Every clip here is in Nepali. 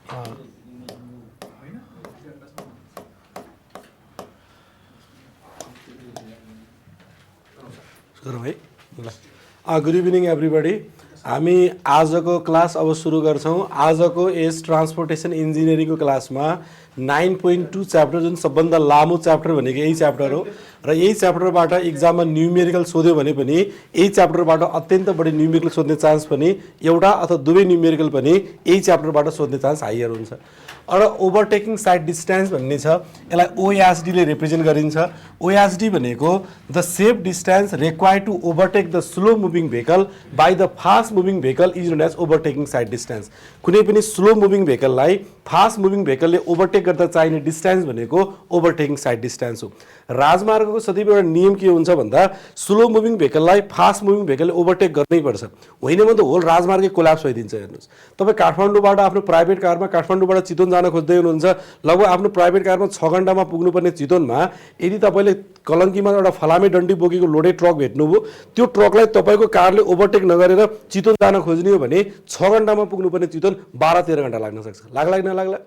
गरौँ है ल। Good evening everybody. हामी आजको क्लास अब सुरु गर्छौँ। आजको यस ट्रान्सपोर्टेसन इन्जिनियरिङको क्लासमा 9.2 च्याप्टर, जुन सबभन्दा लामो च्याप्टर भनेको यही च्याप्टर हो र यही च्याप्टरबाट इक्जाममा न्युमेरिकल सोध्यो भने पनि यही च्याप्टरबाट अत्यन्त बढी न्युमेरिकल सोध्ने चान्स पनि एउटा अथवा दुवै न्युमेरिकल पनि यही च्याप्टरबाट सोध्ने चान्स हायर हुन्छ। र ओभरटेकिङ साइड डिस्टेन्स भन्ने छ, यसलाई ओएसडीले रिप्रेजेन्ट गरिन्छ। ओएसडी भनेको the safe distance required to overtake the slow moving vehicle by the fast moving vehicle is known as overtaking sight distance. कुनै पनि स्लो मुभिङ भेहिकललाई फास्ट मुभिङ भेहिकलले ओभरटेक गर्दा चाहिने डिस्टेन्स भनेको ओभरटेकिङ साइड डिस्टेन्स हो। राजमार्गको सदैव एउटा नियम के हुन्छ भन्दा स्लो मुभिङ भेहिकललाई फास्ट मुभिङ भेहिकलले ओभरटेक गर्नै पर्छ, होइन भने त होल राजमार्गै कोल्याप्स भइदिन्छ। हेर्नुहोस्, तपाईँ काठमाडौँबाट आफ्नो प्राइभेट कारमा काठमाडौँबाट चितवन जान खोज्दै हुनुहुन्छ, लगभग आफ्नो प्राइभेट कारमा 6 घन्टामा पुग्नुपर्ने चितवनमा यदि तपाईँले कलङ्कीमा एउटा फलामे डन्डी बोकेको लोडेड ट्रक भेट्नुभयो, त्यो ट्रकलाई तपाईँको कारले ओभरटेक नगरेर चितवन जान खोज्ने हो भने 6 घन्टामा पुग्नुपर्ने चितवन 12-13 घन्टा लाग्न सक्छ। लाग्ला कि नलाग्ला?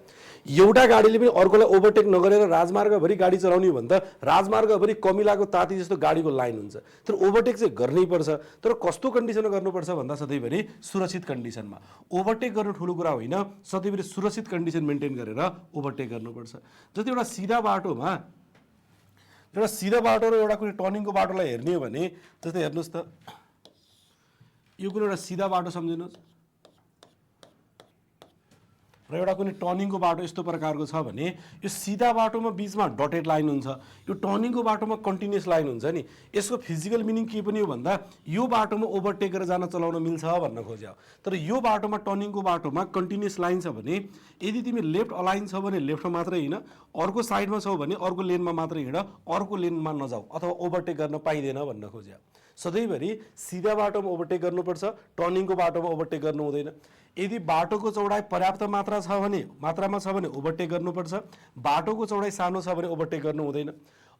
एउटा गाडीले पनि अर्कोलाई ओभरटेक नगरेर राजमार्गभरि गाडी चलाउने हो भने त राजमार्गभरि कमिलाको ताती जस्तो गाडीको लाइन हुन्छ। तर ओभरटेक चाहिँ गर्नै पर्छ। तर कस्तो कन्डिसनमा गर्नुपर्छ भन्दा सधैँभरि सुरक्षित कन्डिसनमा। ओभरटेक गर्नु ठुलो कुरा होइन, सधैँभरि सुरक्षित कन्डिसन मेन्टेन गरेर ओभरटेक गर्नुपर्छ। जति एउटा सिधा बाटोमा र एउटा कुनै टर्निङको बाटोलाई हेर्ने हो भने जस्तै हेर्नुहोस् त, यो कुनै एउटा सिधा बाटो सम्झिनुहोस् र एउटा कुनै टर्निङको बाटो यस्तो प्रकारको छ भने यो सिधा बाटोमा बिचमा डटेड लाइन हुन्छ, यो टर्निङको बाटोमा कन्टिन्युअस लाइन हुन्छ नि। यसको फिजिकल मिनिङ के पनि हो भन्दा यो बाटोमा ओभरटेक गरेर जान चलाउन मिल्छ भन्न खोज्यो। तर यो बाटोमा टर्निङको बाटोमा कन्टिन्युअस लाइन छ भने यदि तिमी लेफ्ट अलाइन छ भने लेफ्टमा मात्रै हिँड, अर्को साइडमा छौ भने अर्को लेनमा मात्रै हिँड, अर्को लेनमा नजाऊ अथवा ओभरटेक गर्न पाइँदैन भन्न खोज्यो। सधैँभरि सिधा बाटोमा ओभरटेक गर्नुपर्छ, टर्निङको बाटोमा ओभरटेक गर्नु हुँदैन। यदि बाटोको चौडाइ पर्याप्त मात्रामा छ भने ओभरटेक गर्नुपर्छ, बाटोको चौडाइ सानो छ भने ओभरटेक गर्नु हुँदैन।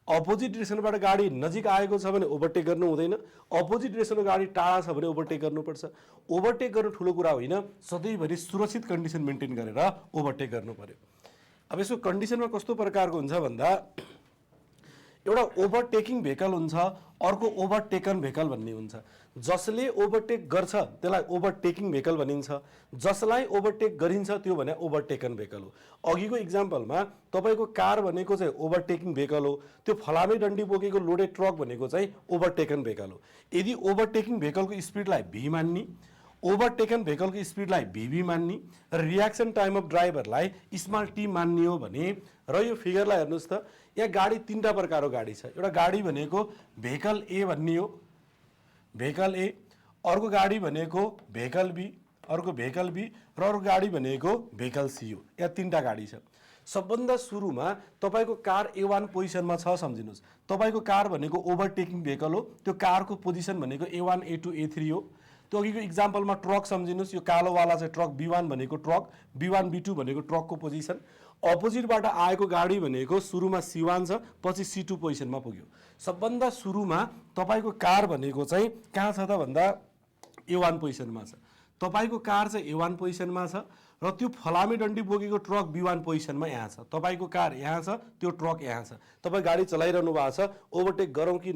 अपोजिट डिरेक्सनबाट गाडी नजिक आएको छ भने ओभरटेक गर्नु हुँदैन, अपोजिट डिरेक्सनको गाडी टाढा छ भने ओभरटेक गर्नुपर्छ। ओभरटेक गर्नु ठुलो कुरा होइन, सधैँभरि सुरक्षित कन्डिसन मेन्टेन गरेर ओभरटेक गर्नु पर्यो। अब यसको कन्डिसनमा कस्तो प्रकारको हुन्छ भन्दा एउटा ओभरटेकिङ भेहिकल हुन्छ, अर्को ओभरटेकन भेहिकल भन्ने हुन्छ। जसले ओभरटेक गर्छ त्यसलाई ओभरटेकिङ भेहिकल भनिन्छ, जसलाई ओभरटेक गरिन्छ त्यो भने ओभरटेकन भेहिकल हो। अघिको इक्जाम्पलमा तपाईँको कार भनेको चाहिँ ओभरटेकिङ भेहिकल हो, त्यो फलामे डन्डी बोकेको लोडेड ट्रक भनेको चाहिँ ओभरटेकन भेहिकल हो। यदि ओभरटेकिङ भेहिकलको स्पिडलाई भी मान्ने, ओभरटेकन भेहिकलको स्पिडलाई भी मान्ने र रियाक्सन टाइम अफ ड्राइभरलाई स्मल टी मान्ने हो भने, र यो फिगरलाई हेर्नुहोस् त, यहाँ गाडी 3टा प्रकारको गाडी छ। एउटा गाडी भनेको भेहिकल ए भन्ने हो, भेहिकल ए, अर्को गाडी भनेको भेहिकल बी, अर्को भेहिकल बी, र अर्को गाडी भनेको भेहिकल सी हो। यहाँ 3टा गाडी छ। सबभन्दा सुरुमा तपाईँको कार A1 पोजिसनमा छ सम्झिनुहोस्। तपाईँको कार भनेको ओभरटेकिङ भेहिकल हो, त्यो कारको पोजिसन भनेको A1, A2, A3 हो। त्यो अघिको इक्जाम्पलमा ट्रक सम्झिनुहोस्, यो कालोवाला चाहिँ ट्रक B1 भनेको ट्रक, B1, B2 भनेको ट्रकको पोजिसन। अपोजिटबाट आएको गाडी भनेको सुरुमा C1 छ, पछि C2 पोजिसनमा पुग्यो। सबभन्दा सुरुमा तपाईँको कार भनेको चाहिँ कहाँ छ त भन्दा A1 पोजिसनमा छ। तपाईँको कार चाहिँ A1 पोजिसनमा छ र त्यो फलामे डन्डी बोकेको ट्रक B1 पोजिसनमा यहाँ छ। तपाईँको कार यहाँ छ, त्यो ट्रक यहाँ छ। तपाईँ गाडी चलाइरहनु भएको छ, ओभरटेक गरौँ कि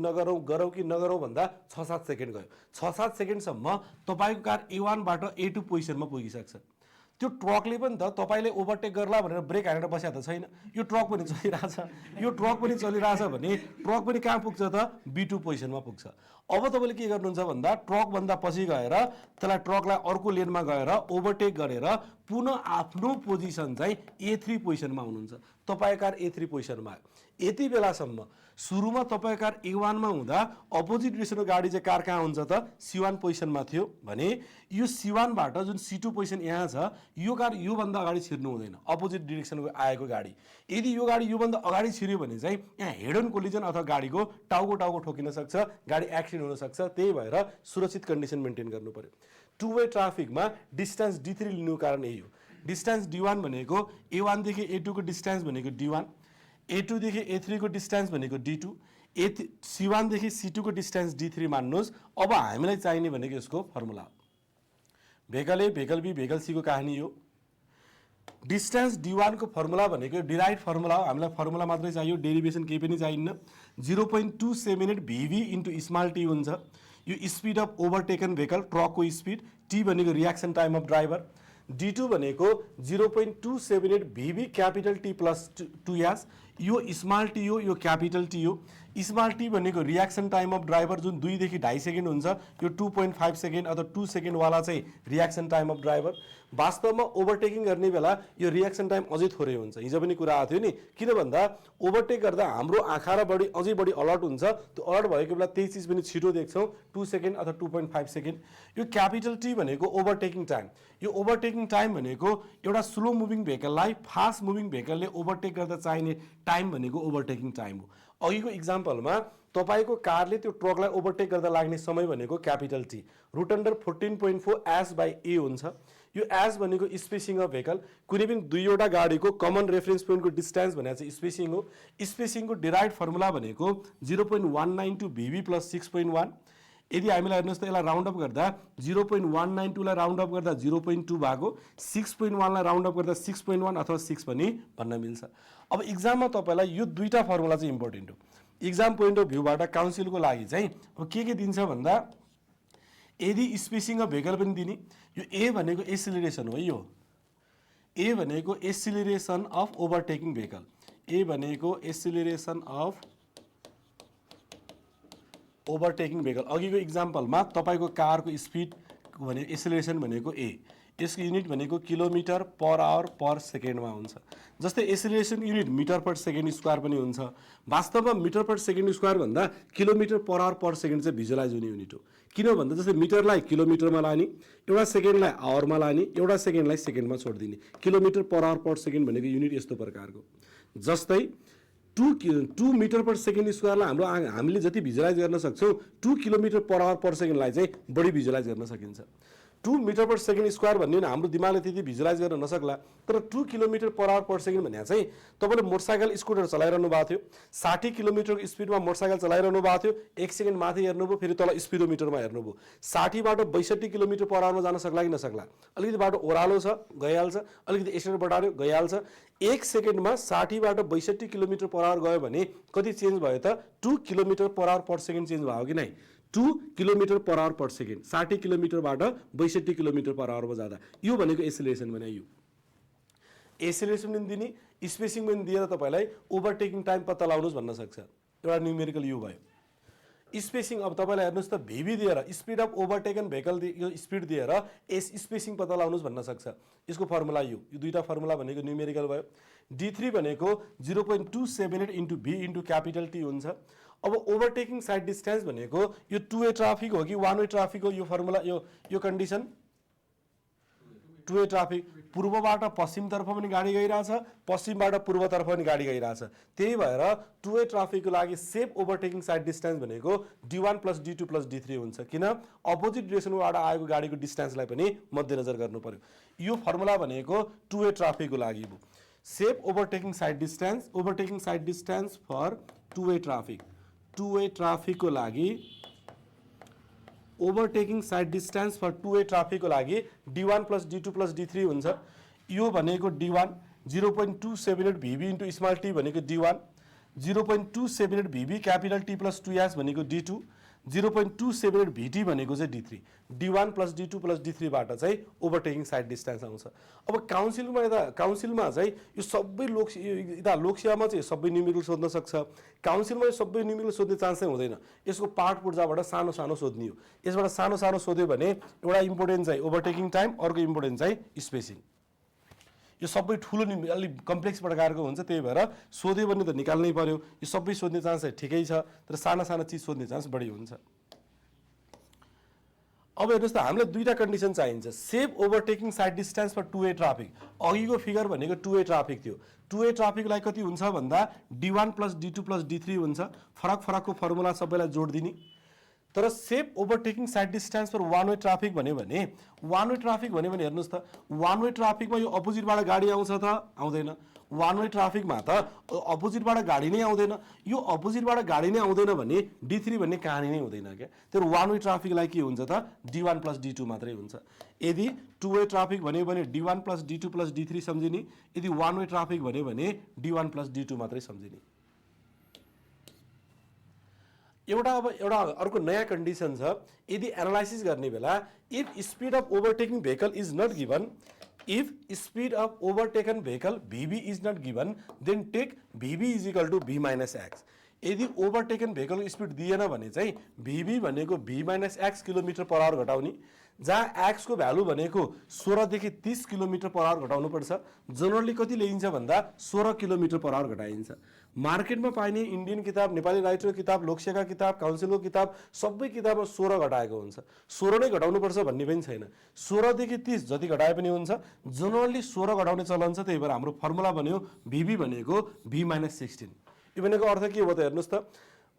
नगरौँ भन्दा 6-7 सेकेन्ड गयो। 6-7 सेकेन्डसम्म तपाईँको कार A1 बाट A2 पोजिसनमा पुगिसक्छ। त्यो ट्रकले पनि त तपाईँले ओभरटेक गर्ला भनेर ब्रेक हानेर बसेको त छैन, यो ट्रक पनि चलिरहेछ। यो ट्रक पनि चलिरहेछ भने ट्रक पनि कहाँ पुग्छ त B2 पोजिसनमा पुग्छ। अब तपाईँले के गर्नुहुन्छ भन्दा ट्रकभन्दा पछि गएर त्यसलाई ट्रकलाई अर्को लेनमा गएर ओभरटेक गरेर पुनः आफ्नो पोजिसन चाहिँ A3 पोजिसनमा आउनुहुन्छ। तपाईँको कार A3 पोजिसनमा आयो। यति बेलासम्म सुरुमा तपाईँको कार A1 मा हुँदा अपोजिट डिरेक्सनको गाडी चाहिँ कार कहाँ हुन्छ त C1 पोजिसनमा थियो भने यो C1 बाट जुन C2 पोजिसन यहाँ छ, यो कार योभन्दा अगाडि छिर्नु हुँदैन, अपोजिट डिरेक्सनको आएको गाडी। यदि यो गाडी योभन्दा अगाडि छिर्यो भने चाहिँ यहाँ हेड अन कोलिजन अथवा गाडीको टाउको ठोकिन सक्छ, गाडी एक्सिडेन्ट हुन सक्छ। त्यही भएर सुरक्षित कन्डिसन मेन्टेन गर्नु पर्यो। टु वे ट्राफिकमा डिस्टेन्स D3 लिनु कारण यही हो। डिस्टेन्स D1 भनेको A1 देखि A2 को डिस्टेन्स भनेको D1, A2 देखि A3 को डिस्टेन्स भनेको D2, C1 देखि C2 को डिस्टेन्स D3 मान्नुहोस्। अब हामीलाई चाहिने भनेको यसको formula vehicle A, vehicle B, vehicle C को कहानी हो। डिस्टेन्स d1 को फर्मुला भनेको डिराइभ फर्मुला हो, हामीलाई फर्मुला मात्रै चाहियो, डेरिभेसन केही पनि चाहिन्न। 0.27 VV इन्टु स्मल टी हुन्छ। यो स्पिड अफ ओभरटेकन भेहिकल, ट्रकको स्पिड, टी भनेको reaction time of driver, d2 भनेको 0.278 VV capital T plus 2s, यो स्मल टी हो, यो क्यापिटल टी हो। स्मल टी भनेको रियाक्सन टाइम अफ ड्राइभर जुन 2 देखि 2.5 सेकेन्ड हुन्छ, यो 2.5 सेकेन्ड अथवा 2 सेकेन्डवाला चाहिँ रियाक्सन टाइम अफ ड्राइभर। वास्तवमा ओभरटेकिङ गर्ने बेला यो रियाक्सन टाइम अझै थोरै हुन्छ, हिजो पनि कुरा आएको थियो नि, किन भन्दा ओभरटेक गर्दा हाम्रो आँखा र बडी अझै बढी अलर्ट हुन्छ, त्यो अलर्ट भएको बेला त्यही चिज पनि छिटो देख्छौँ, 2 सेकेन्ड अथवा 2.5 सेकेन्ड। यो क्यापिटल टी भनेको ओभरटेकिङ टाइम, यो ओभरटेकिङ टाइम भनेको एउटा स्लो मुभिङ भेहिकललाई फास्ट मुभिङ भेहिकलले ओभरटेक गर्दा चाहिने टाइम भनेको ओभरटेकिङ टाइम हो। अघिको इक्जाम्पलमा तपाईको कारले त्यो ट्रकलाई ओभरटेक गर्दा लाग्ने समय भनेको capital T, root under 14.4 S by A हुन्छ। यो एस भनेको स्पेसिङ अफ भेहिकल, कुनै पनि दुईवटा गाडीको कमन रेफरेन्स पोइन्टको डिस्टेन्स भनेको चाहिँ स्पेसिङ हो। स्पेसिङको डिराइभ फर्मुला भनेको 0.192 VV प्लस 6.1। यदि हामीलाई हेर्नुहोस् त यसलाई राउन्ड अप गर्दा 0.192 लाई राउन्ड अप गर्दा 0.2 भएको, 6.1 लाई राउन्ड अप गर्दा 6.1 अथवा 6 पनि भन्न मिल्छ। अब इक्जाममा तपाईँलाई यो दुईटा फर्मुला चाहिँ इम्पोर्टेन्ट हो। इक्जाम पोइन्ट अफ भ्यूबाट काउन्सिलको लागि चाहिँ अब के दिन्छ भन्दा यदि स्पेसिङ अफ भेहिकल पनि दिने, यो ए भनेको एसिलरेसन हो, यो ए भनेको एसिलरेसन अफ ओभरटेकिङ भेहिकल, ए भनेको एसिलरेसन अफ ओभरटेकिङ भेहिकल। अघिको इक्जाम्पलमा तपाईँको कारको स्पिड भनेको एसिलरेसन भनेको ए, यसको युनिट भनेको किलोमिटर पर आवर पर सेकेन्डमा हुन्छ। जस्तै acceleration unit metre per second square पनि हुन्छ। वास्तवमा मिटर पर सेकेन्ड स्क्वायर भन्दा kilometre per hour per second चाहिँ भिजुअलाइज हुने युनिट हो। किन भन्दा जस्तै मिटरलाई किलोमिटरमा लाने, एउटा सेकेन्डलाई आवरमा लाने, एउटा सेकेन्डलाई सेकेन्डमा छोडिदिने, kilometre per hour per second भनेको युनिट यस्तो प्रकारको। जस्तै 2 मिटर पर सेकेन्ड स्क्वायरलाई हामीले जति भिजुअलाइज गर्न सक्छौँ 2 किलोमिटर पर आवर पर सेकेन्डलाई चाहिँ बढी भिजुअलाइज गर्न सकिन्छ। 2 मिटर पर सेकेन्ड स्क्वायर भन्ने हाम्रो दिमागले त्यति भिजुअलाइज गर्न नसक्ला, तर 2 kilometre per hour per second भन्ने चाहिँ तपाईँले मोटरसाइकल स्कुटर चलाइरहनु भएको थियो, 60 किलोमिटर स्पिडमा मोटरसाइकल चलाइरहनु भएको थियो, 1 सेकेन्ड माथि हेर्नुभयो, फेरि तल स्पिडोमिटरमा हेर्नुभयो, 60 बाट 62 किलोमिटर पर आवरमा जान सक्ला कि नसक्ला? अलिकति बाटो ओह्रालो छ गइहाल्छ, अलिकति एक्सिलेटर बढायो गइहाल्छ। 1 सेकेन्डमा 60 बाट 62 किलोमिटर पर आवर गयो भने कति चेन्ज भयो त? 2 kilometre per hour per second change भयो कि नै? 2 kilometre per hour per second, 60 किलोमिटरबाट 62 किलोमिटर पर आवरमा जाँदा यो भनेको एसिलेरेसन भने यो एसिलेरेसन पनि दिने, स्पेसिङ पनि दिएर तपाईँलाई ओभरटेकिङ टाइम पत्ता लगाउनुहोस् भन्न सक्छ। एउटा न्युमेरिकल यो भयो। स्पेसिङ अब तपाईँलाई हेर्नुहोस् त भिभी दिएर स्पिड अफ ओभरटेकन भेहिकल यो स्पिड दिएर स्पेसिङ पत्ता लगाउनुहोस् भन्न सक्छ। यसको फर्मुला यो दुईटा फर्मुला भनेको न्युमेरिकल भयो। d3 भनेको 0.278 इन्टु भी इन्टु क्यापिटल टी हुन्छ। अब ओभरटेकिङ साइड डिस्टेन्स भनेको यो 2 वे ट्राफिक हो कि 1 वे ट्राफिक हो? यो फर्मुला यो कन्डिसन 2 वे ट्राफिक, पूर्वबाट पश्चिमतर्फ पनि गाडी गइरहेछ, पश्चिमबाट पूर्वतर्फ पनि गाडी गइरहेछ। त्यही भएर 2 वे ट्राफिकको लागि सेफ ओभरटेकिङ साइड डिस्टेन्स भनेको d1 plus d2 plus d3 हुन्छ। किन? अपोजिट डिरेक्सनबाट आएको गाडीको डिस्टेन्सलाई पनि मध्यनजर गर्नु पर्यो। यो फर्मुला भनेको 2 वे ट्राफिकको लागि हो। Safe overtaking sight distance for 2 way traffic, 2 way ट्राफिकको लागि overtaking sight distance for 2 way ट्राफिकको लागि d1 plus d2 plus d3 हुन्छ। यो भनेको d1 0.278 VV into small T भनेको d1, 0.278 VV capital T plus 2s भनेको d2, 0.278 VT भनेको चाहिँ d3। d1 plus d2 plus d3बाट चाहिँ ओभरटेकिङ साइड डिस्टेन्स आउँछ। अब काउन्सिलमा चाहिँ यो सबै लोकसेवामा चाहिँ सबै न्युमेरिकल सोध्न सक्छ, काउन्सिलमा यो सबै न्युमेरिकल सोध्ने चान्स चाहिँ हुँदैन। यसको पार्ट पूर्जाबाट सानो सानो सोध्ने हो। यसबाट सानो सानो सोध्यो भने एउटा इम्पोर्टेन्ट चाहिँ ओभरटेकिङ टाइम, अर्को इम्पोर्टेन्ट चाहिँ स्पेसिङ। यो सबै ठुलो अलिक कम्प्लेक्स प्रकारको हुन्छ, त्यही भएर सोध्यो भने त निकाल्नै पर्यो। यो सबै सोध्ने चान्स चाहिँ ठिकै छ, तर साना साना चिज सोध्ने चान्स बढी हुन्छ। अब हेर्नुहोस् त हामीलाई दुईटा कन्डिसन चाहिन्छ। Safe overtaking sight distance for 2 way traffic, अघिको फिगर भनेको 2 वे ट्राफिक थियो। 2 वे ट्राफिकलाई कति हुन्छ भन्दा d1 plus d2 plus d3 हुन्छ। फरकको फर्मुला सबैलाई जोड दिने। तर safe overtaking sight distance for one way traffic भन्यो भने वान वे ट्राफिक भन्यो भने हेर्नुहोस् त वान वे ट्राफिकमा यो अपोजिटबाट गाडी आउँछ त आउँदैन वान वे ट्राफिकमा त अपोजिटबाट गाडी नै आउँदैन यो अपोजिटबाट गाडी नै आउँदैन भने D3 भन्ने कहानी नै हुँदैन क्या तर वान वे ट्राफिकलाई के हुन्छ त D1 + D2 मात्रै हुन्छ यदि टु वे ट्राफिक भन्यो भने D1 + D2 + D3 सम्झिने यदि वान वे ट्राफिक भन्यो भने D1 + D2 मात्रै सम्झिने एउटा अर्को नयाँ कन्डिसन छ यदि एनालाइसिस गर्ने बेला if speed of overtaking vehicle is not given if speed of overtaken vehicle VB is not given then take VB = V - X यदि ओभरटेकन भेहिकलको स्पिड दिएन भने चाहिँ VB भनेको V - X km/h घटाउने जहाँ X को भ्यालु भनेको 16 देखि 30 km/h घटाउनु पर्छ जनरली कति ल्याइन्छ भन्दा 16 km/h घटाइन्छ मार्केटमा पाइने इन्डियन किताब नेपाली राइटरको किताब लोकसेवाका किताब काउन्सिलको किताब सबै किताबमा 16 घटाएको हुन्छ 16 नै घटाउनु पर्छ भन्ने पनि छैन 16 देखि 30 जति घटाए पनि हुन्छ जनरली 16 घटाउने चलन छ त्यही भएर हाम्रो फर्मुला बन्यो VB भनेको V - 16 यो भनेको अर्थ के हो त हेर्नुस् त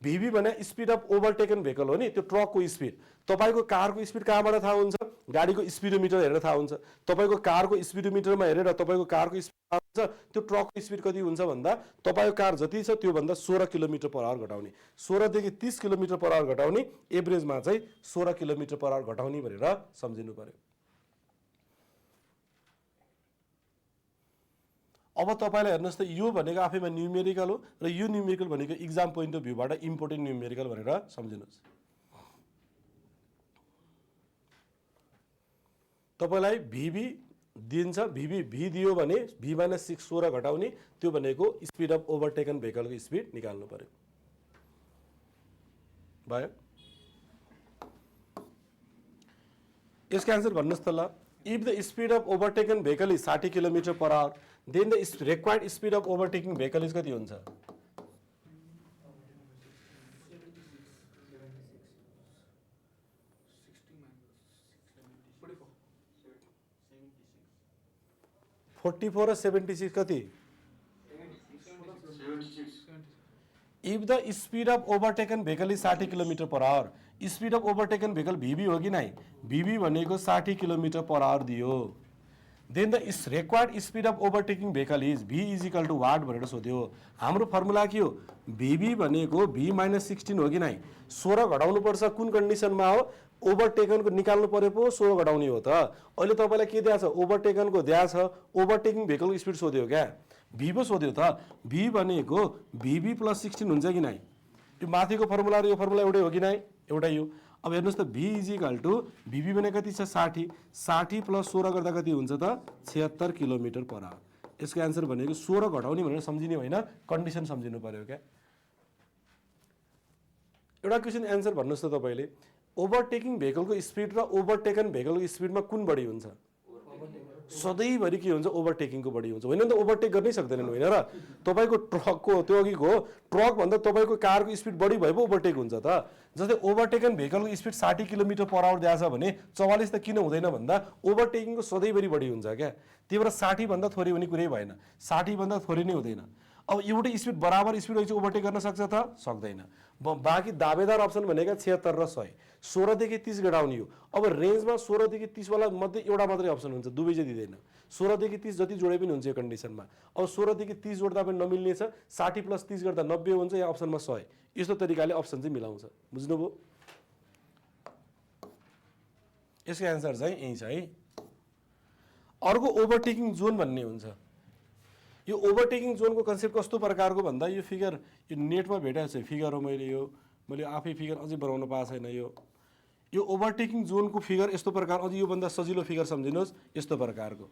VB भने स्पिड अफ ओभरटेकन भेहिकल हो नि त्यो ट्रकको स्पिड तपाईको कारको स्पिड कहाँबाट थाहा हुन्छ गाडीको स्पिडोमिटर हेरेर थाहा हुन्छ तपाईको कारको स्पिडोमिटरमा हेरेर तपाईको कारको स्पिड थाहा हुन्छ त्यो ट्रकको स्पिड कति हुन्छ भन्दा तपाईको कार जति छ त्यो भन्दा 16 km/h घटाउने 16 देखि 30 km/h घटाउने एभरेजमा चाहिँ 16 km/h घटाउने भनेर सम्झिनु पर्यो अब तपाईलाई हेर्नुस् त यो भनेको आफैमा न्यूमेरिकल हो र यो न्यूमेरिकल भनेको एक्जाम पोइन्ट अफ भ्यूबाट इम्पोर्टेन्ट न्यूमेरिकल भनेर सम्झिनुस् तपाईलाई VB दिन्छ VB V दियो भने V - 16 घटाउने त्यो भनेको स्पिड अफ ओभरटेकन भेहिकलको स्पिड निकाल्नु पर्यो भयो यसको आन्सर भन्नुस् त ल if the speed of overtaken vehicle is 60 km/h then the required speed of overtaking vehicle is कति हुन्छ 44 र 76 कति if the speed of overtaken vehicle is 60 km/h speed of overtaken vehicle VB हो कि नै VB भनेको 60 km/h दियो then the required speed of overtaking vehicle is V = what भनेर सोध्यो हाम्रो फर्मुला के हो VB भनेको V - 16 हो कि नै 16 घटाउनु पर्छ कुन कन्डिसनमा हो ओभरटेकनको निकाल्नु पर्यो पो 16 घटाउने हो त अहिले तपाईलाई के दिया छ ओभरटेकनको दिया छ ओभरटेकिङ भेहिकलको स्पिड सोध्यो क्या V पो सोध्यो त V भनेको VB + 16 हुन्छ कि नै यो माथिको फर्मुला र यो फर्मुला एउटै हो कि नै एउटै हो अब हेर्नुस् त V = VB भने कति छ 60 60 + 16 गर्दा कति हुन्छ त 76 km/h यसको आन्सर भनेको 16 घटाउने भनेर सम्झिने होइन कन्डिसन सम्झिनु पर्यो क्या एउटा क्वेशन आन्सर भन्नुस् त तपाईले ओभरटेकिङ भेहिकलको स्पिड र ओभरटेकन भेहिकलको स्पिडमा कुन बढी हुन्छ सधैँभरि के हुन्छ ओभरटेकिङको बढी हुन्छ होइन त ओभरटेक गर्नै सक्दैनन् होइन र तपाईको ट्रकको त्यो अघिको ट्रक भन्दा तपाईको कारको स्पिड बढी भए पो ओभरटेक हुन्छ त जस्तै ओभरटेकन भेहिकलको स्पिड 60 km/h दिएको छ भने 44 त किन हुँदैन भन्दा ओभरटेकिङको सधैँभरि बढी हुन्छ क्या त्यही भएर 60 भन्दा थोरै हुने कुरै भएन 60 भन्दा थोरै नै हुँदैन अब एउटै स्पिड बराबर स्पिड चाहिँ ओभरटेक गर्न सक्छ त सक्दैन बाँकी दावेदार अप्सन भनेका 76 र 100 16 देखि 30 घटाउने हो अब रेन्जमा 16 देखि 30 वाला मध्ये एउटा मात्रै अप्सन हुन्छ दुवै चाहिँ दिदैन 16 देखि 30 जति जोडे पनि हुन्छ यो कन्डिसनमा अब 16 देखि 30 जोड्दा पनि नमिल्ने छ 60 + 30 गर्दा 90 हुन्छ या अप्सनमा 100 यस्तो तरिकाले अप्सन चाहिँ मिलाउँछ बुझ्नुभयो यसको आन्सर चाहिँ यही छ है अर्को ओभरटेकिङ जोन भन्ने हुन्छ यो ओभरटेकिङ जोनको कन्सेप्ट कस्तो प्रकारको भन्दा यो फिगर यो नेटमा भेटाएको छ फिगर हो मैले आफै फिगर अझै बनाउन पाएको छैन यो ओभरटेकिङ जोनको फिगर यस्तो प्रकार अझै यो भन्दा सजिलो फिगर सम्झिनुहोस् यस्तो प्रकारको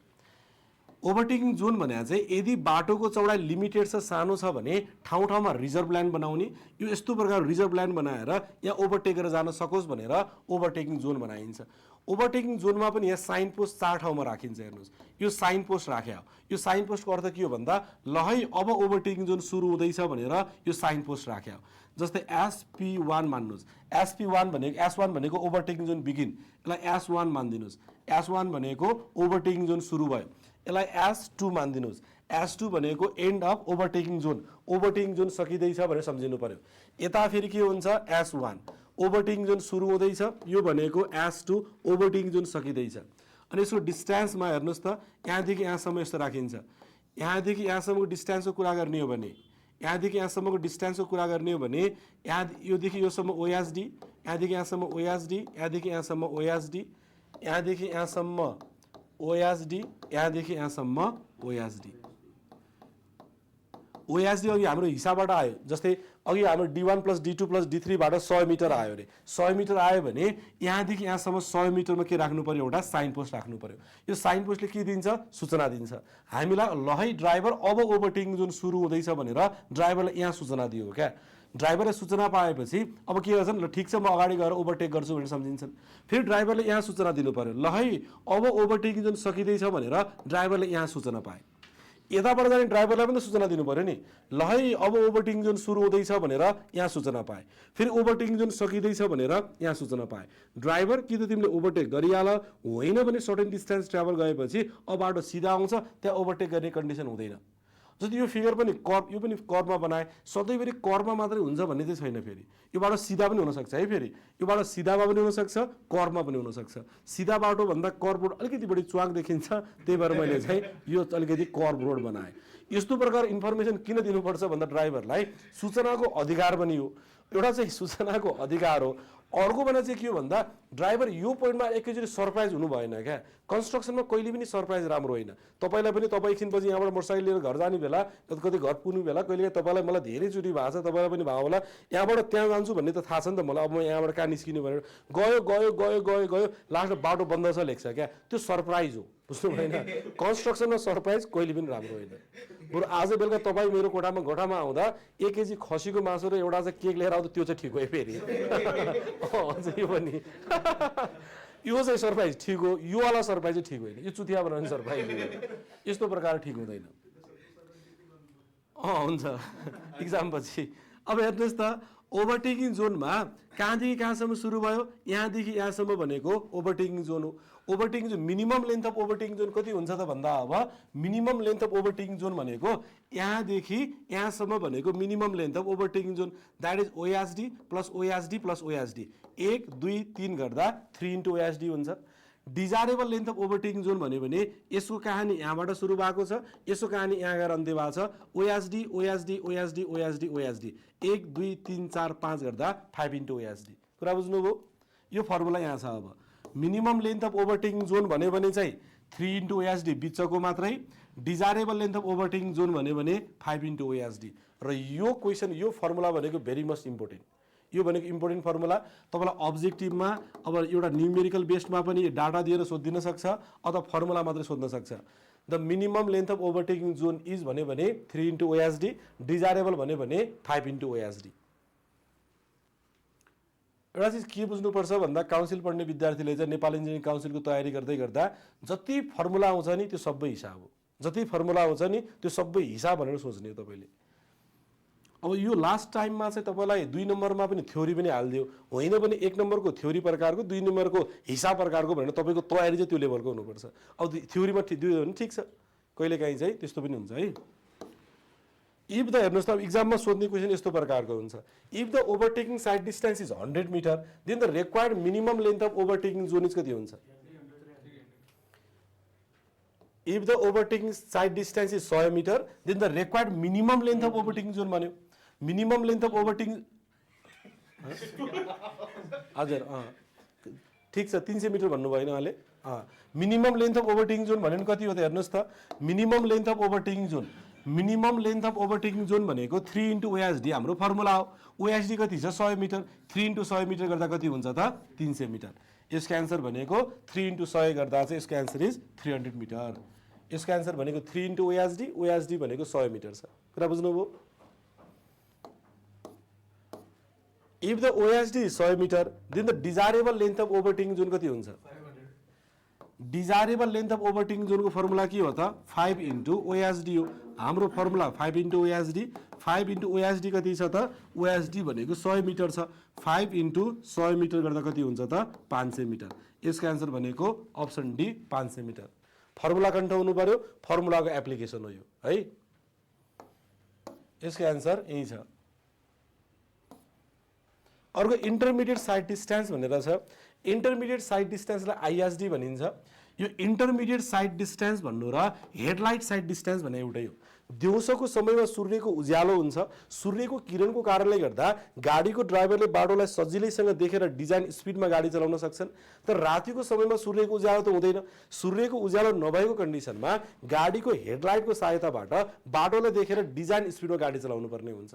ओभरटेकिङ जोन भने चाहिँ यदि बाटोको चौडाइ लिमिटेड छ सानो छ भने ठाउँ ठाउँमा रिजर्भ ल्यान्ड बनाउने यो यस्तो प्रकार रिजर्भ ल्यान्ड बनाएर यहाँ ओभरटेक गरेर जान सकोस् भनेर ओभरटेकिङ जोन बनाइन्छ ओभरटेकिङ जोनमा पनि यहाँ साइन पोस्ट 4 ठाउँमा राखिन्छ हेर्नुहोस् यो साइन पोस्ट राख्या यो साइन पोस्टको अर्थ के हो भन्दा ल है अब ओभरटेकिङ जोन सुरु हुँदैछ भनेर यो साइन पोस्ट राख्या जस्तै SP1 मान्नुहोस् SP1 भनेको S1 भनेको ओभरटेकिङ जोन बिगिन यसलाई S1 मानिदिनुहोस् S1 भनेको ओभरटेकिङ जोन सुरु भयो यसलाई S2 मानिदिनुहोस् S2 भनेको एन्ड अफ ओभरटेकिङ जोन सकिँदैछ भनेर सम्झिनु पर्यो यता फेरि के हुन्छ S1 ओभरटेकिङ जोन सुरु हुँदैछ, यो भनेको एस टु ओभरटेकिङ जोन सकिँदैछ। अनि यसको डिस्टेन्समा हेर्नुहोस् त, यहाँदेखि यहाँसम्म यस्तो राखिन्छ। यहाँदेखि यहाँसम्मको डिस्टेन्सको कुरा गर्ने हो भने, यहाँदेखि यहाँसम्मको डिस्टेन्सको कुरा गर्ने हो भने, योदेखि योसम्म ओएसडी, यहाँदेखि यहाँसम्म ओएसडी, यहाँदेखि यहाँसम्म ओएसडी, यहाँदेखि यहाँसम्म ओएसडी, यहाँदेखि यहाँसम्म ओएसडी। ओएसडी अघि हाम्रो हिसाबबाट आयो, जस्तै अघि हाम्रो D1 + D2 + D3 बाट 100 मिटर आयो अरे। 100 मिटर आयो भने यहाँदेखि यहाँसम्म 100 मिटरमा के राख्नु पर्यो, एउटा साइन पोस्ट राख्नु पर्यो। यो साइन पोस्टले के दिन्छ, सूचना दिन्छ हामीलाई, ल है ड्राइभर अब ओभरटेकिङ जोन सुरु हुँदैछ भनेर ड्राइभरलाई यहाँ सूचना दियो क्या। ड्राइभरले सूचना पाएपछि अब के गर्छन्, ल ठिक छ म अगाडि गएर ओभरटेक गर्छु भनेर सम्झिन्छन्। फेरि ड्राइभरले यहाँ सूचना दिनु पर्यो, ल है अब ओभरटेकिङ जोन सकिँदैछ भनेर ड्राइभरले यहाँ सूचना पाए। यताबाट जाने ड्राइभरलाई पनि त सूचना दिनु पर्यो नि, ल है अब ओभरटेकिङ जोन सुरु हुँदैछ भनेर यहाँ सूचना पाए। फेरि ओभरटेकिङ जोन सकिँदैछ भनेर यहाँ सूचना पाए। ड्राइभर कि त तिमीले ओभरटेक गरिहाल, होइन भने सर्टेन डिस्टेन्स ट्राभल गएपछि अब बाटो सिधा आउँछ, त्यहाँ ओभरटेक गर्ने कन्डिसन हुँदैन। जति यो फिगर पनि कर्भ, यो पनि कर्भमा बनाए, सधैँभरि कर्भमा मात्रै हुन्छ भन्ने चाहिँ छैन। फेरि यो बाटो सिधा पनि हुनसक्छ है, फेरि यो बाटो सिधामा पनि हुनसक्छ, कर्भमा पनि हुनसक्छ। सिधा बाटोभन्दा कर्भ रोड अलिकति बढी च्वाक देखिन्छ, त्यही भएर मैले चाहिँ यो अलिकति कर्भ रोड बनाएँ। यस्तो प्रकार इन्फर्मेसन किन दिनुपर्छ भन्दा ड्राइभरलाई सूचनाको अधिकार पनि हो, एउटा चाहिँ सूचनाको अधिकार हो। अर्को भने चाहिँ के हो भन्दा ड्राइभर यो पोइन्टमा एकैचोटि सरप्राइज हुनु भएन क्या। कन्स्ट्रक्सनमा कहिले पनि सरप्राइज राम्रो होइन। तपाईँलाई पनि तपाईँ एकछिनपछि यहाँबाट मोटरसाइकल लिएर घर जाने बेला, कति घर पुग्नु बेला कहिले तपाईँलाई, मलाई धेरैचोटि भएको छ, तपाईँलाई पनि भएको होला, यहाँबाट त्यहाँ जान्छु भन्ने त थाहा छ नि त मलाई, अब म यहाँबाट कहाँ निस्किनु भनेर गयो गयो गयो गयो गयो लास्टमा बाटो बन्द छ लेख्छ क्या, त्यो सरप्राइज हो, बुझ्नु भएन। कन्स्ट्रक्सनमा सरप्राइज कहिले पनि राम्रो होइन। बरु आज बेलुका तपाईँ मेरो गोठामा आउँदा 1 केजी खसीको मासु र एउटा चाहिँ केक लिएर आउँदा त्यो चाहिँ ठिक हो फेरि। यो पनि यो चाहिँ सरप्राइज ठिक हो, यो वाला सरप्राइज चाहिँ ठिक होइन, यो चुतिया बनाउने सरप्राइज हो, यस्तो प्रकार ठिक हुँदैन। हुन्छ इक्जाम पछि अब हेर्नुहोस् त, ओभरटेकिङ जोनमा कहाँदेखि कहाँसम्म सुरु भयो, यहाँदेखि यहाँसम्म भनेको ओभरटेकिङ जोन हो। Overtaking zone minimum length of overtaking zone कति हुन्छ त भन्दा, अब minimum length of overtaking zone भनेको यहाँदेखि यहाँसम्म भनेको minimum length of overtaking zone, that is OSD plus OSD plus OSD, 1 2 3 गर्दा 3 × ओएसडी हुन्छ। Desirable length of overtaking zone भन्यो भने यसको कहानी यहाँबाट सुरु भएको छ, यसको कहानी यहाँ गएर अन्त्य भएको छ, OSD OSD OSD OSD OSD, 1 2 3 4 5 गर्दा 5 × ओएसडी। कुरा बुझ्नुभयो? यो फर्मुला यहाँ छ। अब minimum length of overtaking zone भन्यो भने चाहिँ 3 × ओएसडी बिचको मात्रै, desirable length of overtaking zone भन्यो भने 5 × ओएसडी। र यो क्वेसन, यो फर्मुला भनेको भेरी मच इम्पोर्टेन्ट, यो भनेको इम्पोर्टेन्ट फर्मुला। तपाईँलाई अब्जेक्टिभमा अब एउटा न्युमेरिकल बेस्डमा पनि डाटा दिएर सोधिदिन सक्छ, अथवा फर्मुला मात्रै सोध्न सक्छ। The minimum length of overtaking zone is भन्यो भने 3 × ओएसडी, डिजायरेबल भन्यो भने 5 × ओएसडी। एउटा चिज के बुझ्नुपर्छ भन्दा, काउन्सिल पढ्ने विद्यार्थीले चाहिँ नेपाल इन्जिनियरिङ काउन्सिलको तयारी गर्दै गर्दा जति फर्मुला आउँछ नि त्यो सबै हिसाब हो, जति फर्मुला आउँछ नि त्यो सबै हिसाब भनेर सोच्ने हो तपाईँले। अब यो लास्ट टाइममा चाहिँ तपाईँलाई 2 नम्बरमा पनि थ्योरी पनि हालिदियो, होइन भने 1 नम्बरको थ्योरी प्रकारको, 2 नम्बरको हिसाब प्रकारको भनेर तपाईँको तयारी चाहिँ त्यो लेभलको हुनुपर्छ। अब थ्योरीमा दियो भने ठिक छ, कहिलेकाहीँ चाहिँ त्यस्तो पनि हुन्छ है। इफ द, हेर्नुहोस् त इक्जाममा सोध्ने क्वेसन यस्तो प्रकारको हुन्छ, if the overtaking sight distance is 100 metre then the required minimum length of overtaking zone is कति हुन्छ? If the overtaking sight distance is 100 metre then the required minimum length of overtaking zone भन्यो। मिनिमम लेन्थ अफ ओभरटेकिङ, हजुर ठिक छ 300 मिटर भन्नुभयो उहाँले। Minimum length of overtaking zone भन्यो भने कति हो त, हेर्नुहोस् त, minimum length of overtaking zone, minimum length of overtaking zone भनेको 3 × ओएसडी हाम्रो फर्मुला हो। ओएसडी कति छ? 100 मिटर, 3 × 100 मिटर गर्दा कति हुन्छ त? 300 मिटर। यसको एन्सर भनेको 3 × 100 गर्दा चाहिँ यसको एन्सर इज 300 मिटर। यसको एन्सर भनेको 3 × ओएसडी, ओएसडी भनेको 100 मिटर छ। कुरा बुझ्नुभयो? If the OSD is 100 metre then the desirable length of overtaking zone कति हुन्छ? डिजायरेबल लेन्थ अफ ओभरटेकिङ जोनको फर्मुला के हो त? 5 × ओएसडी हो। हाम्रो फर्मुला 5 × ओएसडी। 5 × ओएसडी कति छ त? ओएसडी भनेको 100 मिटर छ, 5 × 100 मिटर गर्दा कति हुन्छ त? 500 मिटर। यसको एन्सर भनेको अप्सन डी 500 मिटर। फर्मुला कन्ठ हुनु पर्यो, फर्मुलाको एप्लिकेसन हो यो है। यसको एन्सर यही छ। अर्को इन्टरमिडिएट साइड डिस्टेन्स भनेर छ। इन्टरमिडिएट साइड डिस्टेन्सलाई आइएसडी भनिन्छ। यो इन्टरमिडिएट साइड डिस्टेन्स भन्नु र हेडलाइट साइड डिस्टेन्स भन्ने एउटै हो। दिउँसोको समयमा सूर्यको उज्यालो हुन्छ, सूर्यको किरणको कारणले गर्दा गाडीको ड्राइभरले बाटोलाई सजिलैसँग देखेर डिजाइन स्पिडमा गाडी चलाउन सक्छन्। तर रातिको समयमा सूर्यको उज्यालो त हुँदैन। सूर्यको उज्यालो नभएको कन्डिसनमा गाडीको हेडलाइटको सहायताबाट बाटोलाई देखेर डिजाइन स्पिडमा गाडी चलाउनु पर्ने हुन्छ।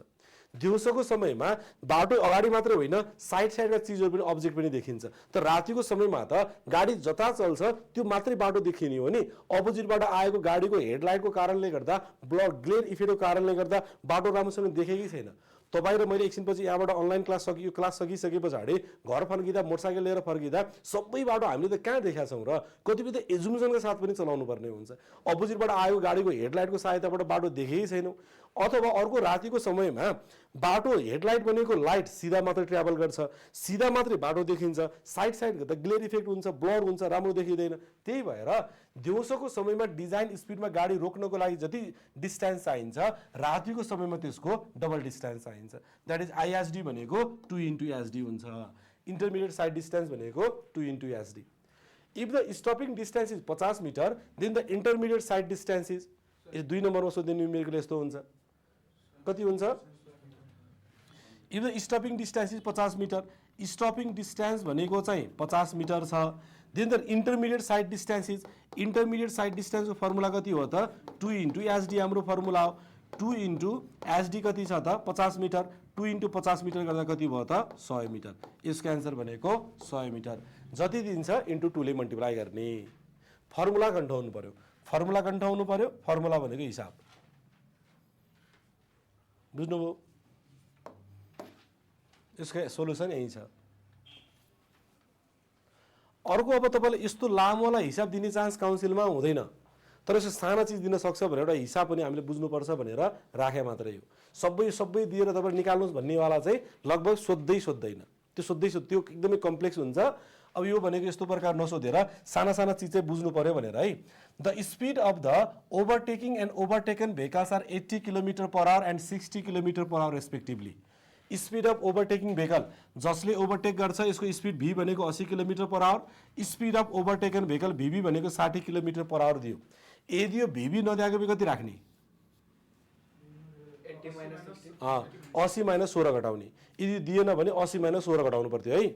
दिउँसोको समयमा बाटो अगाडि मात्रै होइन, साइडमा चिजहरू पनि, अब्जेक्ट पनि देखिन्छ। तर रातिको समयमा त गाडी जता चल्छ त्यो मात्रै बाटो देखिने हो नि। अपोजिटबाट आएको गाडीको हेडलाइटको कारणले गर्दा, ग्लेयर इफेक्टको कारणले गर्दा बाटो राम्रोसँग देखेकै छैन। तपाईँ र मैले एकछिनपछि यहाँबाट अनलाइन क्लास सकिसके पछाडि घर फर्किँदा, मोटरसाइकल लिएर फर्किँदा सबै बाटो हामीले त कहाँ देखाएको छौँ र कतिपय त एजुम्सनका साथ पनि चलाउनु पर्ने हुन्छ। अपोजिटबाट आएको गाडीको हेडलाइटको सहायताबाट बाटो देखेकै छैनौँ। अथवा अर्को रातिको समयमा बाटो हेडलाइट भनेको लाइट सिधा मात्रै ट्राभल गर्छ, सिधा मात्रै बाटो देखिन्छ, साइड गर्दा ग्लेयर इफेक्ट हुन्छ, ब्लर हुन्छ, राम्रो देखिँदैन। त्यही भएर दिउँसोको समयमा डिजाइन स्पिडमा गाडी रोक्नको लागि जति डिस्टेन्स चाहिन्छ, रातिको समयमा त्यसको डबल डिस्टेन्स चाहिन्छ। द्याट इज आइएसडी भनेको 2 × SD हुन्छ। इन्टरमिडिएट साइड डिस्टेन्स भनेको 2 × SD। If the stopping distance is 50 metre, then the intermediate sight distance is 2 नम्बरमा सोध्ने न्युमेरिकल यस्तो हुन्छ। कति हुन्छ? If the stopping distance is 50 metre, stopping distance भनेको चाहिँ 50 मिटर छ। Then the intermediate sight distance is, intermediate sight डिस्टेन्सको फर्मुला कति हो त? 2 × SD हाम्रो फर्मुला हो। 2 × SD कति छ त? 50 मिटर। 2 × 50 मिटर गर्दा कति भयो त? 100 मिटर। यसको एन्सर भनेको 100 मिटर। जति दिन्छ इन्टु 2 ले मल्टिप्लाई गर्ने। फर्मुला कन्ठाउनु पर्यो, फर्मुला कन्ठाउनु पर्यो। फर्मुला भनेको हिसाब, बुझ्नुभयो? यसको सोलुसन यही छ। अर्को अब तपाईँले यस्तो लामोलाई हिसाब दिने चान्स काउन्सिलमा हुँदैन, तर यसो साना चिज दिन सक्छ भनेर एउटा हिसाब पनि हामीले बुझ्नुपर्छ भनेर राखे मात्रै हो। सबै दिएर तपाईँ निकाल्नुहोस् भन्नेवाला चाहिँ लगभग सोध्दैन। त्यो एकदमै कम्प्लेक्स हुन्छ। अब यो भनेको यस्तो प्रकार नसोधेर साना चिज चाहिँ बुझ्नु पर्यो भनेर है। The speed of the overtaking and overtaken vehicles are 80 km/h and 60 km/h respectively. Speed of overtaking vehicle, जसले ओभरटेक गर्छ यसको स्पिड v भनेको 80 km/h, speed of overtaken vehicle vb भनेको 60 km/h दियो। यदि यो vb नदिएको भए कति राख्ने? 80 - 16 घटाउने। यदि दिएन भने 80 - 16 घटाउनु पर्थ्यो है।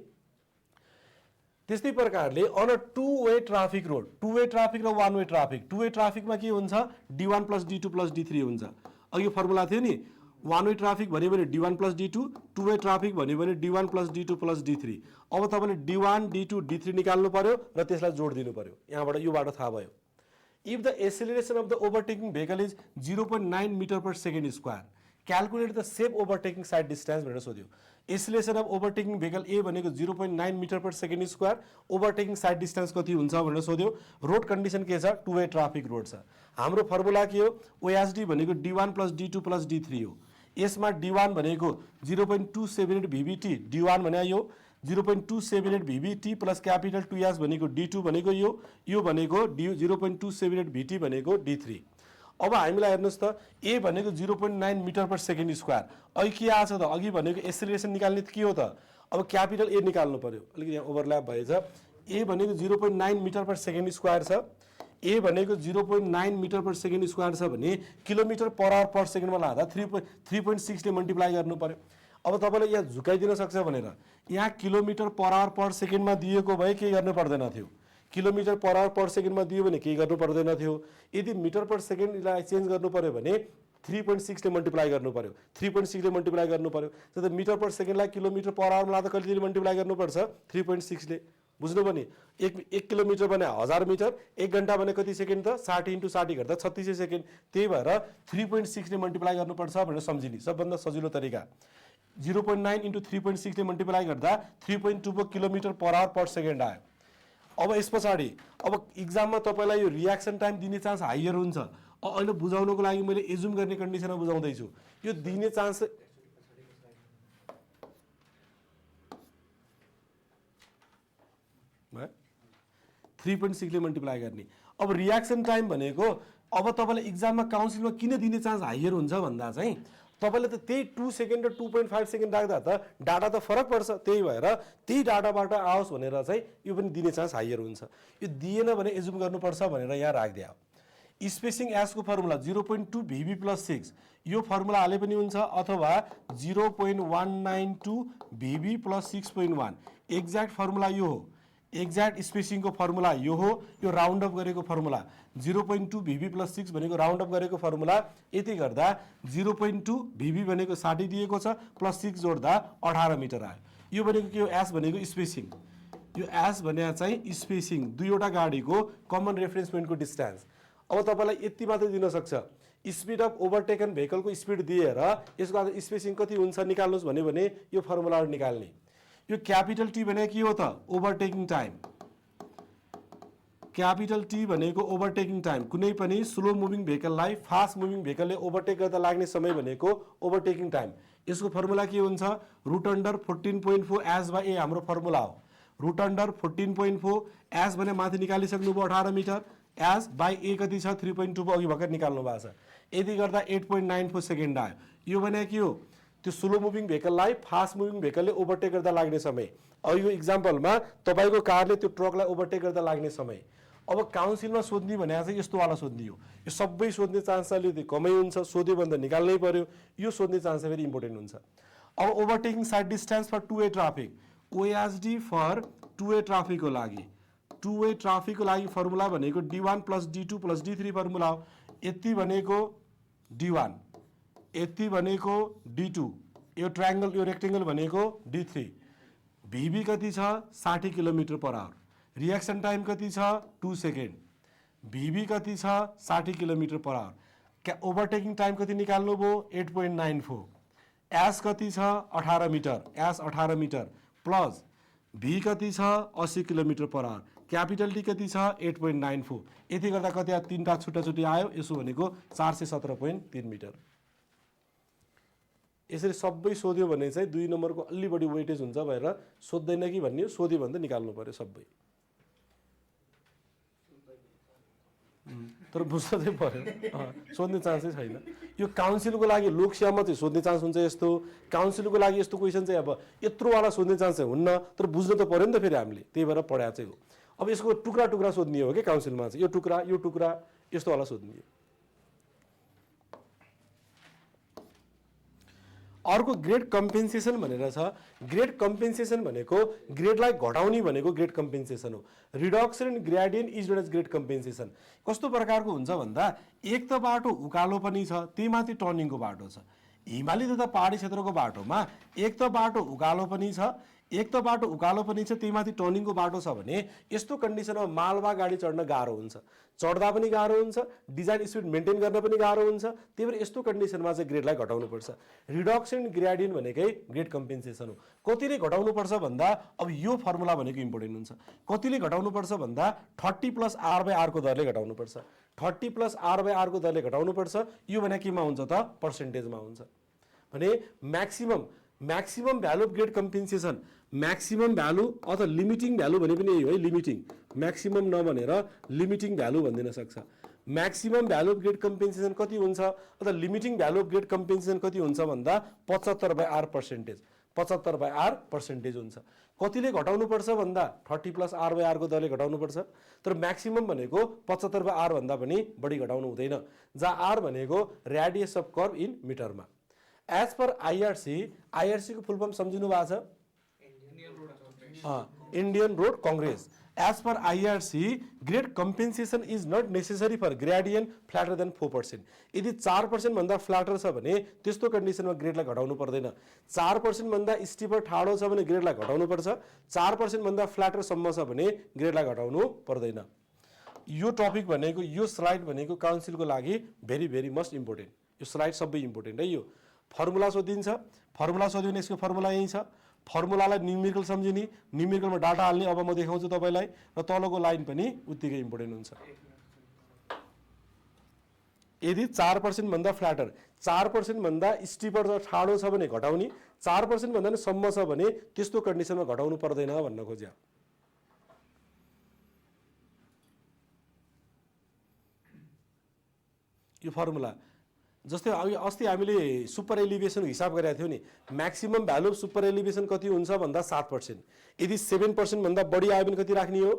त्यस्तै प्रकारले on a two way traffic road, two way traffic र one way traffic, two way ट्राफिकमा के हुन्छ? D1 + D2 + D3 हुन्छ। अघि फर्मुला थियो नि, वान वे ट्राफिक भन्यो भने D1 + D2, to way traffic भन्यो भने D1 + D2 + D3। अब तपाईँले D1, D2, D3 निकाल्नु पर्यो र त्यसलाई जोड दिनु पर्यो। यहाँबाट योबाट थाहा भयो। If the acceleration of the overtaking vehicle is 0.9 m/s², calculate the safe overtaking sight distance भनेर सोध्यो। Acceleration of overtaking vehicle A भनेको 0.9 m/s², ओभरटेकिङ साइड डिस्टेन्स कति हुन्छ भनेर सोध्यो। रोड कन्डिसन के छ? टु वे ट्राफिक रोड छ। हाम्रो फर्मुला के हो? ओएसडी भनेको D1 + D2 + D3 हो। यसमा D1 भनेको 0.278 VBT, D1 भने यो 0.278 VBT प्लस क्यापिटल 2S भनेको D2 भनेको यो भनेको 0.278 VT भनेको D3। अब हामीलाई हेर्नुहोस् त, ए भनेको 0.9 m/s²। अघि के आछ त? अघि भनेको एक्सेलरेसन निकाल्ने के हो त? अब क्यापिटल ए निकाल्नु पर्यो। अलिकति यहाँ ओभरल्याप भएछ। ए भनेको 0.9 m/s² छ। ए भनेको 0.9 m/s² छ भने km/h/s मा लाँदा 3.6 ले मल्टिप्लाई गर्नु पर्यो। अब तपाईँले यहाँ झुकाइदिन सक्छ भनेर यहाँ km/h/s मा दिएको भए के गर्नु पर्दैन थियो? km/h/s मा दियो भने केही गर्नु पर्दैन थियो। यदि मिटर/सेकेन्डलाई चेन्ज गर्नु पर्यो भने 3.6 ले मल्टिप्लाई गर्नु पर्यो। 3.6 ले मल्टिप्लाई गर्नु पर्यो। त्यसो मिटर/सेकेन्डलाई km/h मा लाँदा कतिले मल्टिप्लाई गर्नुपर्छ? 3.6 ले। बुझ्नुभयो नि? 1 किलोमिटर भने 1000 मिटर, 1 घन्टा भने कति सेकेन्ड त? 60 × 60 गर्दा 3600 सेकेन्ड। त्यही भएर 3.6 ले मल्टिप्लाई गर्नुपर्छ भनेर सम्झिने सबभन्दा सजिलो तरिका। 0.9 × 3.6 ले मल्टिप्लाई गर्दा 3.24 km/h/s आयो। अब यस पछाडि अब इक्जाममा तपाईँलाई यो रियाक्सन टाइम दिने चान्स हायर हुन्छ। अहिले बुझाउनको लागि मैले एजुम गर्ने कन्डिसनमा बुझाउँदैछु। यो दिने चान्स 3.6 ले मल्टिप्लाई गर्ने। अब रियाक्सन टाइम भनेको अब तपाईँलाई इक्जाममा काउन्सिलमा किन दिने चान्स हायर हुन्छ भन्दा चाहिँ तपाईँले त त्यही 2 सेकेन्ड र 2.5 सेकेन्ड राख्दा त डाटा त फरक पर्छ। त्यही भएर त्यही डाटाबाट आओस् भनेर चाहिँ यो पनि दिने चान्स हायर हुन्छ। यो दिएन भने एजुम गर्नुपर्छ भनेर यहाँ राखिदिया। स्पेसिङ एसको फर्मुला 0.2 VB + 6 यो फर्मुला हाले पनि हुन्छ, अथवा 0.192 VB + 6.1 एक्ज्याक्ट फर्मुला यो हो। एक्ज्याक्ट स्पेसिङको फर्मुला यो हो। यो राउन्ड अप गरेको फर्मुला 0.2 VB + 6 भनेको राउन्ड अप गरेको फर्मुला। यति गर्दा 0.2 VB भनेको 60 दिएको छ, +6 जोड्दा 18 मिटर आयो। यो भनेको के हो? एस भनेको स्पेसिङ। यो एस भने चाहिँ स्पेसिङ, दुईवटा गाडीको कमन रेफरेन्स पोइन्टको डिस्टेन्स। अब तपाईँलाई यति मात्रै दिन सक्छ, स्पिड अफ ओभरटेकन भेहिकलको स्पिड दिएर यसको स्पेसिङ कति हुन्छ निकाल्नुहोस् भने यो फर्मुलाबाट निकाल्ने। यो क्यापिटल टी भने के हो त? ओभरटेकिङ टाइम। क्यापिटल टी भनेको ओभरटेकिङ टाइम। कुनै पनि स्लो मुभिङ भेहिकललाई फास्ट मुभिङ भेहिकलले ओभरटेक गर्दा लाग्ने समय भनेको ओभरटेकिङ टाइम। यसको फर्मुला के हुन्छ? √14.4 S/A हाम्रो फर्मुला हो। √14.4 S भने माथि निकालिसक्नुभयो 18 मिटर, S/A कति छ? 3.2 अघि भर्खर निकाल्नु भएको छ। यति गर्दा 8.94 सेकेन्ड आयो। यो भने के हो? त्यो स्लो मुभिङ भेहिकललाई फास्ट मुभिङ भेहिकलले ओभरटेक गर्दा लाग्ने समय। अब यो इक्जाम्पलमा तपाईँको कारले त्यो ट्रकलाई ओभरटेक गर्दा लाग्ने समय। अब काउन्सिलमा सोध्ने भने चाहिँ यस्तो वाला सोध्ने हो। यो सबै सोध्ने चान्स अलिकति कमै हुन्छ, सोध्यो भने त निकाल्नै पर्यो। यो सोध्ने चान्स फेरि इम्पोर्टेन्ट हुन्छ। अब overtaking sight distance for 2 way traffic, OSD for 2 way ट्राफिकको लागि, 2 वे ट्राफिकको लागि फर्मुला भनेको D1 + D2 + D3 फर्मुला हो। यति भनेको D1, यति भनेको D2, यो ट्रायंगल यो रेक्टेंगल भनेको D3। VB कति छ? 60 km/h। रिएक्सन टाइम कति छ? 2 सेकेन्ड। VB कति छ? 60 km/h। ओभरटेकिङ टाइम कति निकाल्नु भयो? 8.94। एस कति छ? 18 मिटर। एस 18 मिटर प्लस भी कति छ? 80 km/h। क्यापिटल टी कति छ? 8.94। यति गर्दा कति आयो? तीनटा छुट्टा-छुट्टी आयो। यसो भनेको 417.3 मिटर। यसरी सबै सोध्यो भने चाहिँ 2 नम्बरको अलि बढी वेटेज हुन्छ भनेर सोध्दैन कि भन्ने, सोध्यो भने त निकाल्नु पर्यो सबै। तर बुझ्न चाहिँ पर्यो, सोध्ने चान्सै छैन। यो काउन्सिलको लागि लोकसेवामा चाहिँ सोध्ने चान्स हुन्छ यस्तो। काउन्सिलको लागि यस्तो क्वेसन चाहिँ अब यत्रोवाला सोध्ने चान्स चाहिँ हुन्न, तर बुझ्न त पर्यो नि त फेरि हामीले, त्यही भएर पढाएको चाहिँ हो। अब यसको टुक्रा टुक्रा सोध्ने हो कि काउन्सिलमा चाहिँ, यो टुक्रा यस्तोवाला सोध्ने हो। अर्को ग्रेड कम्पेन्सेसन भनेर छ। ग्रेड कम्पेन्सेसन भनेको ग्रेडलाई घटाउने भनेको ग्रेड कम्पेन्सेसन हो। Reduction in gradient is known as grade compensation. कस्तो प्रकारको हुन्छ भन्दा, एक त बाटो उकालो पनि छ, त्यही माथि टर्निङको बाटो छ। हिमाली तथा पहाडी क्षेत्रको बाटोमा एक त बाटो उकालो पनि छ, त्यही माथि टर्निङको बाटो छ भने यस्तो कन्डिसनमा मालवा गाडी चढ्न गाह्रो हुन्छ, चढ्दा पनि गाह्रो हुन्छ, डिजाइन स्पिड मेन्टेन गर्न पनि गाह्रो हुन्छ। त्यही भएर यस्तो कन्डिसनमा चाहिँ ग्रेडलाई घटाउनुपर्छ। रिडक्सन इन ग्रेडियन्ट भनेकै ग्रेड कम्पेन्सेसन हो। कतिले घटाउनुपर्छ भन्दा, अब यो फर्मुला भनेको इम्पोर्टेन्ट हुन्छ। कतिले घटाउनुपर्छ भन्दा 30 + R/R को दरले घटाउनुपर्छ। 30 + R/R को दरले घटाउनुपर्छ। यो भने केमा हुन्छ त? पर्सेन्टेजमा हुन्छ। भने maximum value of grade compensation, maximum value अथवा लिमिटिङ भ्यालु भने पनि यही हो है। लिमिटिङ, म्याक्सिमम नभनेर लिमिटिङ भ्यालु भनिदिन सक्छ। Maximum value of grade compensation कति हुन्छ अथवा limiting value of grade compensation कति हुन्छ भन्दा 75/R पर्सेन्टेज, 75/R पर्सेन्टेज हुन्छ। कतिले घटाउनुपर्छ भन्दा 30 + R/R को दरले घटाउनुपर्छ। तर म्याक्सिमम भनेको 75/R भन्दा पनि बढी घटाउनु हुँदैन, जहाँ R भनेको रेडियस अफ कर्भ इन मिटरमा। एज पर IRC को फुल फर्म सम्झिनु भएको छ? Indian Road Congress. As per IRC grade compensation is not necessary for gradient flatter than 4%। यदि 4% भन्दा फ्ल्याटर छ भने त्यस्तो कन्डिसनमा ग्रेडलाई घटाउनु पर्दैन। 4% भन्दा स्टिपर ठाडो छ भने ग्रेडलाई घटाउनु पर्छ। 4% भन्दा फ्ल्याटर सम्म छ भने ग्रेडलाई घटाउनु पर्दैन। यो टपिक भनेको, यो स्लाइड भनेको काउन्सिलको लागि भेरी भेरी मस्ट इम्पोर्टेन्ट। यो स्लाइड सबै इम्पोर्टेन्ट है। यो फर्मुला सोधिन्छ, फर्मुला सोध्यो भने यसको फर्मुला यही छ। फर्मुलालाई न्युमेरिकल सम्झिने, न्युमेरिकलमा डाटा हाल्ने। अब म देखाउँछु तपाईलाई, र तलको लाइन पनि उत्तिकै इम्पोर्टेन्ट हुन्छ। यदि 4% भन्दा फ्ल्याटर, 4% भन्दा स्टिपर र ठाडो छ भने घटाउने, 4% भन्दा नि सम्म छ भने त्यस्तो कन्डिसनमा घटाउनु पर्दैन भन्न खोज्या। यो फर्मुला जस्तै अस्ति हामीले सुपर एलिभेसन हिसाब गरेका थियौँ नि, maximum value of super elevation कति हुन्छ भन्दा 7%। यदि 7% भन्दा बढी आयो भने कति राख्ने हो?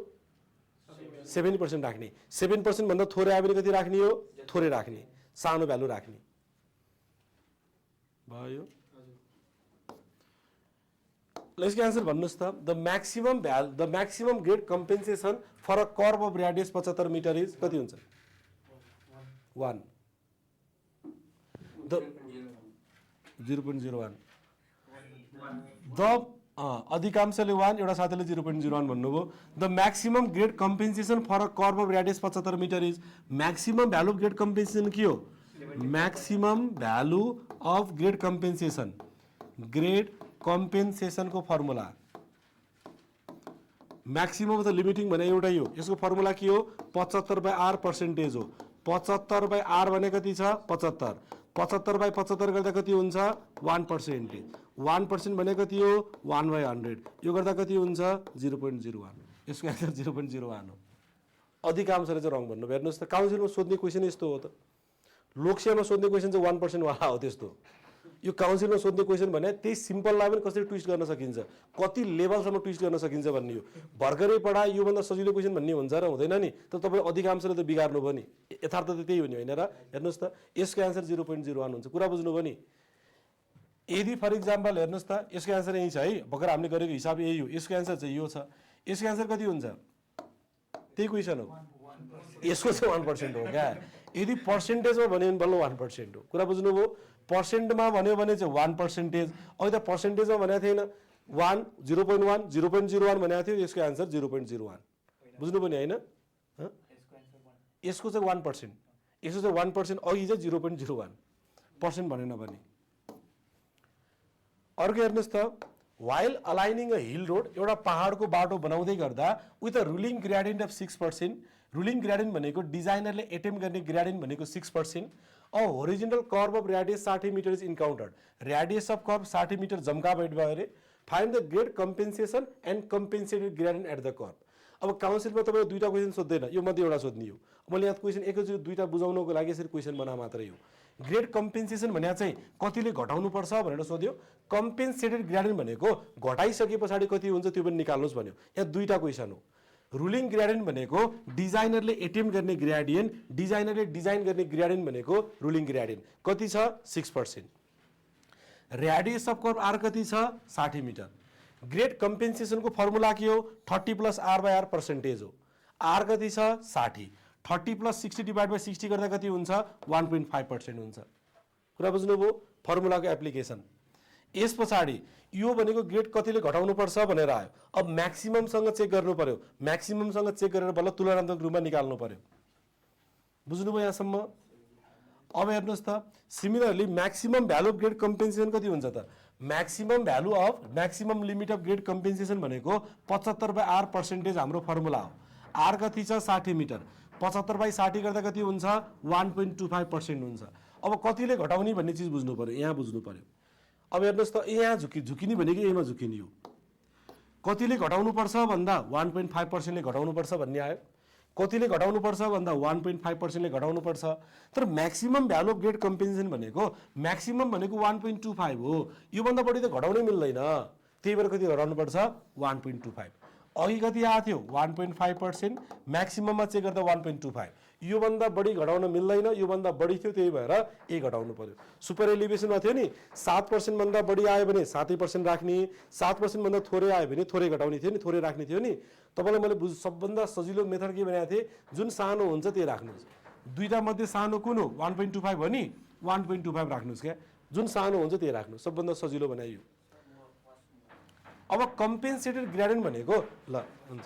7% राख्ने। 7% भन्दा थोरै आयो भने कति राख्ने हो? थोरै राख्ने, सानो भ्यालु राख्ने भयो। यसको आन्सर भन्नुहोस् त। The maximum grade compensation for a curve of radius 75 metre is कति हुन्छ? 1 0.01। द अधिकांशले 1, एउटा साथीले 0.01 भन्नुभयो। The maximum grade compensation for a curve of radius 75 metre is, maximum value of grade compensation के हो? Maximum value of grade compensation, grade कम्पेन्सेसनको फर्मुला म्याक्सिमम त लिमिटिङ भने एउटै हो, यसको फर्मुला के हो? 75/r पर्सेन्टेज हो। 75/r भने कति छ? 75। 75/75 गर्दा कति हुन्छ? 1%। 1% भने कति हो? 1/100। यो गर्दा कति हुन्छ? 0.01। यसको एन्सर 0.01 हो। अधिकांशले चाहिँ रङ भन्नु। हेर्नुहोस् त, काउन्सिलमा सोध्ने क्वेसन यस्तो हो त। लोकसेवामा सोध्ने क्वेसन चाहिँ 1% वाला हो त्यस्तो। यो काउन्सिलमा सोध्ने क्वेसन भने त्यही सिम्पललाई पनि कसरी ट्विस्ट गर्न सकिन्छ, कति लेभलसम्म ट्विस्ट गर्न सकिन्छ भन्ने हो। भर्खरै पढा योभन्दा सजिलो क्वेसन भन्ने हुन्छ र हुँदैन नि, त तपाईँ अधिकांशले त बिगार्नु भयो नि। यथार्थ त त्यही हो नि, होइन र? हेर्नुहोस् त, यसको एन्सर 0.01 हुन्छ। कुरा बुझ्नुभयो नि? यदि फर इक्जाम्पल हेर्नुहोस् त, यसको एन्सर यही छ है, भर्खर हामीले गरेको हिसाब यही हो। यसको एन्सर चाहिँ यो छ। यसको एन्सर कति हुन्छ? त्यही क्वेसन हो। यसको चाहिँ 1% हो क्या। यदि पर्सेन्टेजमा भन्यो भने बल्ल 1% हो। कुरा बुझ्नुभयो? पर्सेन्टमा भन्यो भने चाहिँ 1%। अघि त पर्सेन्टेजमा भनेको थिएन, 1, 0.1, 0.01 भनेको थियो। यसको एन्सर 0.01। बुझ्नुभयो नि, होइन? यसको चाहिँ 1%, यसको चाहिँ 1%, अघि चाहिँ 0.01% भनेन भने। अर्को हेर्नुहोस् त, while aligning a hill road, एउटा पहाडको बाटो बनाउँदै गर्दा with a ruling gradient of 6%। Ruling gradient भनेको डिजाइनरले एटेम्प गर्ने ग्रेडियन्ट भनेको 6%। A horizontal curve of radius 60 metre is encountered. Radius of curve 60 metre जम्का भेट भयो अरे। Find the grade compensation and compensated gradient at the curve. अब काउन्सिलमा तपाईँ दुईवटा क्वेसन सोध्दैन, यो मध्ये एउटा सोध्ने हो। मैले यहाँ क्वेसन एकैचोटि दुईवटा बुझाउनको लागि यसरी क्वेसन बना मात्रै हो। ग्रेड कम्पेन्सेसन भने चाहिँ कतिले घटाउनु पर्छ भनेर सोध्यो। कम्पेन्सेटेड ग्रेडियन्ट भनेको घटाइसके पछाडि कति हुन्छ त्यो पनि निकाल्नुहोस् भन्यो। यहाँ दुईवटा क्वेसन हो। रुलिङ ग्रेडियन्ट भनेको डिजाइनरले एटेम्प गर्ने ग्रेडियन्ट, डिजाइनरले डिजाइन गर्ने ग्रेडियन्ट भनेको रुलिङ ग्रेडियन्ट कति छ? 6%। रेडियस अफ कर्व आर कति छ? 60 मिटर। ग्रेड कम्पेन्सेसनको फर्मुला के हो? 30 + r/r पर्सेन्टेज हो। आर कति छ? 60। 30 + 60 / 60 गर्दा कति हुन्छ? 1.5% हुन्छ। कुरा बुझ्नुभयो? फर्मुलाको एप्लिकेसन। यस पछाडि यो भनेको ग्रेड कतिले घटाउनु पर्छ भनेर आयो। अब म्याक्सिममसँग चेक गर्नु पर्यो। म्याक्सिममसँग चेक गरेर बल्ल तुलनात्मक रूपमा निकाल्नु पर्यो। बुझ्नुभयो यहाँसम्म? अब हेर्नुहोस् त, similarly maximum value of grade compensation कति हुन्छ त? Maximum value of maximum limit of grade compensation भनेको 75/r पर्सेन्टेज हाम्रो फर्मुला हो। आर कति छ? 60 मिटर। 75/60 गर्दा कति हुन्छ? 1.25% हुन्छ। अब कतिले घटाउने भन्ने चिज बुझ्नु पर्यो, यहाँ बुझ्नु पर्यो। अब हेर्नुहोस् त, यहाँ झुकिने भनेको यहीमा झुकिने हो। कतिले घटाउनु पर्छ भन्दा 1.5%ले घटाउनु पर्छ भन्ने आयो। कतिले घटाउनु पर्छ भन्दा 1.5%ले घटाउनु पर्छ। तर maximum value of grade compensation भनेको म्याक्सिमम भनेको 1.25 हो। योभन्दा बढी त घटाउनै मिल्दैन। त्यही भएर कति घटाउनु पर्छ? 1.25। अघि कति आएको थियो? 1.5%। म्याक्सिमममा चेक गर्दा 1.25। योभन्दा बढी घटाउन मिल्दैन, योभन्दा बढी थियो, त्यही भएर ए घटाउनु पर्यो। सुपर एलिभेसनमा थियो नि, 7% भन्दा बढी आयो भने 7% राख्ने, 7% भन्दा थोरै आयो भने थोरै घटाउने थियो नि, थोरै राख्ने थियो नि। तपाईँलाई मैले सबभन्दा सजिलो मेथड के भनेको थिएँ? जुन सानो हुन्छ त्यही राख्नुहोस्। दुईवटा मध्ये सानो कुन हो? 1.25 हो नि, 1.25 राख्नुहोस् क्या। जुन सानो हुन्छ त्यही राख्नुहोस्, सबभन्दा सजिलो बनाइयो। अब कम्पेन्सेटेड ग्रेडियन्ट भनेको ल हुन्छ,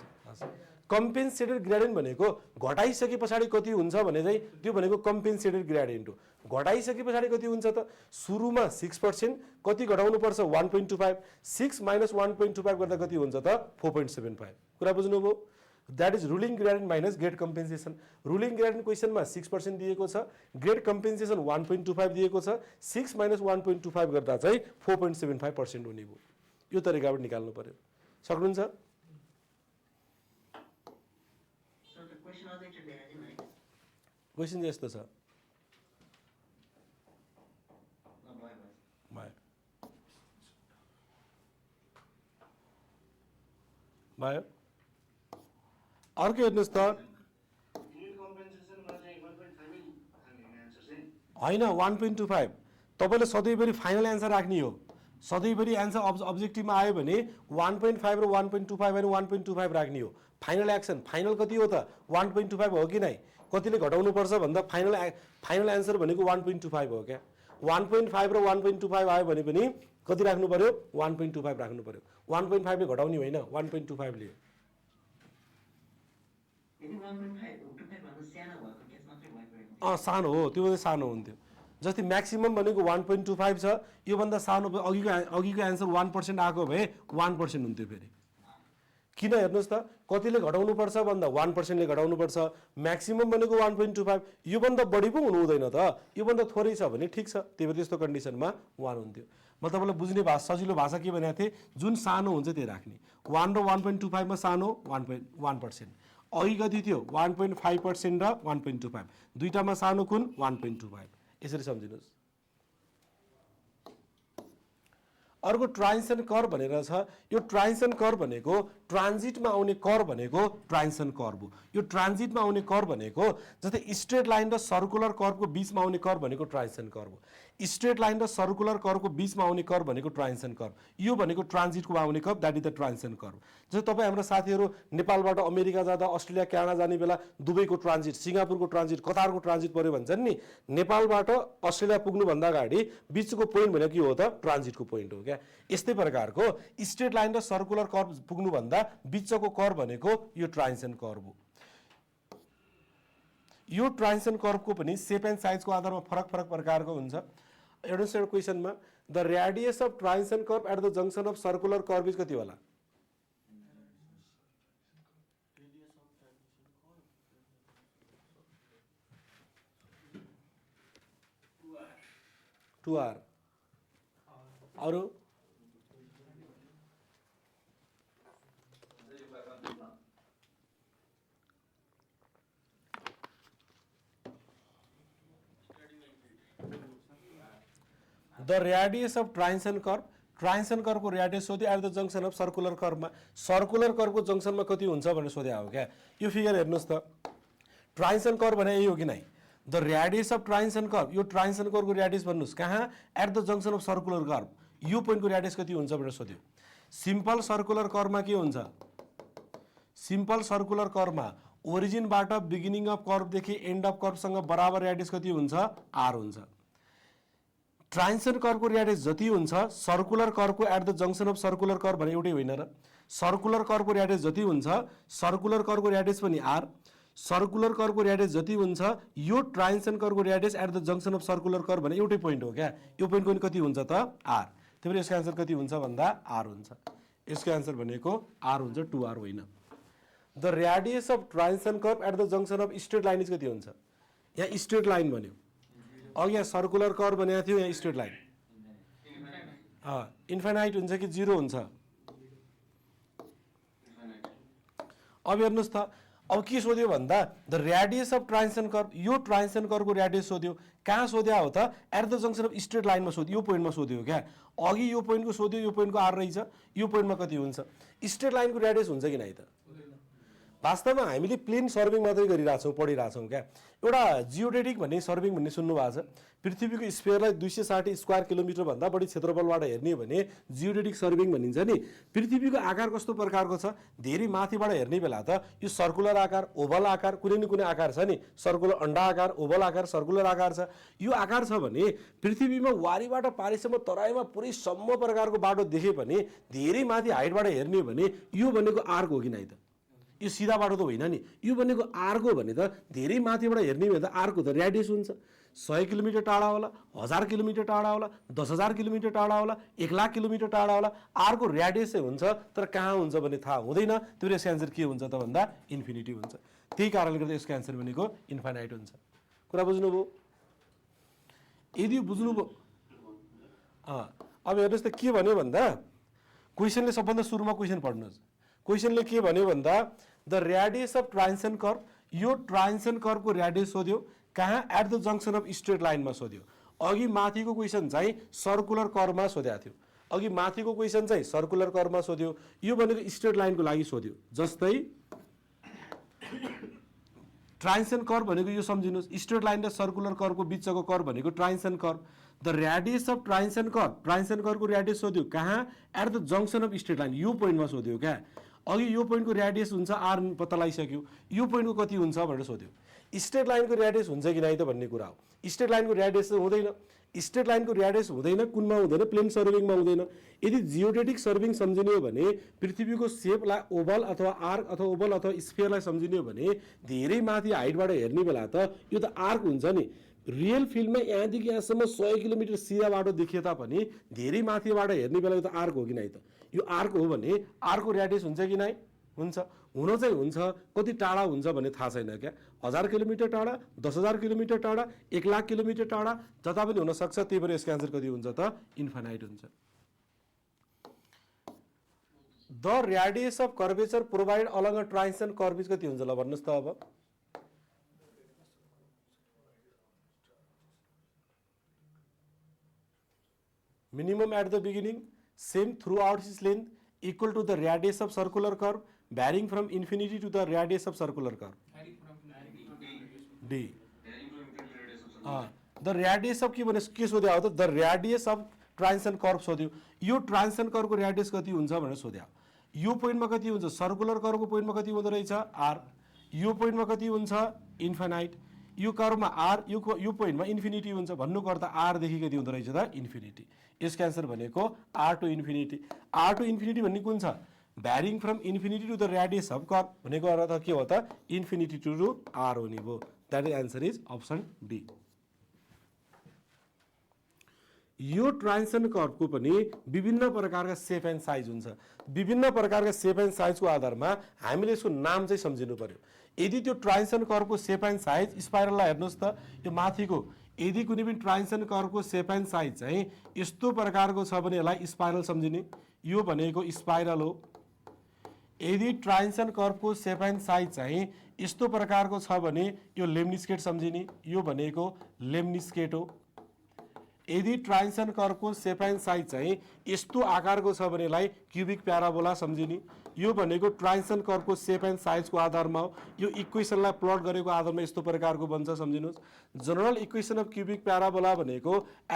कम्पेन्सेटेड ग्रेडियन्ट भनेको घटाइसके पछाडि कति हुन्छ भने चाहिँ त्यो भनेको कम्पेन्सेटेड ग्रेडियन्ट हो। घटाइसके पछाडि कति हुन्छ त? सुरुमा 6%, कति घटाउनु पर्छ? 1.25। 6 - 1.25 गर्दा कति हुन्छ त? 4.75। कुरा बुझ्नुभयो? That is ruling gradient minus grade compensation. Ruling gradient क्वेसनमा 6% दिएको छ, ग्रेड कम्पेन्सेसन 1.25 दिएको छ। 6 - 1.25 गर्दा चाहिँ 4.75% हुने भयो। यो तरिकाबाट निकाल्नु पर्यो। सक्नुहुन्छ? क्वेसन यस्तो छ, भयो। अर्को हेर्नुहोस् त, होइन 1.25 तपाईँले सधैँभरि फाइनल एन्सर राख्ने हो। सधैँभरि एन्सर अब्जेक्टिभमा आयो भने 1.5 र 1.25 अनि 1.25 राख्ने हो। फाइनल एक्सन फाइनल कति हो त 1.25 हो कि नै? कतिले घटाउनु पर्छ भन्दा फाइनल एन्सर भनेको 1.25 हो क्या। 1.5 र 1.25 आयो भने पनि कति राख्नु पर्यो? 1.25 राख्नु पर्यो। 1.5 ले घटाउने होइन, 1.25 ले। सानो हो, त्यो चाहिँ सानो हुन्थ्यो। जस्तै म्याक्सिमम भनेको 1.25 छ, योभन्दा सानो अघिको एन्सर 1% आएको भए 1% हुन्थ्यो फेरि। किन हेर्नुहोस् त, कतिले घटाउनु पर्छ भन्दा 1% ले घटाउनु पर्छ। म्याक्सिमम भनेको 1.25, योभन्दा बढी पो हुनु हुँदैन त, योभन्दा थोरै छ भने ठिक छ, त्यही भएर त्यस्तो कन्डिसनमा 1 हुन्थ्यो। म तपाईँलाई बुझ्ने सजिलो भाषा के भनेको थिएँ, जुन सानो हुन्छ त्यही राख्ने। 1 र 1.25 मा सानो 1%। अघि कति थियो? 1.5% र 1.25, दुईटामा सानो कुन? 1.25। यसरी सम्झिनुहोस्। अर्को ट्रान्जिसन कर्व भनेर छ। यो ट्रान्जिसन कर्व भनेको ट्रान्जिटमा आउने कर्व भनेको ट्रान्जिसन कर्व हो। यो ट्रान्जिटमा आउने कर्व भनेको जस्तै स्ट्रेट लाइन र सर्कुलर कर्वको बीचमा आउने कर्व भनेको ट्रान्जिसन कर्व हो। स्ट्रेट लाइन र सर्कुलर कर्वको बीचमा आउने कर्व भनेको ट्रान्जिसन कर्व। यो भनेको ट्रान्जिटको आउने curve, that is the transition curve. जस्तै तपाईँ हाम्रो साथीहरू नेपालबाट अमेरिका जाँदा, अस्ट्रेलिया क्यानाडा जाने बेला दुबईको ट्रान्जिट, सिङ्गापुरको ट्रान्जिट, कतारको ट्रान्जिट पऱ्यो भन्छन् नि, नेपालबाट अस्ट्रेलिया पुग्नुभन्दा अगाडि बिचको पोइन्ट भनेको के हो त? ट्रान्जिटको पोइन्ट हो क्या। यस्तै प्रकारको स्ट्रेट लाइन र सर्कुलर कर्व पुग्नुभन्दा बिचको कर्व भनेको यो ट्रान्जिसन कर्व हो। यो ट्रान्जिसन कर्वको पनि सेप एन्ड साइजको आधारमा फरक प्रकारको हुन्छ। एउटा क्वेसनमा the radius of transition curve at the junction of circular curve is कति होला? Two R. अरू the radius of transition curve, transition कर्वको रेडियस सोध्यो at the junction of circular कर्वमा। सर्कुलर कर्वको जंक्सनमा कति हुन्छ भनेर सोधे हो क्या। यो फिगर हेर्नुहोस् त, ट्रान्जिसन कर्व भने यही हो कि नै? The radius of transition curve, यो ट्रान्जिसन कर्वको रेडियस भन्नुहोस् कहाँ? At the junction of circular curve. यो पोइन्टको रेडियस कति हुन्छ भनेर सोध्यो। सिम्पल सर्कुलर कर्वमा के हुन्छ? सिम्पल सर्कुलर कर्वमा ओरिजिनबाट बिगिनिङ अफ कर्वदेखि एन्ड अफ कर्वसँग बराबर रेडियस कति हुन्छ? आर हुन्छ। ट्रान्जिसन कर्वको रेडियस जति हुन्छ, सर्कुलर कर्वको at the junction of circular curve भने एउटै होइन र? सर्कुलर कर्वको रेडियस जति हुन्छ, सर्कुलर कर्वको रेडियस पनि आर। सर्कुलर कर्वको रेडियस जति हुन्छ, यो ट्रान्जिसन कर्वको radius at the junction of circular curve भने एउटै पोइन्ट हो क्या। यो पोइन्टको पनि कति हुन्छ त? आर। त्यही भएर यसको एन्सर कति हुन्छ भन्दा आर हुन्छ। यसको एन्सर भनेको आर हुन्छ, 2r होइन। The radius of transition curve at the junction of straight line is कति हुन्छ? यहाँ स्ट्रेट लाइन भन्यो, अघि यहाँ सर्कुलर कर्व भनेको थियो, यहाँ स्ट्रेट लाइन। इन्फाइनाइट हुन्छ कि 0 हुन्छ? अब हेर्नुहोस् त, अब के सोध्यो भन्दा the radius of transition curve, यो ट्रान्जिसन कर्वको रेडियस सोध्यो। कहाँ सोध्या हो त? At the junction of straight लाइनमा सोध्यो, यो पोइन्टमा सोध्यो क्या। अघि यो पोइन्टको सोध्यो, यो पोइन्टको आर रहेछ, यो पोइन्टमा कति हुन्छ? स्ट्रेट लाइनको रेडियस हुन्छ कि नै त? वास्तवमा हामीले प्लेन सर्भिङ मात्रै गरिरहेछौँ, पढिरहेछौँ क्या। एउटा जियोडेटिक भन्ने सर्भिङ भन्ने सुन्नु भएको छ। पृथ्वीको स्फियरलाई 260 स्क्वायर किलोमिटरभन्दा बढी क्षेत्रफलबाट हेर्ने भने जियोडेटिक सर्भिङ भनिन्छ नि। पृथ्वीको आकार कस्तो प्रकारको छ? धेरै माथिबाट हेर्ने बेला त यो सर्कुलर आकार, ओभल आकार, कुनै न कुनै आकार छ नि। सर्कुलर अण्डा आकार, ओभल आकार, सर्कुलर आकार छ। यो आकार छ भने पृथ्वीमा वारीबाट पारिसम्म तराईमा पुरै सम्म प्रकारको बाटो देखे पनि धेरै माथि हाइटबाट हेर्ने भने यो भनेको आर्क हो कि नै त? यो सिधा बाटो त होइन नि, यो भनेको आर्क हो भने त धेरै माथिबाट हेर्ने भने त आर्कको त रेडियस हुन्छ। 100 किलोमिटर टाढा होला, 1000 किलोमिटर टाढा होला, 10,000 किलोमिटर टाढा होला, 1,00,000 किलोमिटर टाढा होला, आर्कको रेडियस चाहिँ हुन्छ, तर कहाँ हुन्छ भने थाहा हुँदैन। त्यो यसको एन्सर के हुन्छ त भन्दा इन्फिनिटी हुन्छ। त्यही कारणले गर्दा यसको एन्सर भनेको इन्फाइनाइट हुन्छ। कुरा बुझ्नुभयो? यदि बुझ्नुभयो, अब हेर्नुहोस् त के भन्यो भन्दा क्वेसनले सबभन्दा सुरुमा क्वेसन पढ्नुहोस्। क्वेसनले के भन्यो भन्दा the radius of transition curve, यो ट्रान्जिसन कर्वको रेडियस सोध्यो कहाँ? At the junction of straight लाइनमा सोध्यो। अघि माथिको क्वेसन चाहिँ सर्कुलर कर्वमा सोधेको थियो, अघि माथिको क्वेसन चाहिँ सर्कुलर कर्वमा सोध्यो, यो भनेको स्ट्रेट लाइनको लागि सोध्यो। जस्तै ट्रान्सन कर्व भनेको यो सम्झिनुहोस्, स्ट्रेट लाइन र सर्कुलर कर्वको बिचको कर्व भनेको transition curve. The radius of transition कर्वको रेडियस सोध्यो कहाँ, at the junction of straight line, यो पोइन्टमा सोध्यो क्या। अघि यो पोइन्टको रेडियस हुन्छ आर पत्ता लगाइसक्यो, यो पोइन्टको कति हुन्छ भनेर सोध्यो। स्ट्रेट लाइनको रेडियस हुन्छ कि नै त भन्ने कुरा हो। स्ट्रेट लाइनको रेडियस त हुँदैन, स्ट्रेट लाइनको रेडियस हुँदैन, कुनमा हुँदैन, प्लेन सर्भिङमा हुँदैन। यदि जियोडेटिक सर्भिङ सम्झिने हो भने पृथ्वीको सेपलाई ओभल अथवा आर्क अथवा ओभल अथवा स्फियरलाई सम्झिने हो भने धेरै माथि हाइटबाट हेर्ने बेला त यो त आर्क हुन्छ नि। रियल फिल्डमा यहाँदेखि यहाँसम्म 100 किलोमिटर सिधा बाटो देखिए तापनि धेरै माथिबाट हेर्ने बेला यो त आर्क हो कि नै त? यो आर्क हो भने आर्कको रेडियस हुन्छ कि नै? हुन्छ। हुन चाहिँ हुन्छ, कति टाढा हुन्छ भन्ने थाहा छैन क्या। 1000 किलोमिटर टाढा, 10,000 किलोमिटर टाढा, 1,00,000 किलोमिटर टाढा, जता पनि हुनसक्छ। त्यही भएर यसको एन्सर कति हुन्छ त? इन्फाइनाइट हुन्छ। The radius of curvature provide along a transition curve कति हुन्छ ल भन्नुहोस् त अब? Minimum at the beginning, same throughout its length, equal to the radius of circular curve, varying from infinity to the radius of circular curve. D. The radius of के सोध्या हो त? The radius of transition curve सोध्यो। यो ट्रान्सन कर्वको रेडियस कति हुन्छ भनेर सोध्या। यो पोइन्टमा कति हुन्छ? सर्कुलर कर्वको पोइन्टमा कति हुँदो रहेछ? आर। यो पोइन्टमा कति हुन्छ? इन्फाइनाइट। यो कर्वमा आर, यो पोइन्टमा इन्फिनिटी हुन्छ। भन्नुको अर्थ आर देखि कति हुँदो रहेछ त? इन्फिनिटी। यसको एन्सर भनेको R to infinity. R to infinity भन्ने कुन छ? Varying from infinity to the radius of curve भनेको अर्थ के हो त? इन्फिनिटी टु आर हुने भयो। That is answer is option D. यो ट्रान्सन कर्वको पनि विभिन्न प्रकारका सेप एन्ड साइज हुन्छ। विभिन्न प्रकारका सेप एन्ड साइजको आधारमा हामीले यसको नाम चाहिँ सम्झिनु पर्यो। यदि त्यो ट्रान्सन कर्वको सेप एन्ड साइज स्पाइरललाई हेर्नुहोस् त, यो माथिको यदि कुनै पनि ट्रान्सन कर्वको सेप एन्ड साइज चाहिँ यस्तो प्रकारको छ भने यसलाई स्पाइरल सम्झिने। यो भनेको स्पाइरल हो। यदि ट्रान्सन कर्वको सेप एन्ड साइज चाहिँ यस्तो प्रकारको छ भने यो लेम्निस्केट सम्झिने। यो भनेको लेम्निस्केट हो। यदि ट्रान्सन कर्वको सेप एन्ड साइज चाहिँ यस्तो आकारको छ भने यसलाई क्युबिक प्याराबोला सम्झिने। यो भनेको ट्रान्सन कर्वको सेप एन्ड साइजको आधारमा हो। यो इक्वेसनलाई प्लट गरेको आधारमा यस्तो प्रकारको बन्छ सम्झिनुहोस्। General equation of cubic parabola भनेको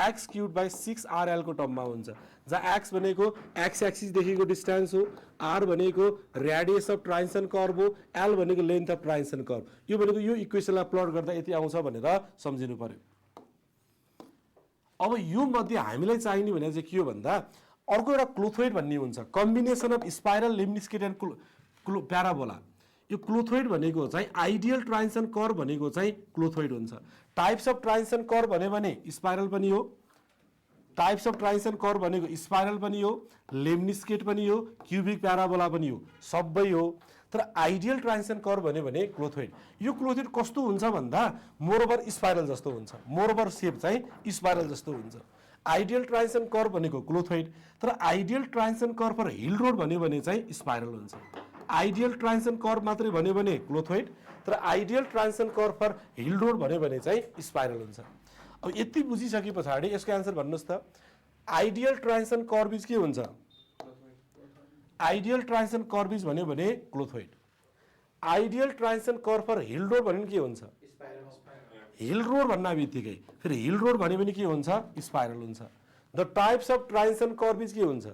एक्स क्युब बाई 6RL को टर्ममा हुन्छ, जहाँ एक्स भनेको एक्स एक्सिसदेखिको डिस्टेन्स हो, आर भनेको रेडियस अफ ट्रान्सन कर्व हो, एल भनेको लेन्थ अफ ट्रान्सन कर्व। यो भनेको यो इक्वेसनलाई प्लट गर्दा यति आउँछ भनेर सम्झिनु पर्यो। अब यो मध्ये हामीलाई चाहिने भने चाहिँ के हो भन्दा अर्को एउटा क्लोथोइड भन्ने हुन्छ, combination of spiral lemniscate and parabola. यो क्लोथोइड भनेको चाहिँ आइडियल ट्रान्सन कर्व भनेको चाहिँ क्लोथोइड हुन्छ। टाइप्स अफ ट्रान्सन कर्व भन्यो भने स्पाइरल पनि हो, टाइप्स अफ ट्रान्सन कर्व भनेको स्पाइरल पनि हो, लेम्निस्केट पनि हो, क्युबिक प्याराबोला पनि हो, सबै हो। तर आइडियल ट्रान्सन कर्व भन्यो भने क्लोथोइड। यो क्लोथोइड कस्तो हुन्छ भन्दा मोरोभर स्पाइरल जस्तो हुन्छ, मोरोभर सेप चाहिँ स्पाइरल जस्तो हुन्छ। आइडियल ट्रान्सन कर्व भनेको क्लोथोइड, तर ideal transition curve for hill road भन्यो भने चाहिँ स्पाइरल हुन्छ। आइडियल ट्रान्सन कर्व मात्रै भन्यो भने क्लोथोइड, तर ideal transition curve for hill road भन्यो भने चाहिँ स्पाइरल हुन्छ। अब यति बुझिसके पछाडि यसको एन्सर भन्नुहोस् त। आइडियल ट्रान्सन कर्व के हुन्छ? आइडियल ट्रान्सन कर्व भन्यो भने clothoid. Ideal transition curve for hill road भन्यो के हुन्छ? हिल रोड भन्ने बित्तिकै फेरि हिल रोड भन्यो भने के हुन्छ? स्पाइरल हुन्छ। द टाइप्स अफ ट्रान्सन कर्व के हुन्छ?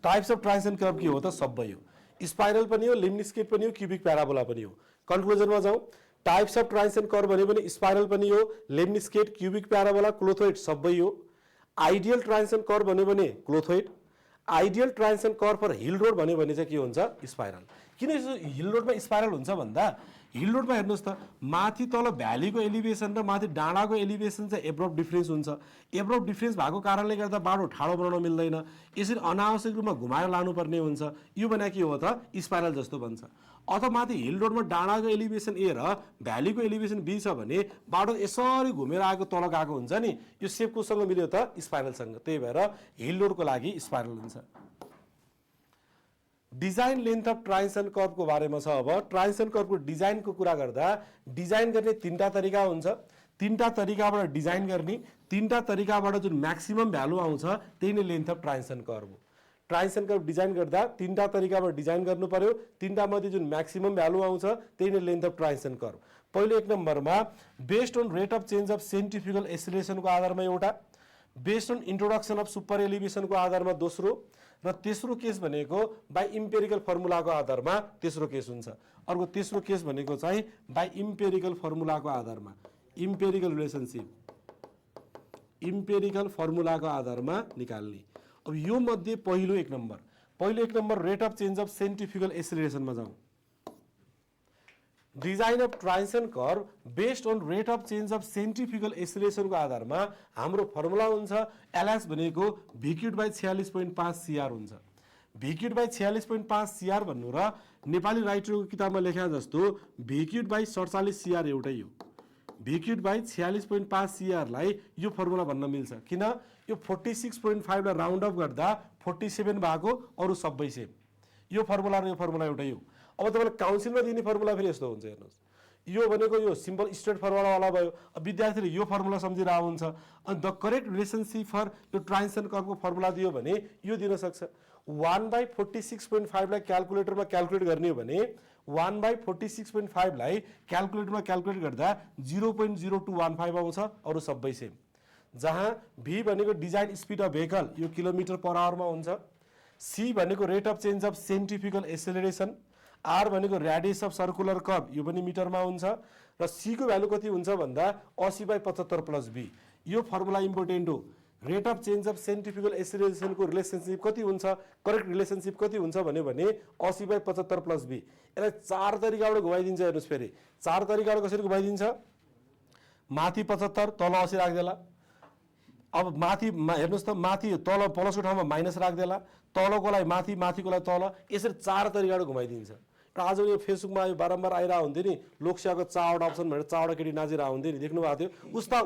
टाइप्स अफ ट्रान्सन कर्व के हो त? सबै हो। स्पाइरल पनि हो, लेम्निस्केट पनि हो, क्युबिक प्याराबोला पनि हो। कन्क्लुजनमा जाउँ। टाइप्स अफ ट्रान्सन कर्व भन्यो भने स्पाइरल पनि हो, लेम्निस्केट, क्युबिक प्याराबोला, क्लोथोइड सबै हो। आइडियल ट्रान्सन कर्व भन्यो भने clothoid. Ideal transition curve for hill road भन्यो भने चाहिँ के हुन्छ? स्पाइरल। किन हिल रोडमा स्पाइरल हुन्छ भन्दा हिल रोडमा हेर्नुहोस् त, माथि तल भ्यालीको एलिभेसन र माथि डाँडाको एलिभेसन चाहिँ एब्रप्ट डिफ्रेन्स हुन्छ। एब्रप्ट डिफ्रेन्स भएको कारणले गर्दा बाटो ठाडो बनाउन मिल्दैन, यसरी अनावश्यक रूपमा घुमाएर लानुपर्ने हुन्छ। यो भने के हो त? स्पाइरल जस्तो बन्छ। अथवा माथि हिल रोडमा डाँडाको एलिभेसन ए र भ्यालीको एलिभेसन बी छ भने बाटो यसरी घुमेर आएको तल गएको हुन्छ नि, यो सेप कोसँग मिल्यो त? स्पाइरलसँग। त्यही भएर हिल रोडको लागि स्पाइरल हुन्छ। डिजाइन लेन्थ अफ ट्रान्सन कर्वको बारेमा छ। अब ट्रान्सन कर्वको डिजाइनको कुरा गर्दा डिजाइन गर्ने 3टा तरिका हुन्छ। तीनटा तरिकाबाट डिजाइन गर्ने, तीनटा तरिकाबाट जुन म्याक्सिमम भ्यालु आउँछ त्यही नै लेन्थ अफ ट्रान्जिसन कर्भ हो। ट्रान्जिसन कर्भ डिजाइन गर्दा तीनटा तरिकाबाट डिजाइन गर्नु पर्यो, तीनटा मध्ये जुन म्याक्सिमम भ्यालु आउँछ त्यही नै लेन्थ अफ ट्रान्जिसन कर्भ। पहिलो 1 नम्बरमा based on rate of change of centrifugal एक्सेलरेसनको आधारमा एउटा, based on introduction of super एलिभेसनको आधारमा दोस्रो, र तेस्रो केस भनेको बाई इम्पेरिकल फर्मुलाको आधारमा तेस्रो केस हुन्छ। अर्को तेस्रो केस भनेको चाहिँ बाई इम्पेरिकल फर्मुलाको आधारमा, इम्पेरिकल रिलेसनसिप, इम्पेरिकल फर्मुलाको आधारमा निकाल्ने। अब यो मध्ये पहिलो 1 number rate of change of centrifugal एक्सेलरेसनमा जाउँ। Design of transition curve based on rate of change of centrifugal एक्सेलरेसनको आधारमा हाम्रो फर्मुला हुन्छ एलएस भनेको v³ बाई 46.5 CR हुन्छ। v³ बाई 46.5 CR भन्नु र नेपाली राइटरको किताबमा लेखा जस्तो v³ बाई 47 CR एउटै हो। v³ बाई 46.5 CR लाई यो फर्मुला भन्न मिल्छ, किन यो 46.5 लाई राउन्ड अफ गर्दा 47 भएको, अरु सबै सेम। यो फर्मुला र यो फर्मुला एउटै हो। अब तपाईले काउन्सिलमा दिने फर्मुला फेरि यस्तो हुन्छ, हेर्नुस् यो भनेको यो सिम्पल स्ट्रेट फर्मुला वाला भयो। अब विद्यार्थीले यो फर्मुला सम्झिरहेको हुन्छ, अनि द करेक्ट रिलेसनशिप फर यो ट्रान्जिसन कर्भको फर्मुला दियो भने यो दिन सक्छ। 1/46.5 लाई क्याल्कुलेटरमा क्याल्कुलेट गर्ने हो भने 1/46.5 लाई क्याल्कुलेटरमा क्याल्कुलेट गर्दा 0.0215 आउँछ, अरु सबै सेम। जहाँ v भनेको डिजाइन स्पिड अफ भेहिकल, यो किलोमिटर पर आवरमा हुन्छ। c भनेको rate of change of centrifugal acceleration, r भनेको रेडियस अफ सर्कुलर कर्भ, यो पनि मिटरमा हुन्छ, र c को भ्यालु कति हुन्छ भन्दा 80/75 प्लस b। यो फर्मुला इम्पोर्टेन्ट हो। Rate of change of centrifugal एक्सेलरेसनको रिलेसनशिप कति हुन्छ, करेक्ट रिलेसनशिप कति हुन्छ भन्यो भने 80/75 प्लस b। यसलाई 4 तरिकाबाट घुमाइदिन्छ। हेर्नुस् फेरि 4 तरिकाबाट कसरी घुमाइदिन्छ, माथि 75 तल 80 राख्देला। अब माथि हेर्नुस् त, माथि तल प्लसको ठाउँमा माइनस राख्देला, तलकोलाई माथि, माथिकोलाई तल, यसरी 4 तरिकाबाट घुमाइदिन्छ। र आज यो फेसबुकमा यो बारम्बार आइरहेको हुन्थ्यो नि, लोकसेवाको 4वटा अप्सन भनेर 4वटा केटी नाचिरहेको हुन्थ्यो नि, देख्नु भएको थियो।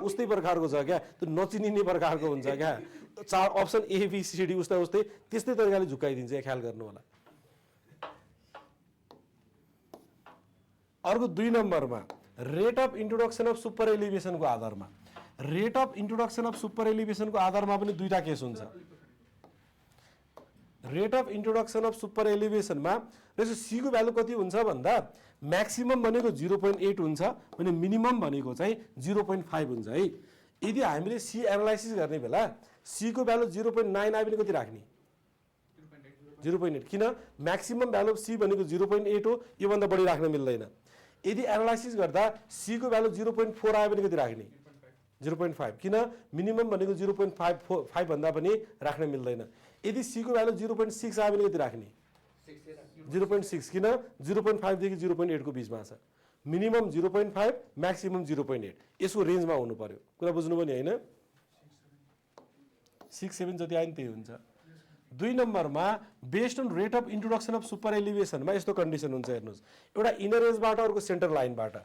उस्तै प्रकारको छ क्या, त्यो नचिनिने प्रकारको हुन्छ क्या। 4 अप्सन ABCD उस्तै त्यस्तै तरिकाले झुकाइदिन्छ, ख्याल गर्नु होला। अर्को 2 नम्बरमा rate of introduction of super एलिभेसनको आधारमा, rate of introduction of super एलिभेसनको आधारमा पनि दुईटा केस हुन्छ। Rate of introduction of super एलिभेसनमा यसको c को भ्यालु कति हुन्छ भन्दा म्याक्सिमम भनेको 0.8 हुन्छ भने मिनिमम भनेको चाहिँ 0.5 हुन्छ है। यदि हामीले c एनालाइसिस गर्ने बेला c को भ्यालु 0.9 आए पनि कति राख्ने, 0.8, किन म्याक्सिमम भ्यालु c भनेको 0.8 हो, यो भन्दा बढी राख्न मिल्दैन। यदि एनालाइसिस गर्दा c को भ्यालु 0.4 आए पनि कति राख्ने, 0.5, किन मिनिमम भनेको 0.5 भन्दा पनि राख्न मिल्दैन। यदि c को भ्यालु 0.6 आयो भने कति राख्ने, 0.6, किन 0.5 देखि 0.8 को बीचमा छ। मिनिमम 0.5, म्याक्सिमम 0.8, यसको रेन्जमा हुनु पर्यो। कुरा बुझ्नुभयो नि, हैन? 6-7 जति आयो नि त्यही हुन्छ। 2 नम्बरमा based on rate of introduction of super एलिभेसनमा यस्तो कन्डिसन हुन्छ, हेर्नुस्। एउटा इनर एजबाट, अर्को सेन्टर लाइनबाट।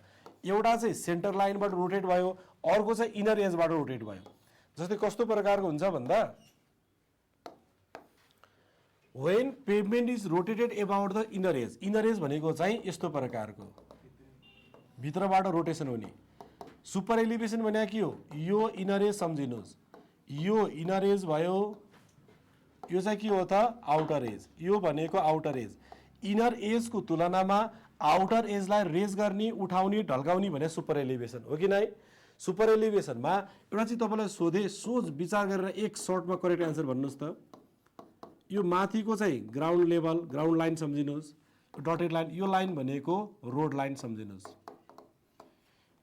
एउटा चाहिँ सेन्टर लाइनबाट रोटेट भयो, अर्को चाहिँ इनर एजबाट रोटेट भयो। जस्तै कस्तो प्रकारको हुन्छ भन्दा when pavement is rotated about the inner edge, inner as भनेको चाहिँ यस्तो प्रकारको भित्रबाट रोटेसन हुने। सुपर एलिभेसन भने के हो, यो इनर एज सम्झिनुहोस्, यो इनर एज भयो, यो चाहिँ के हो त आउटर एज, यो भनेको आउटर एज। इनर एजको तुलनामा आउटर एजलाई रेज गर्ने, उठाउने, ढल्काउने भने सुपर एलिभेसन हो कि नै। सुपर एलिभेसनमा एउटा चाहिँ तपाईलाई सोधे, सोच विचार गरेर एक सर्टमा करेक्ट एन्सर भन्नुस् त। यो माथिको चाहिँ ग्राउन्ड लेभल, ग्राउन्ड लाइन सम्झिनुहोस्, डटेड लाइन, यो लाइन भनेको रोड लाइन सम्झिनुहोस्।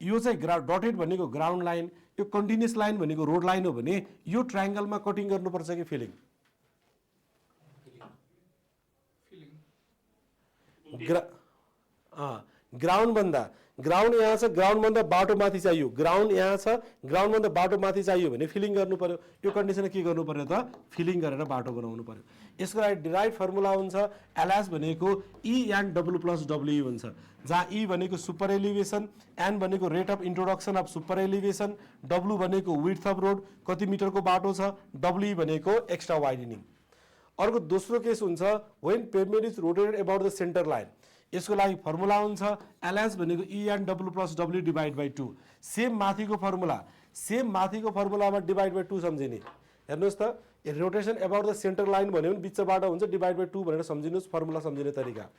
यो चाहिँ डटेड भनेको ग्राउन्ड लाइन, यो कन्टिन्युअस लाइन भनेको रोड लाइन हो भने यो ट्रायंगलमा कटिङ गर्नुपर्छ कि फिलिङ? ग्राउन्ड भन्दा, ग्राउन्ड यहाँ छ, ग्राउन्ड भन्दा बाटो माथि चाहियो, ग्राउन्ड यहाँ छ, ग्राउन्ड भन्दा बाटो माथि चाहियो भने फिलिङ गर्नु पर्यो। यो कन्डिसन के गर्नु पर्यो त, फिलिङ गरेर बाटो बनाउनु पर्यो। यसको लागि डिराइभ फर्मुला हुन्छ एलएस भनेको E and W plus W हुन्छ, जहाँ E भनेको सुपर एलिभेसन, एन भनेको rate of introduction of super elevation, W भनेको विड्थ अफ रोड, कति मिटरको बाटो छ, W भनेको एक्स्ट्रा वाइडनिङ। अर्को दोस्रो केस हुन्छ when pavement is rotated about the centre line. यसको लागि फर्मुला हुन्छ LS भनेको E/W + W / 2। सेम माथिको फर्मुलामा डिभाइड बाइ 2 सम्झिने। हेर्नुहोस् त, rotation about the centre line भन्यो भने बिचबाट हुन्छ डिभाइड बाइ 2 भनेर सम्झिनुहोस् फर्मुला सम्झिने तरिका।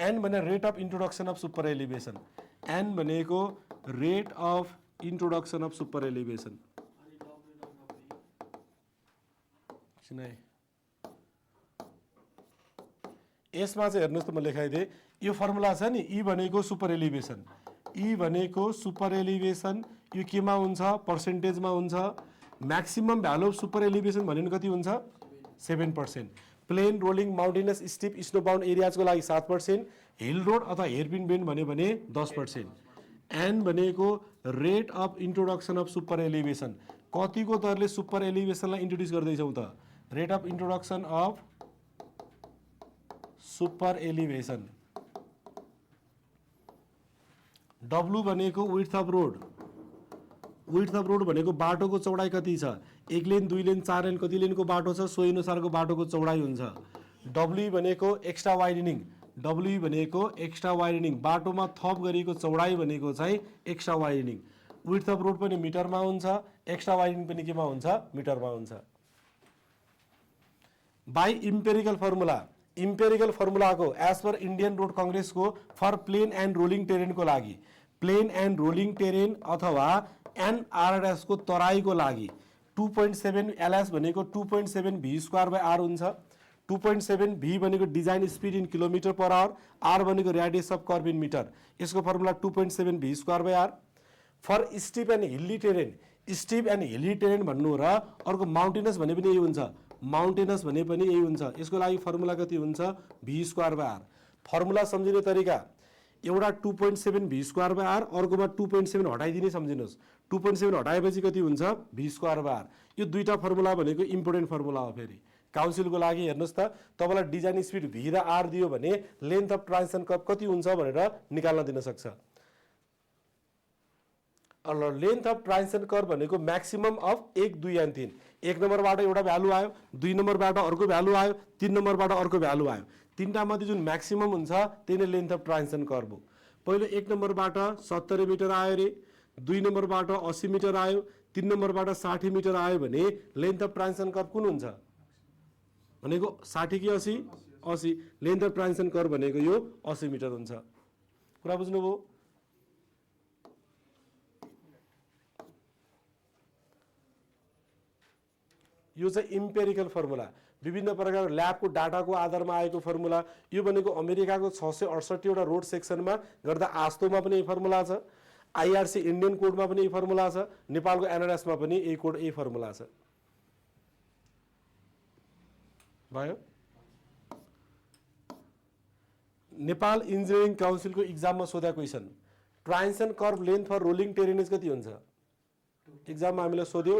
N भने rate of introduction of super elevation, N भनेको rate of introduction of super elevation. यसमा चाहिँ हेर्नुहोस् त म लेखाइदिएँ, यो फर्मुला छ नि, E भनेको सुपर एलिभेसन, E भनेको सुपर एलिभेसन, यो केमा हुन्छ पर्सेन्टेजमा हुन्छ। Maximum value of super elevation भनेको कति हुन्छ 7%। Plain rolling mountainous steep snow bound एरियाजको लागि 7%, हिल रोड अथवा हेयरपिन बेन्ड भन्यो भने 10%। एन भनेको rate of introduction of super elevation, कतिको दरले सुपर एलिभेसनलाई इन्ट्रोड्युस गर्दैछौँ त, rate of introduction of super elevation. W भनेको width of road, width of road भनेको बाटोको चौडाइ कति छ, 1 लेन 2 लेन 4 लेन कति लेनको बाटो छ सोही अनुसारको बाटोको चौडाइ हुन्छ। डब्लु भनेको एक्स्ट्रा वाइडनिङ, डब्लु भनेको एक्स्ट्रा वाइडनिङ, बाटोमा थप गरिएको चौडाइ भनेको चाहिँ एक्स्ट्रा वाइडनिङ। विड्थ अफ रोड पनि मिटरमा हुन्छ, एक्स्ट्रा वाइडनिङ पनि केमा हुन्छ मिटरमा हुन्छ। बाई इम्पेरिकल फर्मुला, इम्पेरिकल फर्मुलाको एज पर इन्डियन रोड कङ्ग्रेसको फर प्लेन एन्ड रोलिङ टेरेनको लागि, प्लेन एन्ड रोलिङ टेरेन अथवा NRS को तराईको लागि 2.7 LS भनेको 2.7 V²/R हुन्छ। 2.7 V भनेको design speed in kilometre per hour, R भनेको radius of curve in metre, यसको formula 2.7 V²/R। For steep and hilly terrain, steep and hilly terrain भन्नु र अर्को माउन्टेनस भने पनि यही हुन्छ, माउन्टेनस भने पनि यही हुन्छ, यसको लागि फर्मुला कति हुन्छ V²/R। फर्मुला सम्झिने तरिका, एउटा 2.7 V²/R, अर्कोमा 2.7 हटाइदिने सम्झिनुहोस्, 2.7 हटाएपछि कति हुन्छ V²/R। यो दुईटा फर्मुला भनेको इम्पोर्टेन्ट फर्मुला हो। फेरि काउन्सिलको लागि हेर्नुहोस् त, तपाईँलाई डिजाइन स्पिड V र R दियो भने लेन्थ अफ ट्रान्जिसन कर्भ कति हुन्छ भनेर निकाल्न दिन सक्छ। लेन्थ अफ ट्रान्जिसन कर्भ भनेको म्याक्सिमम अफ 1, 2 एन्ड 3, 1 नम्बरबाट एउटा भ्यालु आयो, 2 नम्बरबाट अर्को भ्यालु आयो, 3 नम्बरबाट अर्को भ्यालु आयो, तीनटा मध्ये जुन म्याक्सिमम हुन्छ त्यही नै लेन्थ अफ ट्रान्जिसन कर्भ हो। पहिलो 1 नम्बरबाट 70 मिटर आयो रे, 2 नम्बरबाट 80 मिटर आयो, 3 नम्बरबाट 60 मिटर आयो भने लेन्थ अफ ट्रान्जिसन कर्भ कुन हुन्छ भनेको 60 कि 80, 80। लेन्थ अफ ट्रान्जिसन कर्भ भनेको यो 80 मिटर हुन्छ। कुरा बुझ्नुभयो? यो चाहिँ इम्पेरिकल फर्मुला, विभिन्न प्रकारको ल्याबको डाटाको आधारमा आएको फर्मुला। यो भनेको अमेरिकाको 668 वटा रोड सेक्सनमा गर्दा आस्तोमा पनि यही फर्मुला छ, IRC इन्डियन कोडमा पनि यही फर्मुला छ, नेपालको NRSमा पनि यही कोड यही फर्मुला छ। भयो? नेपाल इन्जिनियरिङ काउन्सिलको इक्जाममा सोधा question, transition curve length for rolling terrains कति हुन्छ? इक्जाममा हामीलाई सोध्यो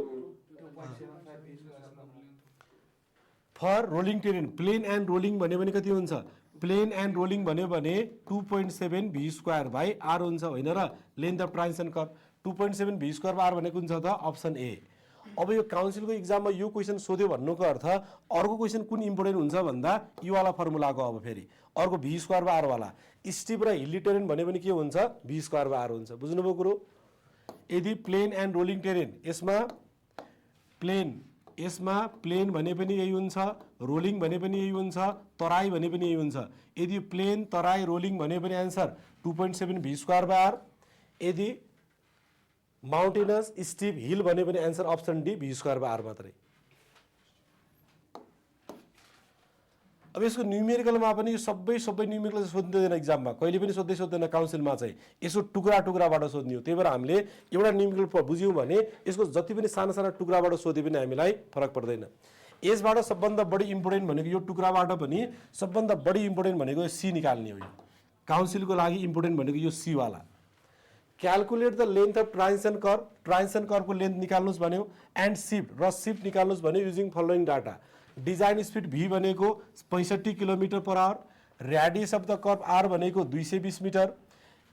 for rolling terrain, plain and rolling भन्यो भने कति हुन्छ? प्लेन एन्ड रोलिङ भन्यो भने 2.7 V²/R हुन्छ होइन र? Length of transition curve 2.7 V²/R भनेको हुन्छ त अप्सन ए। अब यो काउन्सिलको इक्जाममा यो क्वेसन सोध्यो भन्नुको अर्थ अर्को क्वेसन कुन इम्पोर्टेन्ट हुन्छ भन्दा यो वाला फर्मुलाको, अब फेरि अर्को V²/R वाला, स्टिप र हिल्ली टेरेन भन्यो भने के हुन्छ V²/R हुन्छ। बुझ्नुभयो कुरो? यदि प्लेन एन्ड रोलिङ टेरेन, यसमा प्लेन भने पनि यही हुन्छ, रोलिङ भने पनि यही हुन्छ, तराई भने पनि यही हुन्छ। यदि प्लेन तराई रोलिङ भन्यो भने एन्सर 2.7 V²/R। यदि माउन्टेनस स्टिप हिल भन्यो भने एन्सर अप्सन डी V²/R मात्रै। अब यसको न्युमेरिकलमा पनि यो सबै न्युमेरिकल सोध्दैन इक्जाममा, कहिले पनि सोध्दैन काउन्सिलमा चाहिँ, यसको टुक्राबाट सोध्ने हो। त्यही भएर हामीले एउटा न्युमेरिकल बुझ्यौँ भने यसको जति पनि साना टुक्राबाट सोधे पनि हामीलाई फरक पर्दैन। यसबाट सबभन्दा बढी इम्पोर्टेन्ट भनेको यो टुक्राबाट पनि सबभन्दा बढी इम्पोर्टेन्ट भनेको सी निकाल्ने हो। यो काउन्सिलको लागि इम्पोर्टेन्ट भनेको यो सी वाला। Calculate the length of transition curve, transition कर्भको लेन्थ निकाल्नुहोस् भन्यो, एन्ड सिफ्ट निकाल्नुहोस् भन्यो using following data. Design speed V भनेको 65 km/h, radius of the curve R भनेको 220 metre,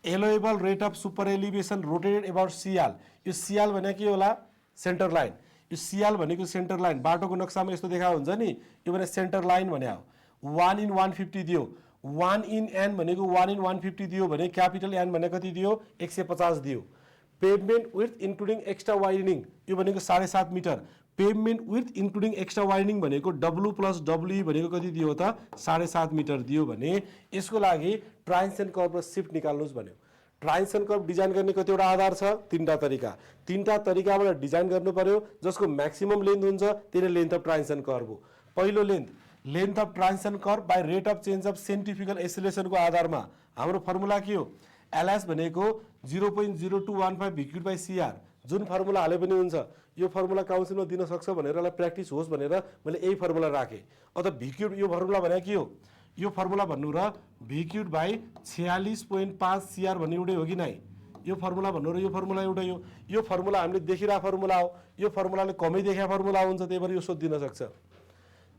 allowable rate of super elevation rotated about CL, यो CL भने के होला सेन्टर लाइन, यो CL भनेको सेन्टर लाइन, बाटोको नक्सामा यस्तो देखा हुन्छ नि, यो भने सेन्टर लाइन भने हो। 1/150 दियो, 1 इन एन भनेको 1 इन 150 दियो भने क्यापिटल एन भने कति दियो 150 दियो। Pavement with including extra widening यो भनेको 7.5 metre. Pavement with including extra widening भनेको डब्लु प्लस डब्लुई भनेको कति दियो त 7.5 मिटर दियो भने यसको लागि ट्रायन्सन कर्भ र सिफ्ट निकाल्नुस् भन्यो। ट्रायन्सन कर्भ डिजाइन गर्ने कतिवटा आधार छ 3टा तरिका। 3टा तरिकाबाट डिजाइन गर्नु पर्यो जसको म्याक्सिमम लेन्थ हुन्छ त्यही नै लेन्थ अफ ट्रायन्सन कर्भ हो। पहिलो length of transition curve by rate of change of centrifugal एसिलेसनको आधारमा हाम्रो फर्मुला के हो एलएस भनेको 0.0215 v क्यूब बाई सीआर जुन फर्मुला हाले पनि हुन्छ। यो फर्मुला काउन्सिलमा दिन सक्छ भनेर यसलाई प्र्याक्टिस होस् भनेर मैले यही फर्मुला राखेँ। अथवा v क्यूब यो फर्मुला भने के हो यो फर्मुला भन्नु र v क्यूब बाई 46.5 सीआर भन्ने एउटै हो कि नै यो फर्मुला भन्नु र यो फर्मुला एउटै हो। यो फर्मुला हामीले देखिरहेको फर्मुला हो। यो फर्मुलाले कमै देखिया फर्मुला हुन्छ त्यही भएर यो सोधिदिन सक्छ।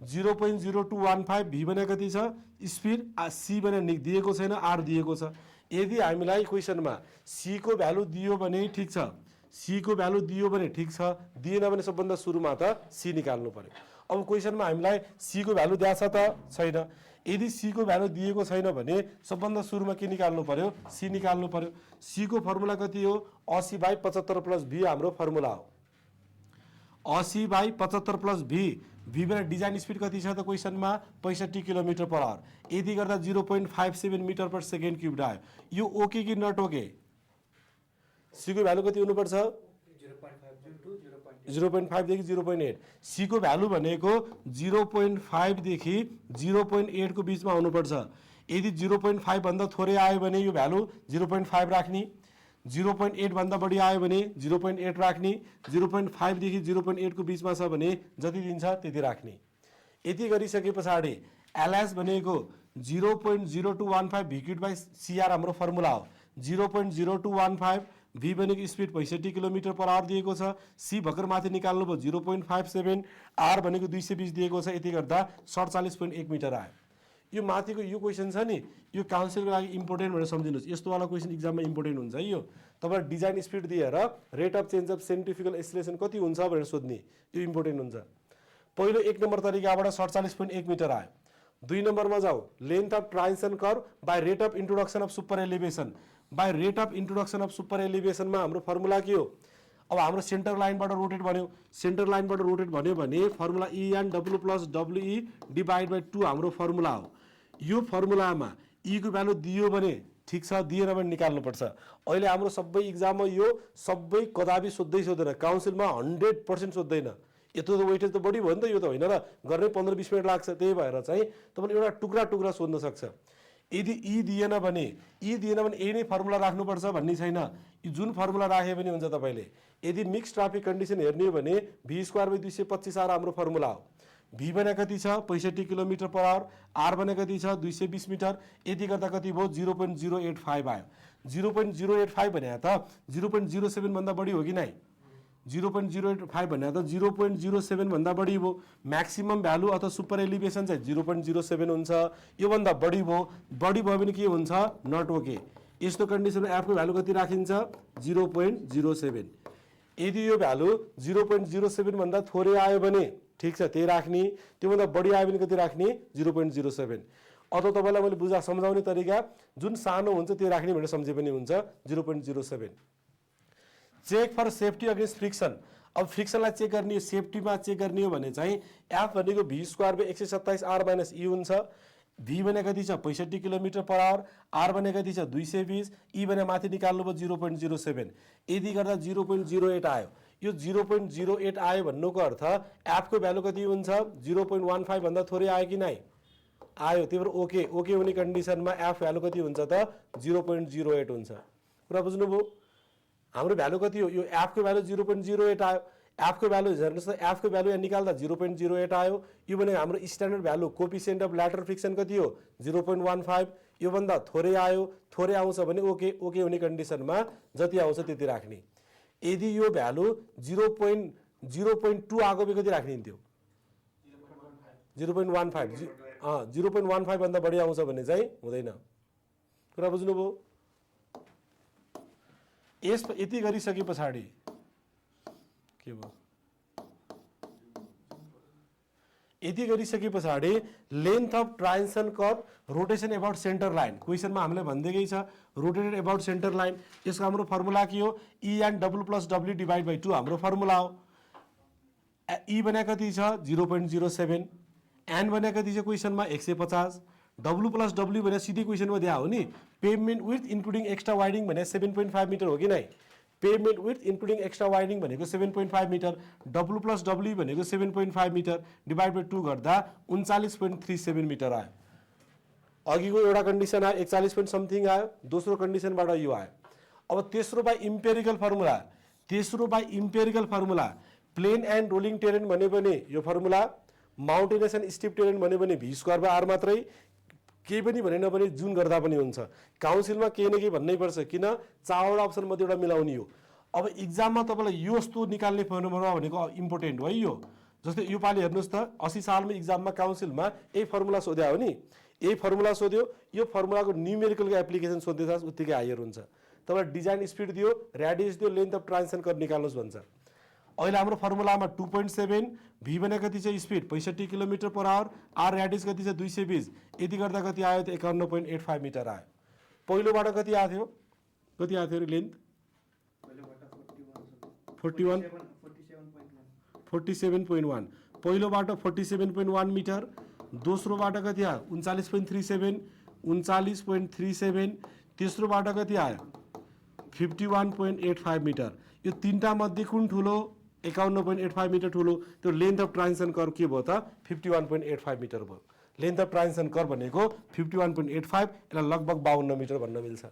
0.0215 v भने कति छ स्पिड सी भने दिएको छैन आर दिएको छ। यदि हामीलाई क्वेसनमा सी को भ्यालु दियो भने ठिक छ सी को भ्यालु दियो भने ठिक छ दिएन भने सबभन्दा सुरुमा त सी निकाल्नु पर्यो। अब क्वेसनमा हामीलाई सी को भ्यालु दिएको छ त छैन। यदि सी को भ्यालु दिएको छैन भने सबभन्दा सुरुमा के निकाल्नु पर्यो सी निकाल्नु पर्यो। सी को फर्मुला कति हो 80/75 प्लस v हाम्रो फर्मुला हो। 80/75 प्लस v भने डिजाइन स्पिड कति छ त क्वेसनमा 65 किलोमिटर पर आवर। यदि गर्दा 0.57 मिटर पर सेकेन्ड क्युब आयो। यो ओके कि नट ओके सी को भ्यालु कति हुनुपर्छ 0.5 देखि 0.8। सी को भ्यालु भनेको 0.5 देखि 0.8 को बीचमा हुनुपर्छ। यदि 0.5 भन्दा थोरै आयो भने यो भ्यालु 0.5 राख्ने 0.8 भन्दा बढी आयो भने 0.8 राख्ने 0.5 देखि 0.8 को बीचमा छ भने जति दिन्छ त्यति राख्ने। यति गरिसके पछाडि एलएस भनेको 0.0215 v क्यूब बाई सीआर हाम्रो फर्मुला हो। 0.0215 v भनेको स्पिड 65 किलोमिटर पर आवर दिएको छ। सी भर्खर माथि निकाल्नु भयो 0.57 आर भनेको 220 दिएको छ। यति गर्दा 47.1 मिटर आयो। यो माथिको यो क्वेसन छ नि यो काउन्सिलको लागि इम्पोर्टेन्ट भनेर सम्झिनुहोस्। यस्तो वाला क्वेसन इक्जाममा इम्पोर्टेन्ट हुन्छ है। यो तपाईँ डिजाइन स्पिड दिएर rate of change of centrifugal acceleration कति हुन्छ भनेर सोध्ने यो इम्पोर्टेन्ट हुन्छ। पहिलो 1 नम्बर तरिकाबाट 47.1 मिटर आयो। 2 नम्बरमा जाऊ length of transition curve by rate of introduction of super elevation. By rate of introduction of super एलिभेसनमा हाम्रो फर्मुला के हो अब हाम्रो सेन्टर लाइनबाट रोटेट भन्यो। सेन्टर लाइनबाट रोटेट भन्यो भने formula EN W plus WE divide by 2 हाम्रो फर्मुला हो। यो फर्मुलामा ई को भ्यालु दियो भने ठिक छ दिएन भने निकाल्नुपर्छ। अहिले हाम्रो सबै इक्जाममा यो सबै कदापि सोध्दैन काउन्सिलमा 100% सोध्दैन। यत्रो त वेटेज त बढी भयो नि त यो त होइन र गर्ने 15-20 मिनट लाग्छ। त्यही भएर चाहिँ तपाईँले एउटा टुक्रा सोध्न सक्छ। यदि ई दिएन भने यही नै फर्मुला राख्नुपर्छ भन्ने छैन। यो जुन फर्मुला राखे पनि हुन्छ तपाईँले। यदि मिक्स ट्राफिक कन्डिसन हेर्ने हो भने v²/225 आर हाम्रो फर्मुला हो। v भने कति छ 65 किलोमिटर पर आवर आर भने कति छ 220 मिटर। यति गर्दा कति भयो 0.085 आयो। 0.085 भने त 0.07 भन्दा बढी हो कि नै 0.085 भने त 0.07 भन्दा बढी भयो। म्याक्सिमम भ्यालु अथवा सुपर एलिभेसन चाहिँ 0.07 हुन्छ। यो भन्दा बढी भयो भने के हुन्छ नट ओके। यस्तो कन्डिसनमा एफ को भ्यालु कति राखिन्छ 0.07। यदि यो भ्यालु 0.07 भन्दा थोरै आयो भने ठिक छ त्यही राख्ने। त्योभन्दा बढी आयो भने कति राख्ने 0.07। अथवा तपाईँलाई मैले सम्झाउने तरिका जुन सानो हुन्छ त्यो राख्ने भनेर सम्झे पनि हुन्छ 0.07। Check for safety against friction. अब फ्रिक्सनलाई चेक गर्ने सेफ्टीमा चेक गर्ने हो भने चाहिँ एफ भनेको v²/127 आर माइनस ई हुन्छ। v भने कति छ 65 किलोमिटर पर आवर आर भने कति छ 220 ई भने माथि निकाल्नु भयो 0.07। यदि गर्दा 0.08 आयो। यो 0.08 आयो भन्नुको अर्थ एफ को भ्यालु कति हुन्छ 0.15 भन्दा थोरै आयो कि नै आयो। त्यही भएर ओके हुने कन्डिसनमा एफ भ्यालु कति हुन्छ त 0.08 हुन्छ। कुरा बुझ्नुभयो। हाम्रो भ्यालु कति हो यो एफ को भ्यालु 0.08 आयो। एफ को भ्यालु हेर्नुहोस् त एफ को भ्यालु यहाँ निकाल्दा 0.08 आयो। यो भने हाम्रो standard value coefficient of lateral friction कति हो 0.15। यो भन्दा थोरै आयो थोरै आउँछ भने ओके हुने कन्डिसनमा जति आउँछ त्यति राख्ने। यदि यो भ्यालु 0.2 आएको भए कति राख्ने थियो 0.15। 0.15 भन्दा बढी आउँछ भने चाहिँ हुँदैन। कुरा बुझ्नुभयो। यति गरिसके पछाडि के भयो यति गरिसके पछाडि length of transition curve rotation about centre line क्वेसनमा हामीले भन्दैकै छ रोटेटेड एबाउट सेन्टर लाइन। यसको हाम्रो फर्मुला के हो E N W plus W divide by 2 हाम्रो फर्मुला हो। ई भने कति छ 0.07, एन भने कति छ क्वेसनमा 150, डब्लु प्लस डब्ल्यू भने सिधै क्वेसनमा दिया हो नि पेभमेन्ट विथ इन्क्लुडिङ एक्स्ट्रा वाइडिङ भने 7.5 मिटर हो कि नै। पेभमेन्ट विथ इन्क्लुडिङ एक्स्ट्रा वाइडिङ भनेको 7.5 मिटर, डब्लु प्लस डब्ल्यू भनेको 7.5 मिटर डिभाइड बाई 2 गर्दा 39.37 मिटर आयो। अघिको एउटा कन्डिसन आयो 41 पोइन्ट समथिङ आयो, दोस्रो कन्डिसनबाट यो आयो। अब तेस्रो by empirical formula plain and rolling terrain भन्यो भने यो formula, mountainous and steep terrain भन्यो भने भी स्क्वायर बाई आर मात्रै, केही पनि भने नभने जुन गर्दा पनि हुन्छ। काउन्सिलमा केही न केही भन्नै पर्छ किन 4वटा अप्सन मध्ये एउटा मिलाउने हो। अब इक्जाममा तपाईँलाई यो यस्तो निकाल्ने फर्मुला भनेको इम्पोर्टेन्ट हो है यो। जस्तै यो पालि हेर्नुहोस् त 80 सालमा इक्जाममा काउन्सिलमा यही फर्मुला सोध्या हो नि, यही फर्मुला सोध्यो, यो फर्मुलाको न्युमेरिकलको एप्लिकेसन सोध्दैछ उत्तिकै हायर हुन्छ। तपाईँलाई डिजाइन स्पिड दियो, रेडियस दियो, लेन्थ अफ ट्रान्जिसन कर्भ निकाल्नुहोस् भन्छ। अहिले हाम्रो फर्मुलामा 2.7 भी भने कति छ speed 65 kilometre per hour, R radius कति छ 220, यति गर्दा कति आयो त 51.85 मिटर आयो। पहिलोबाट कति आएको थियो लेन्थ 47.1, पहिलोबाट 47.1 मिटर, दोस्रोबाट कति आयो 39.37, तेस्रोबाट कति आयो 51.85 मिटर। यो तीनटा मध्ये कुन ठुलो 51.85 मिटर ठुलो, त्यो लेन्थ अफ ट्रान्जिसन कर्भ के भयो त 51.85 मिटर भयो। लेन्थ अफ ट्रान्जिसन कर्भ भनेको 51.85, यसलाई लगभग 52 मिटर भन्न मिल्छ।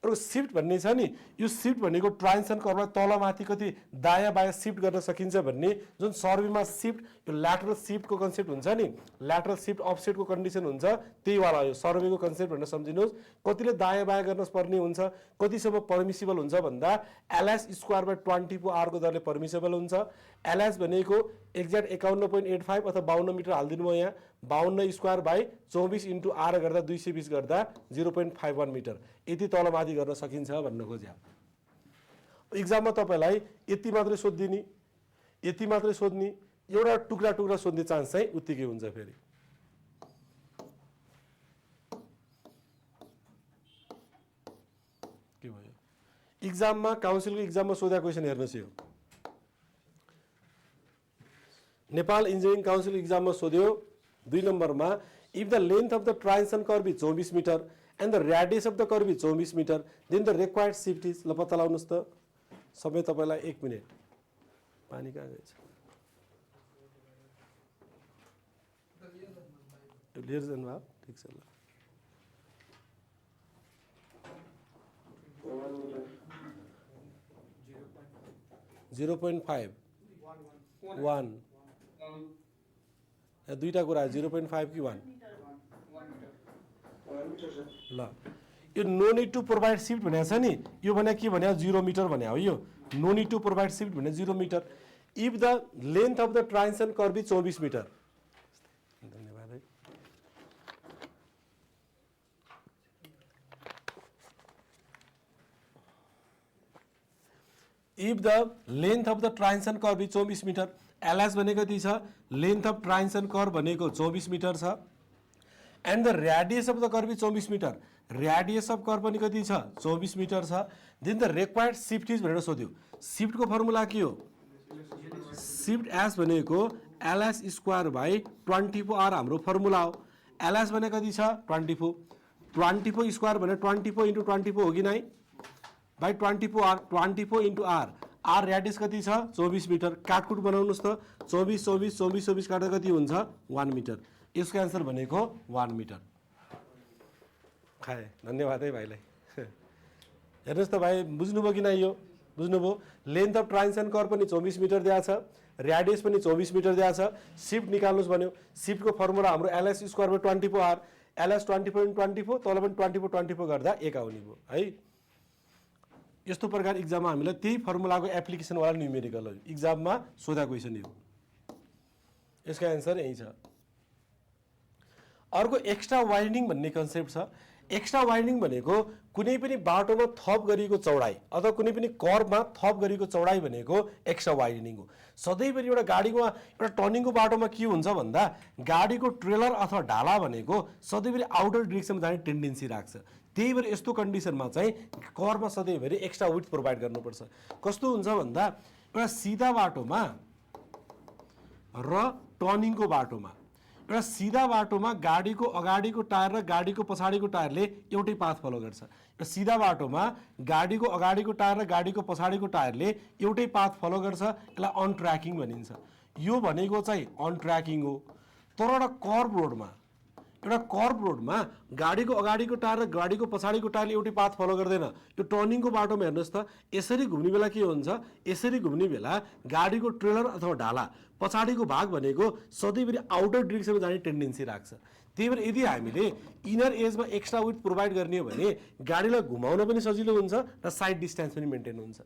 अर्को सिफ्ट भन्ने छ नि, यो सिफ्ट भनेको ट्रान्जिसन कर्भलाई तलमाथि कति दायाँ बायाँ सिफ्ट गर्न सकिन्छ भन्ने, जुन सर्वेमा सिफ्ट यो ल्याटरल सिफ्टको कन्सेप्ट हुन्छ नि, ल्याटरल सिफ्ट अफसेटको कन्डिसन हुन्छ, त्यही वाला हो सर्वेको कन्सेप्ट भनेर सम्झिनुहोस्। कतिले दायाँ बायाँ गर्न पर्ने हुन्छ, कतिसम्म पर्मिसिबल हुन्छ भन्दा एलएस स्क्वायर बाई 20 को आरको दरले पर्मिसिबल हुन्छ। एलएस भनेको एक्ज्याक्ट 51.85 अथवा 52 मिटर हालिदिनु भयो यहाँ, 52 स्क्वायर बाई 24 इन्टु आर गर्दा 220 गर्दा 0.51 मिटर, यति तलमाथि गर्न सकिन्छ भन्न खोज्या। इक्जाममा तपाईँलाई यति मात्रै सोधिदिने, यति मात्रै सोध्ने, एउटा टुक्रा टुक्रा सोध्ने चान्स चाहिँ उत्तिकै हुन्छ। फेरि के भयो इक्जाममा काउन्सिलको इक्जाममा सोधेको क्वेसन हेर्नुहोस्। यो नेपाल इन्जिनियरिङ काउन्सिल इक्जाममा सोध्यो 2 नम्बरमा, if the length of the transition curve is 24 metre and the radius of the curve is 24 metre then the required shift is. ल पत्ता लगाउनुहोस् त, समय तपाईँलाई 1 मिनट। पानी कहाँ गएछ लिएर जानुभयो, ठिक छ। ल 0.5 1 दुईटा कुरा 0.5 कि 1। ल यो no need to provide shift भनेको छ नि, यो भने के भने 0 मिटर भने हो। यो no need to provide shift भने 0 metre if the length of the transition curve is 24 metre. धन्यवाद है। If the length of the transition curve is 24 metre, LS भनेको कति छ, लेन्थ अफ ट्रान्जिसन कर्भ भनेको 24 मिटर छ, and the radius of the curve is 24 metre, radius of curve पनि कति छ 24 मिटर छ, then the required shift is भनेर सोध्यो। सिफ्टको फर्मुला के हो, सिफ्ट एस भनेको एलएस स्क्वायर बाई 24 आर हाम्रो फर्मुला हो। एलएस भने कति छ 24 स्क्वायर भने 24 इन्टु 24 हो कि नै, by 24 R, 24 into R, R radius कति छ 24 मिटर। काटकुट बनाउनुहोस् त, 24 काट्दा कति हुन्छ 1 मिटर। यसको एन्सर भनेको 1 मिटर। खाए, धन्यवाद है भाइलाई। हेर्नुहोस् त भाइ, बुझ्नुभयो कि नै? यो बुझ्नुभयो। लेन्थ अफ ट्रान्जिसन कर्भ पनि 24 मिटर दिएको छ, रेडियस पनि 24 मिटर दिएको छ। सिफ्ट निकाल्नुहोस् भन्यो, सिफ्टको फर्मुला हाम्रो LS square by 24 R, LS 24 तल पनि 24 गर्दा 1 आउने भयो है। यस्तो प्रकार इक्जाममा हामीलाई त्यही फर्मुलाको एप्लिकेसनवाला न्युमेरिकल हो इक्जाममा सोधा क्वेसन हो। यसको एन्सर यही छ। अर्को एक्स्ट्रा वाइडिङ भन्ने कन्सेप्ट छ। एक्स्ट्रा वाइडनिङ भनेको कुनै पनि बाटोमा थप गरिएको चौडाइ अथवा कुनै पनि कर्भमा थप गरिएको चौडाइ भनेको एक्स्ट्रा वाइडनिङ हो। सधैँभरि एउटा गाडीको एउटा टर्निङको बाटोमा के हुन्छ भन्दा गाडीको ट्रेलर अथवा ढाला भनेको सधैँभरि आउटर डिरेक्सनमा जाने टेन्डेन्सी राख्छ। त्यही भएर यस्तो कन्डिसनमा चाहिँ कर्भमा सधैँभरि एक्स्ट्रा विड्थ प्रोभाइड गर्नुपर्छ। कस्तो हुन्छ भन्दा एउटा सिधा बाटोमा र टर्निङको बाटोमा, एउटा सिधा बाटोमा गाडीको अगाडिको टायर र गाडीको पछाडिको टायरले एउटै पाथ फलो गर्छ। एउटा सिधा बाटोमा गाडीको अगाडिको टायर र गाडीको पछाडिको टायरले एउटै पाथ फलो गर्छ, यसलाई अन ट्र्याकिङ भनिन्छ। यो भनेको चाहिँ अन ट्र्याकिङ हो। तर एउटा कर्भ रोडमा गाडीको अगाडिको टायर र गाडीको पछाडिको टायरले एउटै पाथ फलो गर्दैन। यो टर्निङको बाटोमा हेर्नुहोस् त, यसरी घुम्ने बेला के हुन्छ, यसरी घुम्ने बेला गाडीको ट्रेलर अथवा ढाला पछाडिको भाग भनेको सधैँभरि आउटर डिरेक्सनमा जाने टेन्डेन्सी राख्छ। त्यही भएर यदि हामीले इनर एजमा एक्स्ट्रा विड्थ प्रोभाइड गर्ने हो भने गाडीलाई घुमाउन पनि सजिलो हुन्छ र साइड डिस्टेन्स पनि मेन्टेन हुन्छ।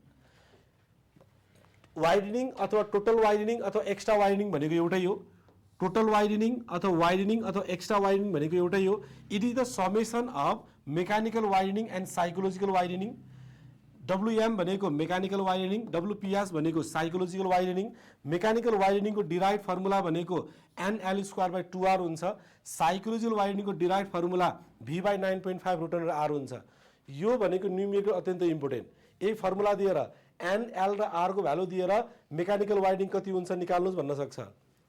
वाइडनिङ अथवा टोटल वाइडनिङ अथवा एक्स्ट्रा वाइडनिङ भनेको एउटै हो। टोटल वाइडनिङ अथवा एक्स्ट्रा वाइडनिङ भनेको एउटै हो। It is the summation of mechanical widening and psychological widening. WM भनेको मेकानिकल वाइडनिङ, डब्लुपिएस भनेको साइकोलोजिकल वाइडनिङ। मेकानिकल वाइडनिङको डिराइभ फर्मुला भनेको NL²/2R हुन्छ। साइकोलोजिकल वाइडनिङको डिराइभ फर्मुला V/9.5√R हुन्छ। यो भनेको न्युमेरिकल अत्यन्त इम्पोर्टेन्ट। यही फर्मुला दिएर NL र R को भ्यालु दिएर मेकानिकल वाइडनिङ कति हुन्छ निकाल्नुहोस् भन्न सक्छ,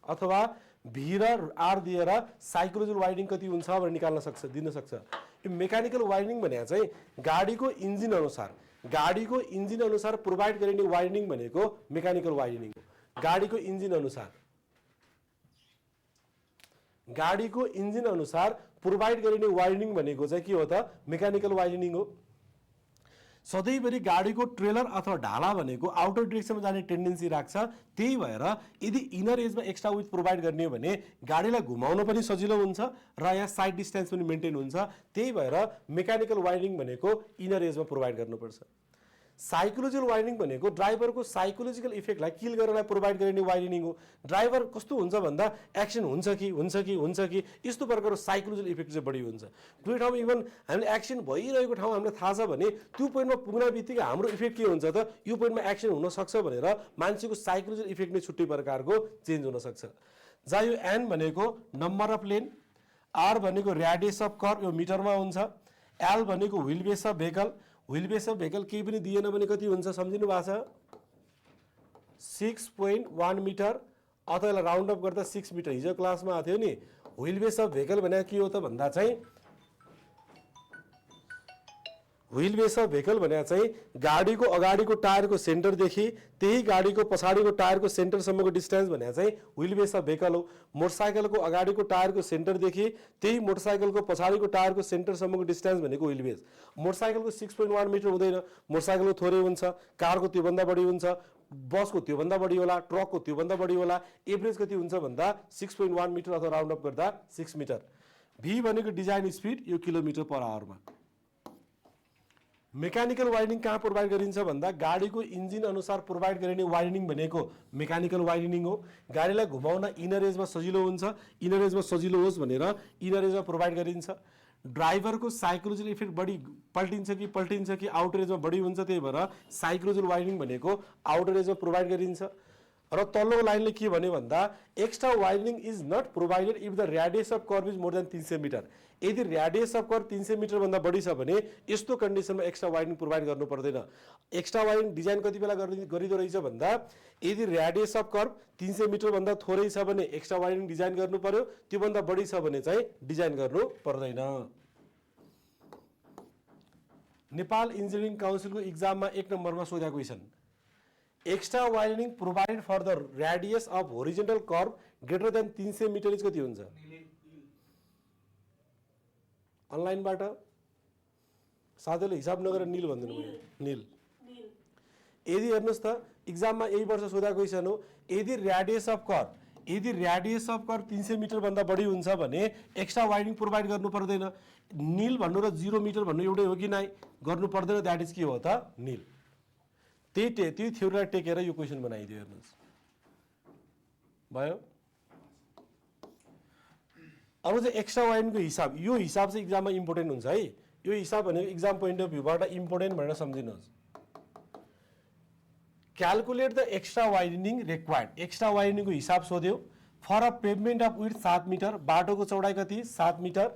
अथवा V र R दिएर साइकोलोजिकल वाइडनिङ कति हुन्छ भनेर निकाल्न सक्छ, दिन सक्छ। यो मेकानिकल वाइडनिङ भने चाहिँ गाडीको इन्जिन अनुसार प्रोभाइड गरिने वाइडनिङ भनेको मेकानिकल वाइडनिङ हो। गाडीको इन्जिन अनुसार प्रोभाइड गरिने वाइडनिङ भनेको चाहिँ के हो त, मेकानिकल वाइडनिङ हो। सधैँभरि गाडीको ट्रेलर अथवा ढाला भनेको आउटर डिरेक्सनमा जाने टेन्डेन्सी राख्छ। त्यही भएर यदि इनर एजमा एक्स्ट्रा विड्थ प्रोभाइड गर्ने हो भने गाडीलाई घुमाउन पनि सजिलो हुन्छ र यहाँ साइड डिस्टेन्स पनि मेन्टेन हुन्छ। त्यही भएर मेकानिकल वाइडनिङ भनेको इनर एजमा प्रोभाइड गर्नुपर्छ। साइकोलोजिकल वाइडनिङ भनेको ड्राइभरको साइकोलोजिकल इफेक्टलाई किल गर्नलाई प्रोभाइड गरिने वाइडनिङ हो। ड्राइभर कस्तो हुन्छ भन्दा एक्सन हुन्छ कि यस्तो प्रकारको साइकोलोजिकल इफेक्ट चाहिँ बढी हुन्छ। कुनै ठाउँमा इभन हामीले एक्सन भइरहेको ठाउँ हामीलाई थाहा छ भने त्यो पोइन्टमा पुग्न बित्तिकै हाम्रो इफेक्ट के हुन्छ त, यो पोइन्टमा एक्सन हुनसक्छ भनेर मान्छेको साइकोलोजिकल इफेक्ट नै छुट्टै प्रकारको चेन्ज हुनसक्छ। जहाँ यो एन भनेको नम्बर अफ लेन, आर भनेको रेडियस अफ कर्भ, यो मिटरमा हुन्छ। एल भनेको wheel base of vehicle, wheel base of vehicle केही पनि दिएन भने कति हुन्छ सम्झिनु भएको छ, 6.1 मिटर अथवा यसलाई राउन्ड अप गर्दा 6 मिटर। हिजो क्लासमा आएको थियो नि, व्हिल बेस अफ भेहिकल भने के हो त भन्दा चाहिँ व्हिल बेस अफ भेहिकल भने चाहिँ गाडीको अगाडिको टायरको सेन्टरदेखि त्यही गाडीको पछाडिको टायरको सेन्टरसम्मको डिस्टेन्स भने चाहिँ व्हिल बेस अफ भेहिकल हो। मोटरसाइकलको अगाडिको टायरको सेन्टरदेखि त्यही मोटरसाइकलको पछाडिको टायरको सेन्टरसम्मको डिस्टेन्स भनेको व्हिल बेस। मोटरसाइकलको 6.1 मिटर हुँदैन, मोटरसाइकलको थोरै हुन्छ, कारको त्योभन्दा बढी हुन्छ, बसको त्योभन्दा बढी होला, ट्रकको त्योभन्दा बढी होला। एभरेज कति हुन्छ भन्दा 6.1 मिटर अथवा राउन्ड अप गर्दा 6 मिटर। भी भनेको डिजाइन स्पिड, यो किलोमिटर पर आवरमा। मेकानिकल वाइडनिङ कहाँ प्रोभाइड गरिन्छ भन्दा गाडीको इन्जिन अनुसार प्रोभाइड गरिने वाइडनिङ भनेको मेकानिकल वाइडनिङ हो। गाडीलाई घुमाउन इनर एजमा सजिलो हुन्छ, इनर एजमा सजिलो होस् भनेर इनर एजमा प्रोभाइड गरिन्छ। ड्राइभरको साइकोलोजिकल इफेक्ट बढी पल्टिन्छ कि आउटर एजमा बढी हुन्छ, त्यही भएर साइकोलोजिकल वाइडनिङ भनेको आउटर एजमा प्रोभाइड गरिन्छ। र तल्लो लाइनले के भन्यो भन्दा extra widening is not provided if the radius of curve is more than 300 metre. यदि रेडियस अफ कर्भ 300 मिटर भन्दा बढी छ भने यस्तो कन्डिसनमा एक्स्ट्रा वाइडनिङ प्रोभाइड गर्नु पर्दैन। एक्स्ट्रा वाइडनिङ डिजाइन कति बेला गरिदो रहेछ भन्दा यदि रेडियस अफ कर्भ 300 मिटर भन्दा थोरै छ भने एक्स्ट्रा वाइडनिङ डिजाइन गर्नु पर्यो, त्यो भन्दा बढी छ भने चाहिँ डिजाइन गर्नु पर्दैन। नेपाल इन्जिनियरिङ काउन्सिलको एक्जाममा 1 नम्बरमा सोधेको question, extra widening provided for the radius of horizontal curve greater than 300 metre is कति हुन्छ? अनलाइनबाट साथीले हिसाब नगरेर निल भनिदिनु भयो, निल। यदि हेर्नुहोस् त एक्जाममा यही वर्ष सोधेको क्वेशन हो, यदि रेडियस अफ कर्भ 300 मिटर भन्दा बढी हुन्छ भने एक्स्ट्रा वाइडनिङ प्रोभाइड गर्नु पर्दैन। निल भन्नु र 0 मिटर भन्नु एउटै हो कि नै? गर्नु पर्दैन, द्याट इज के हो त? निल। त्यही थ्योरीलाई टेकेर यो क्वेशन बनाइदियो, हेर्नुहोस् भयो। अब चाहिँ एक्स्ट्रा वाइडनिङको हिसाब, यो हिसाब चाहिँ इक्जाममा इम्पोर्टेन्ट हुन्छ है। यो हिसाब भनेको इक्जाम पोइन्ट अफ भ्यूबाट इम्पोर्टेन्ट भनेर सम्झिनुहोस्। Calculate the extra widening required, extra वाइडनिङको हिसाब सोध्यो। For a pavement of width 7 metre, बाटोको चौडाइ कति 7 metre.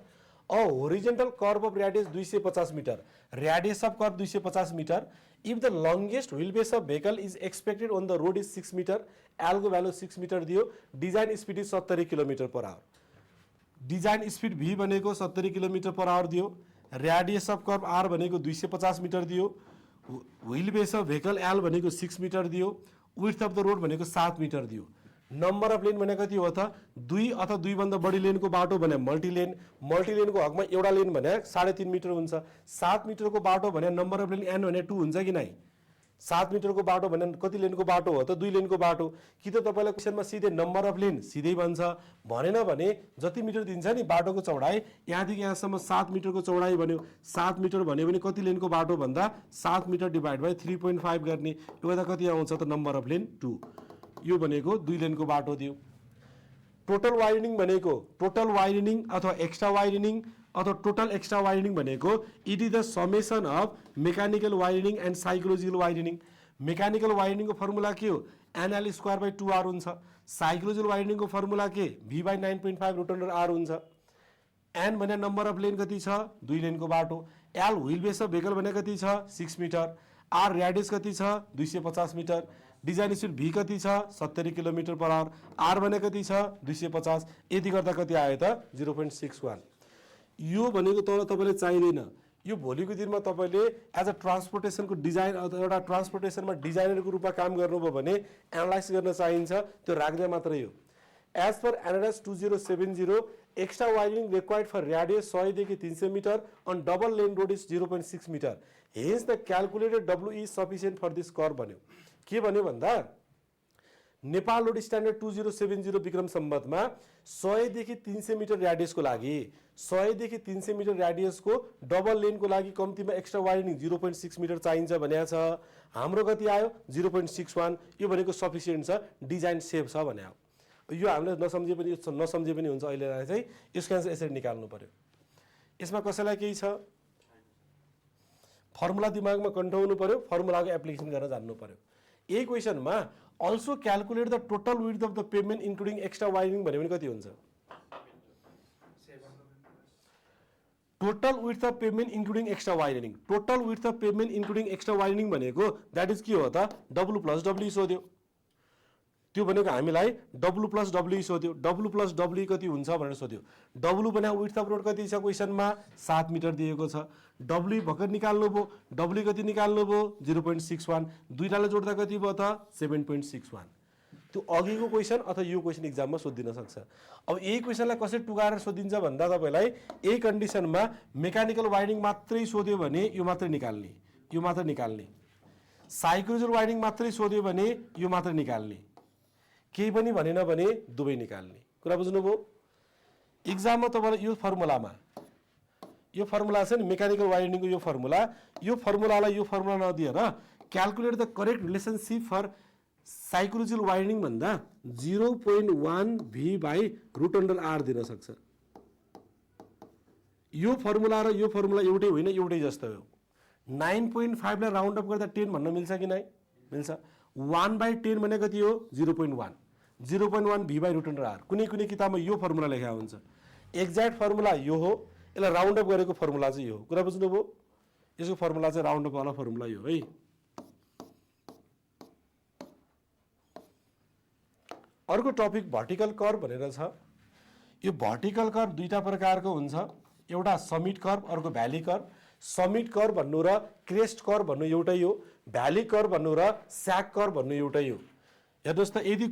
A horizontal curve of radius 250 metre, radius of curve 250 metre. If the longest wheel base of vehicle is expected on the road is 6 metre, एलको भ्यालु 6 मिटर दियो। Design speed is 70 kilometre per our, design speed भी भनेको 70 किलोमिटर पर आवर दियो। रेडियस अफ कर्भ आर भनेको 250 मिटर दियो। Wheel base of vehicle L भनेको 6 मिटर दियो। विड्थ अफ द रोड भनेको 7 मिटर दियो। नम्बर अफ लेन भनेको कति हो त 2 अथवा 2 भन्दा बढी लेनको बाटो भने मल्टिलेन, मल्टिलेनको हकमा एउटा लेन भने 3.5 मिटर हुन्छ। 7 मिटरको बाटो भने नम्बर अफ लेन एन भने 2 हुन्छ कि नै। 7 मिटरको बाटो भने कति लेनको बाटो हो त 2 लेनको बाटो। कि त तपाईलाई क्वेशनमा सिधै नम्बर अफ लेन सिधै भन्छ, भनेन भने जति मिटर दिन्छ नि बाटोको चौडाइ, यहाँदेखि यहाँसम्म 7 मिटरको चौडाइ भन्यो। 7 मिटर भन्यो भने कति लेनको बाटो भन्दा 7 मिटर डिभाइड बाइ 3.5 गर्ने, यो गर्दा कति आउँछ त नम्बर अफ लेन 2। यो भनेको 2 लेनको बाटो दियो। टोटल वाइडनिङ भनेको, टोटल वाइडनिङ अथवा एक्स्ट्रा वाइडनिङ अथवा टोटल एक्स्ट्रा वाइडनिङ भनेको it is the summation of mechanical widening and psychological widening. Mechanical वाइडनिङको फर्मुला के हो एनएल स्क्वायर बाई 2r हुन्छ। साइकोलोजिकल वाइडनिङको फर्मुला के v by 9.5 root under r हुन्छ। एन भने नम्बर अफ लेन कति छ 2 लेनको बाटो। L wheel base of vehicle भने कति छ 6 मिटर। आर रेडियस कति छ 250 मिटर। डिजाइन स्पिड भी कति छ 70 किलोमिटर पर आवर। आर भने कति छ 250। यति गर्दा कति आयो त 0.61। यो भनेको तर तपाईँले चाहिँदैन। यो भोलिको दिनमा तपाईँले एज अ ट्रान्सपोर्टेसनको डिजाइन अथवा एउटा ट्रान्सपोर्टेसनमा डिजाइनरको रूपमा काम गर्नुभयो भने एनालाइज गर्न चाहिन्छ, त्यो राख्दै मात्रै हो। As per NS 2070 extra widening required for radius 100 देखि 300 metre on double lane road is 0.6 metre. Hence the calculated W is sufficient for this curve भन्यो। के भन्यो भन्दा नेपाल रोड स्ट्यान्डर्ड 2070 विक्रम सम्बन्धमा 100 देखि 300 मिटर रेडियसको लागि 100 देखि 300 मिटर रेडियसको डबल लेनको लागि कम्तीमा एक्स्ट्रा वाइडनिङ 0.6 मिटर चाहिन्छ भनेको छ। हाम्रो कति आयो 0.61। यो भनेको सफिसियन्ट छ, डिजाइन सेफ छ भने हो। यो हामीले नसम्झे पनि हुन्छ। अहिले चाहिँ यसको आन्सर यसरी निकाल्नु पर्यो। यसमा कसैलाई केही छ फर्मुला दिमागमा कन्ठाउनु पर्यो, फर्मुलाको एप्लिकेसन गर्न जान्नु पर्यो। यही क्वेशनमा also calculate the total width of the pavement including extra widening भन्यो भने कति हुन्छ total width of pavement including extra widening. Total width of pavement including extra widening भनेको द्याट इज के हो त डब्लु प्लस डब्ल्यू सोध्यो। त्यो भनेको हामीलाई डब्लु प्लस डब्ल्यू सोध्यो। डब्लु प्लस डब्ल्यू कति हुन्छ भनेर सोध्यो। डब्लु भने विड्थ अफ रोड कति छ क्वेशनमा 7 मिटर दिएको छ। डब्ल्यू भर्खर निकाल्नु भयो, डब्ल्यू कति निकाल्नु भयो 0.61। दुईटालाई जोड्दा कति भयो त 7.61। त्यो अघिको क्वेशन अथवा यो क्वेशन इक्जाममा सोधिन सक्छ। अब यही क्वेशनलाई कसरी टुगाएर सोधिन्छ भन्दा तपाईलाई यही कन्डिसनमा मेकानिकल वाइडनिङ मात्रै सोध्यो भने यो मात्रै निकाल्ने, यो मात्रै निकाल्ने। साइकोलोजिकल वाइडनिङ मात्रै सोध्यो भने यो मात्रै निकाल्ने। केही पनि भनेन भने दुवै निकाल्ने। कुरा बुझ्नुभयो। इक्जाममा तपाईलाई यो फर्मुलामा, यो फर्मुला छ नि मेकानिकल वाइडनिङको यो फर्मुलालाई यो फर्मुला नदिएर calculate the correct relationship for psychological widening भन्दा 0.1 v by root under r दिन सक्छ। यो फर्मुला र यो फर्मुला एउटै होइन, एउटै जस्तो हो। 9.5 लाई राउन्ड अप गर्दा 10 भन्न मिल्छ कि नै मिल्छ। 1/10 भने कति हो 0.1। 0.1 v by root under r। कुनै कुनै किताबमा यो फर्मुला लेखा हुन्छ। एक्ज्याक्ट फर्मुला यो हो, यसलाई राउन्ड अप गरेको फर्मुला चाहिँ यो हो। कुरा बुझ्नुभयो। यसको फर्मुला चाहिँ राउन्ड अप वाला फर्मुला यो है। अर्को टपिक भर्टिकल कर्भ भनेर छ। यो भर्टिकल कर्भ दुईटा प्रकारको हुन्छ, एउटा समिट कर्भ अर्को भ्याली कर्भ। समिट कर्भ भन्नु र क्रेस्ट कर्भ भन्नु एउटै हो। भ्याली कर्भ भन्नु र स्याग कर्भ भन्नु एउटै हो। हेर्नुहोस् त यदि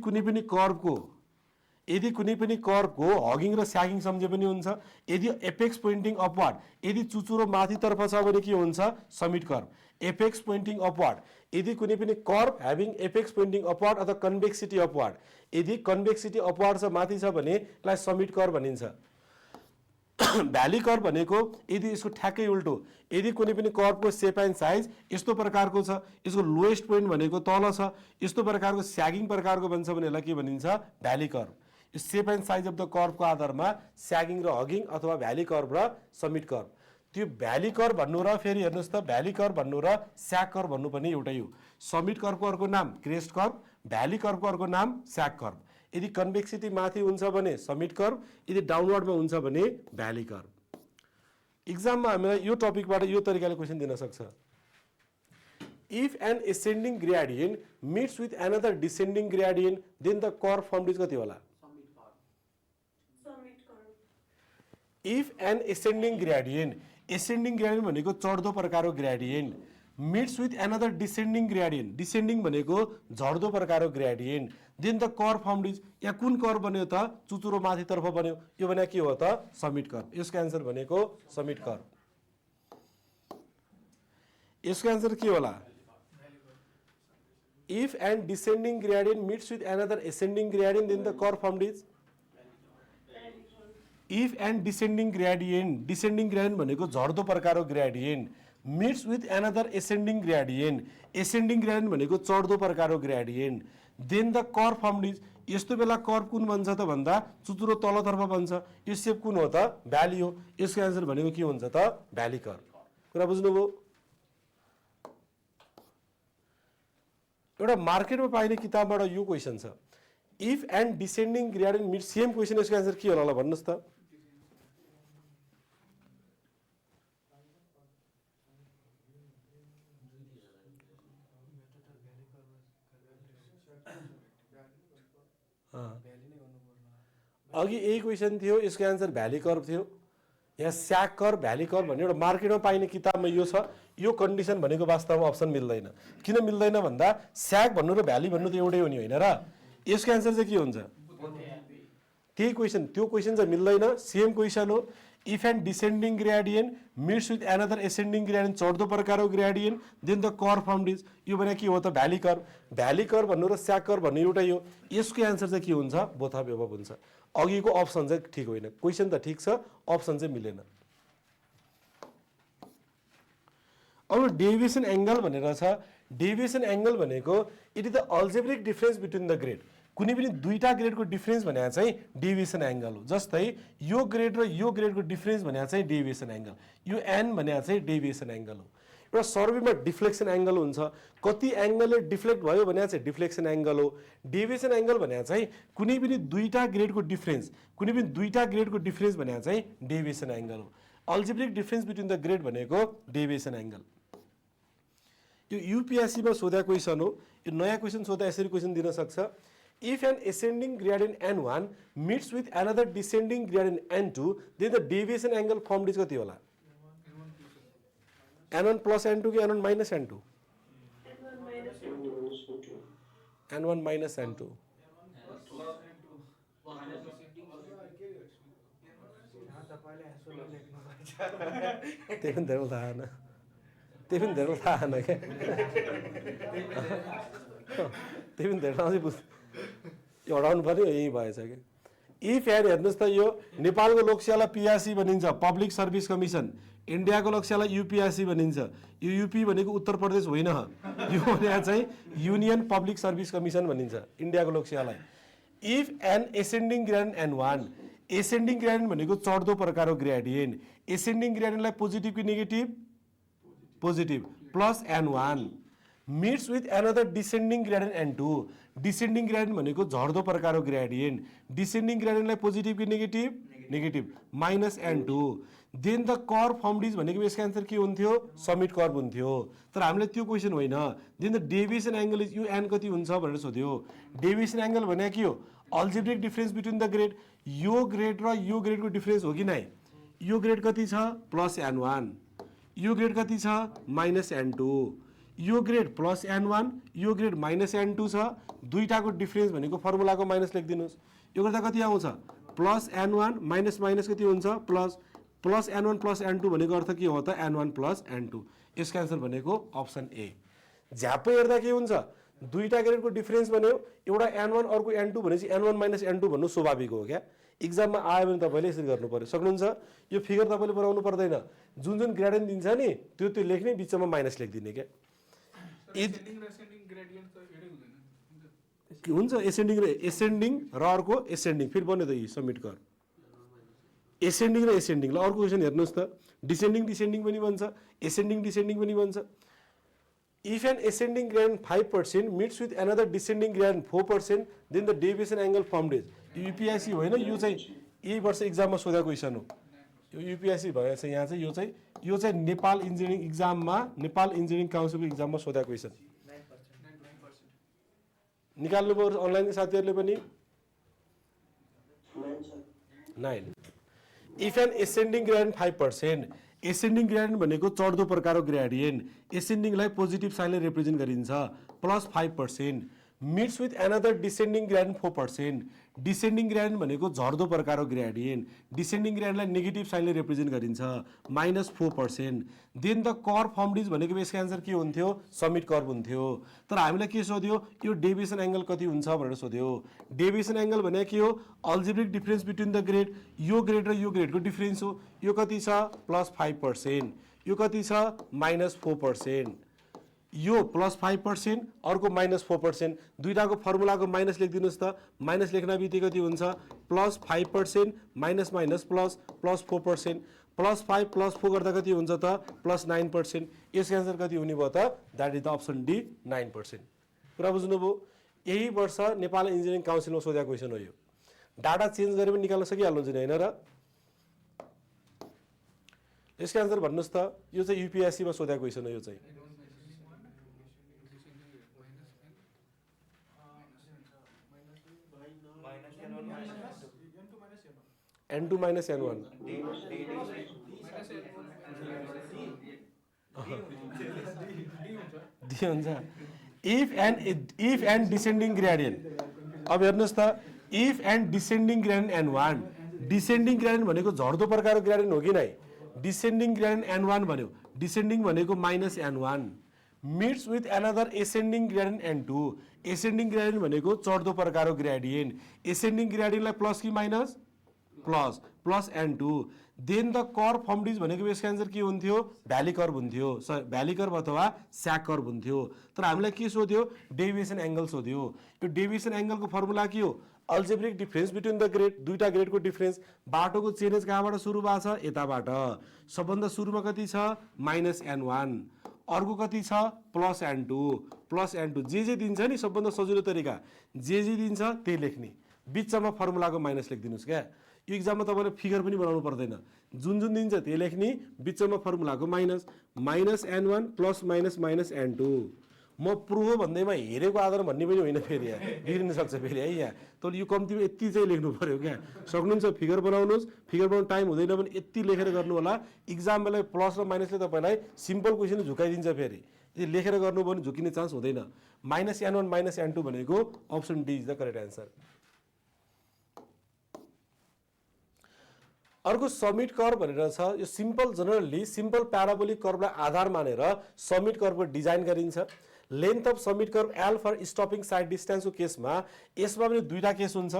कुनै पनि कर्भको हगिङ र स्यागिङ सम्झे पनि हुन्छ। यदि एपेक्स पोइन्टिङ अपवार्ड, यदि चुचुरो माथितर्फ छ भने के हुन्छ summit curve. Apex pointing upward, यदि कुनै पनि curve having apex pointing upward अथवा कन्भेक्सिटी अपवार्ड, यदि कन्भेक्सिटी अपवार्ड छ माथि छ भने यसलाई समिट कर्भ भनिन्छ। भ्याली कर्भ भनेको यदि यसको ठ्याक्कै उल्टो, यदि कुनै पनि कर्भको सेप एन्ड साइज यस्तो प्रकारको छ, यसको लोएस्ट पोइन्ट भनेको तल छ, यस्तो प्रकारको स्यागिङ प्रकारको भन्छ भने यसलाई के भनिन्छ भ्याली कर्भ। यो सेप एन्ड साइज अफ द कर्भको आधारमा स्यागिङ र हगिङ अथवा भ्याली कर्भ र समिट कर्भ। त्यो भ्याली कर्भ भन्नु र फेरि हेर्नुहोस् त भ्याली कर्भ भन्नु र स्याग कर्भ भन्नु पनि एउटै हो। समिट कर्भको अर्को नाम क्रेस्ट कर्भ, भ्याली कर्भको अर्को नाम स्याग कर्भ। यदि कन्भेक्सिटी माथि हुन्छ भने समिट कर्भ, यदि डाउनवर्डमा हुन्छ भने भ्याली कर्भ। इक्जाममा हामीलाई यो टपिकबाट यो तरिकाले क्वेसन दिन सक्छ। If an ascending gradient meets with another descending gradient then the curve formed is कति होला? If an ascending gradient, ascending gradient भनेको चढ्दो प्रकारको gradient, meets with another descending gradient, descending भनेको झर्दो प्रकारको gradient, then the curve formed is, यहाँ कुन कर्भ बन्यो त? चुचुरो माथितर्फ बन्यो, यो भने के हो त? Summit curve. यसको एन्सर भनेको समिट कर्भ। यसको एन्सर के होला? If an descending gradient meets with another ascending gradient then the curve formed is, if and descending gradient, descending gradient भनेको झर्दो प्रकारको gradient, meets with another ascending gradient, ascending gradient भनेको चढ्दो प्रकारको gradient, then the curve formed is, यस्तो बेला कर्भ कुन बन्छ त भन्दा चुचुरो तलतर्फ बन्छ, यो सेप कुन हो त? भ्याली हो। यसको एन्सर भनेको के हुन्छ त? Valley curve. कुरा बुझ्नुभयो? एउटा मार्केटमा पाइने किताबबाट यो क्वेसन छ, if and descending gradient meets, same question, यसको एन्सर के होला भन्नुहोस् त? अघि यही क्वेसन थियो, यसको एन्सर भ्याली कर्भ थियो। यहाँ स्याग कर्भ, भ्याली कर्भ भन्ने एउटा मार्केटमा पाइने किताबमा यो छ। यो कन्डिसन भनेको वास्तवमा अप्सन मिल्दैन। किन मिल्दैन भन्दा स्याग भन्नु र भ्याली भन्नु त एउटै हो नि, होइन र? यसको एन्सर चाहिँ के हुन्छ? त्यही क्वेसन, त्यो क्वेसन चाहिँ मिल्दैन। सेम क्वेसन हो। If and descending gradient meets with another ascending gradient, चढ्दो प्रकारको gradient, then the curve formed is, यो भने के हो त? Valley curve. भ्याली कर्भ भन्नु र स्याग कर्भ भन्नु एउटै हो। यसको एन्सर चाहिँ के हुन्छ? बोथ अफ एबभ हुन्छ। अघिको अप्सन चाहिँ ठिक होइन, क्वेसन त ठिक छ, अप्सन चाहिँ मिलेन। अब डेभिएसन एङ्गल भनेर छ। डेभिएसन एङ्गल भनेको it is the algebraic difference between the grade. कुनै पनि दुईटा ग्रेडको डिफरेन्स भने चाहिँ डेभिएसन एङ्गल हो। जस्तै यो ग्रेड र यो ग्रेडको डिफरेन्स भने चाहिँ डेभिएसन एङ्गल, यो एन भने चाहिँ डेभिएसन एङ्गल हो। एउटा सर्वेमा डिफ्लेक्सन एङ्गल हुन्छ, कति एङ्गलले डिफ्लेक्ट भयो भने चाहिँ डिफ्लेक्सन एङ्गल हो। डेभिएसन एङ्गल भने चाहिँ कुनै पनि दुईटा ग्रेडको डिफरेन्स, कुनै पनि दुईटा ग्रेडको डिफरेन्स भने चाहिँ डेभिएसन एङ्गल हो। Algebraic difference between the grade भनेको डेभिएसन एङ्गल। यो युपिएससीमा सोधा क्वेसन हो। यो नयाँ क्वेसन सोधा यसरी क्वेसन दिन सक्छ। If an ascending gradient n1 meets with another descending gradient n2 then the deviation angle formed is कति होला? n1 प्लस n2 कि n1 minus n2? n1 minus n2। त्यही पनि धेरै थाहा होइन, त्यही पनि धेरै थाहा होइन क्या, त्यही पनि धेरै अझै बुझ, यो हटाउनु पर्यो, यही भएछ क्या। इफ एन्ड, हेर्नुहोस् त, यो नेपालको लोकसेवालाई पिआरसी भनिन्छ, पब्लिक सर्भिस कमिसन। इन्डियाको लोकसेवालाई युपिआरसी भनिन्छ। यो युपी भनेको उत्तर प्रदेश होइन, यो भने चाहिँ युनियन पब्लिक सर्भिस कमिसन भनिन्छ इन्डियाको लोकसेवालाई। If an ascending gradient n1, ascending gradient भनेको चढ्दो प्रकारको ग्रेडियन्ट, एसेन्डिङ ग्रेडियन्टलाई पोजिटिभ कि negative? Positive, plus n1 meets with another descending gradient n2, descending gradient भनेको झर्दो प्रकारको ग्रेडियन्ट, डिसेन्डिङ ग्रेडियन्टलाई पोजिटिभ कि negative? Negative, minus n2, then the curve formed is भनेको यसको एन्सर के हुन्थ्यो? समिट कर्भ हुन्थ्यो। तर हामीले त्यो क्वेसन होइन। Then the deviation angle is, यो एन कति हुन्छ भनेर सोध्यो। डेभिएसन एङ्गल भने के हो? Algebraic difference between the grade. यो ग्रेड र यो ग्रेडको डिफरेन्स हो कि नै? यो ग्रेड कति छ? प्लस n1, यो ग्रेड कति छ? माइनस n2, यो ग्रेड प्लस n1, यो ग्रेड माइनस n2 छ। दुईटाको डिफरेन्स भनेको फर्मुलाको माइनस लेखिदिनुहोस्। यो गर्दा कति आउँछ? प्लस n1 माइनस माइनस कति हुन्छ? Plus, plus n1 plus n2 भनेको अर्थ के हो त? n1 plus n2। यसको एन्सर भनेको अप्सन ए। झ्याप्पै हेर्दा के हुन्छ? दुईटा ग्रेडको डिफरेन्स भन्यो, एउटा n1 अर्को n2 भनेपछि n1 माइनस n2 भन्नु स्वाभाविक हो क्या। इक्जाममा आयो भने तपाईँले यसरी गर्नु पर्यो। सक्नुहुन्छ? यो फिगर तपाईँले बनाउनु पर्दैन, जुन जुन ग्रेडियन्ट दिन्छ नि त्यो त्यो लेख्ने, बिचमा माइनस लेखिदिने क्या। हुन्छ एसेन्डिङ र अर्को एसेन्डिङ फेरि बन्यो त यी सब्मिट कर एसेन्डिङ र एसेन्डिङ ल अर्को क्वेसन हेर्नुहोस् त डिसेन्डिङ पनि बन्छ एसेन्डिङ पनि बन्छ if an ascending grade 5% meets with another descending grade 4% then the deviation angle formed is युपिआइसी होइन यो चाहिँ यही वर्ष इक्जाममा सोधेको क्वेसन हो यो युपिआइसी भएछ यहाँ चाहिँ यो चाहिँ नेपाल इन्जिनियरिङ काउन्सिलको इक्जाममा सोधेको क्वेसन निकाल्नुभयो अनलाइन साथीहरूले पनि 9 if an ascending gradient 5% ascending gradient भनेको चढ्दो प्रकारको ग्रेडियन्ट एसेन्डिङलाई पोजिटिभ साइनले रिप्रेजेन्ट गरिन्छ plus 5% meets with another descending gradient 4% descending gradient भनेको झर्दो प्रकारको ग्रेडियन्ट डिसेन्डिङ ग्रेडियन्टलाई नेगेटिभ साइनले रिप्रेजेन्ट गरिन्छ -4% then the curve formed is भनेको यसको एन्सर के हुन्थ्यो समिट कर्व हुन्थ्यो तर हामीलाई के सोध्यो यो डेभिएसन एङ्गल कति हुन्छ भनेर सोध्यो डेभिएसन एङ्गल भनेको के हो algebraic difference between the grade यो ग्रेड र यो ग्रेडको डिफरेन्स हो यो कति छ +5% यो कति छ -4% यो +5% अर्को -4% दुईटाको फर्मुलाको माइनस लेखिदिनुहोस् त माइनस लेख्न बित्तिकै कति हुन्छ +5% माइनस +4% +5 +4 गर्दा कति हुन्छ त +9% यसको एन्सर कति हुने भयो त that is the option D 9%। कुरा बुझ्नुभयो यही वर्ष नेपाल इन्जिनियरिङ काउन्सिलमा सोधेको क्वेसन हो यो डाटा चेन्ज गरे पनि निकाल्न सकिहाल्नुहुन्छ नि होइन र यसको एन्सर भन्नुहोस् त यो चाहिँ युपिएससीमा सोधेको क्वेसन हो यो चाहिँ N2 minus N1 D हुन्छ if and descending gradient अब हेर्नुहोस् त if and descending gradient N1 descending gradient भनेको झर्दो प्रकारको ग्रेडियन्ट हो कि नै descending gradient N1 भन्यो descending भनेको -N1 meets with another ascending gradient N2 ascending gradient भनेको चढ्दो प्रकारको ग्रेडियन्ट एसेन्डिङ ग्रेडियन्टलाई प्लस कि minus plus N2 then the curve formed is भनेको यसको एन्सर के हुन्थ्यो भ्याली कर्व हुन्थ्यो भ्याली कर्व अथवा स्याक कर्व हुन्थ्यो तर हामीलाई के सोध्यो डेभिएसन एङ्गल सोध्यो यो डेभिएसन एङ्गलको फर्मुला के हो algebraic difference between the grade दुईटा ग्रेडको डिफरेन्स बाटोको चेन्ज कहाँबाट सुरु भएको छ यताबाट सबभन्दा सुरुमा कति छ -N1 अर्को कति छ +N2 जे दिन्छ नि सबभन्दा सजिलो तरिका जे दिन्छ त्यही लेख्ने बिचमा फर्मुलाको माइनस लेखिदिनुहोस् क्या यो इक्जाममा तपाईँले फिगर पनि बनाउनु पर्दैन जुन दिन्छ त्यही लेख्ने बिचमा फर्मुलाको माइनस -N1 +- N2 म प्रो हो भन्दैमा हेरेको आधार भन्ने पनि होइन फेरि यहाँ बिग्रिन सक्छ फेरि है यहाँ तर यो कम्तीमा यति चाहिँ लेख्नु पर्यो क्या सक्नुहुन्छ फिगर बनाउनुहोस् फिगर बनाउनु टाइम हुँदैन भने यति लेखेर गर्नु होला इक्जाम बेला प्लस र माइनसले तपाईँलाई सिम्पल क्वेसन झुकाइदिन्छ फेरि यो लेखेर गर्नुभयो भने झुकिने चान्स हुँदैन -N1 -N2 भनेको option D is the correct answer. अर्को समिट कर्व भनेर छ यो सिम्पल जनरली सिम्पल प्याराबोलिक कर्वलाई आधार मानेर समिट कर्वको डिजाइन गरिन्छ length of summit curve L for stopping sight डिस्टेन्सको केसमा यसमा पनि दुईटा केस हुन्छ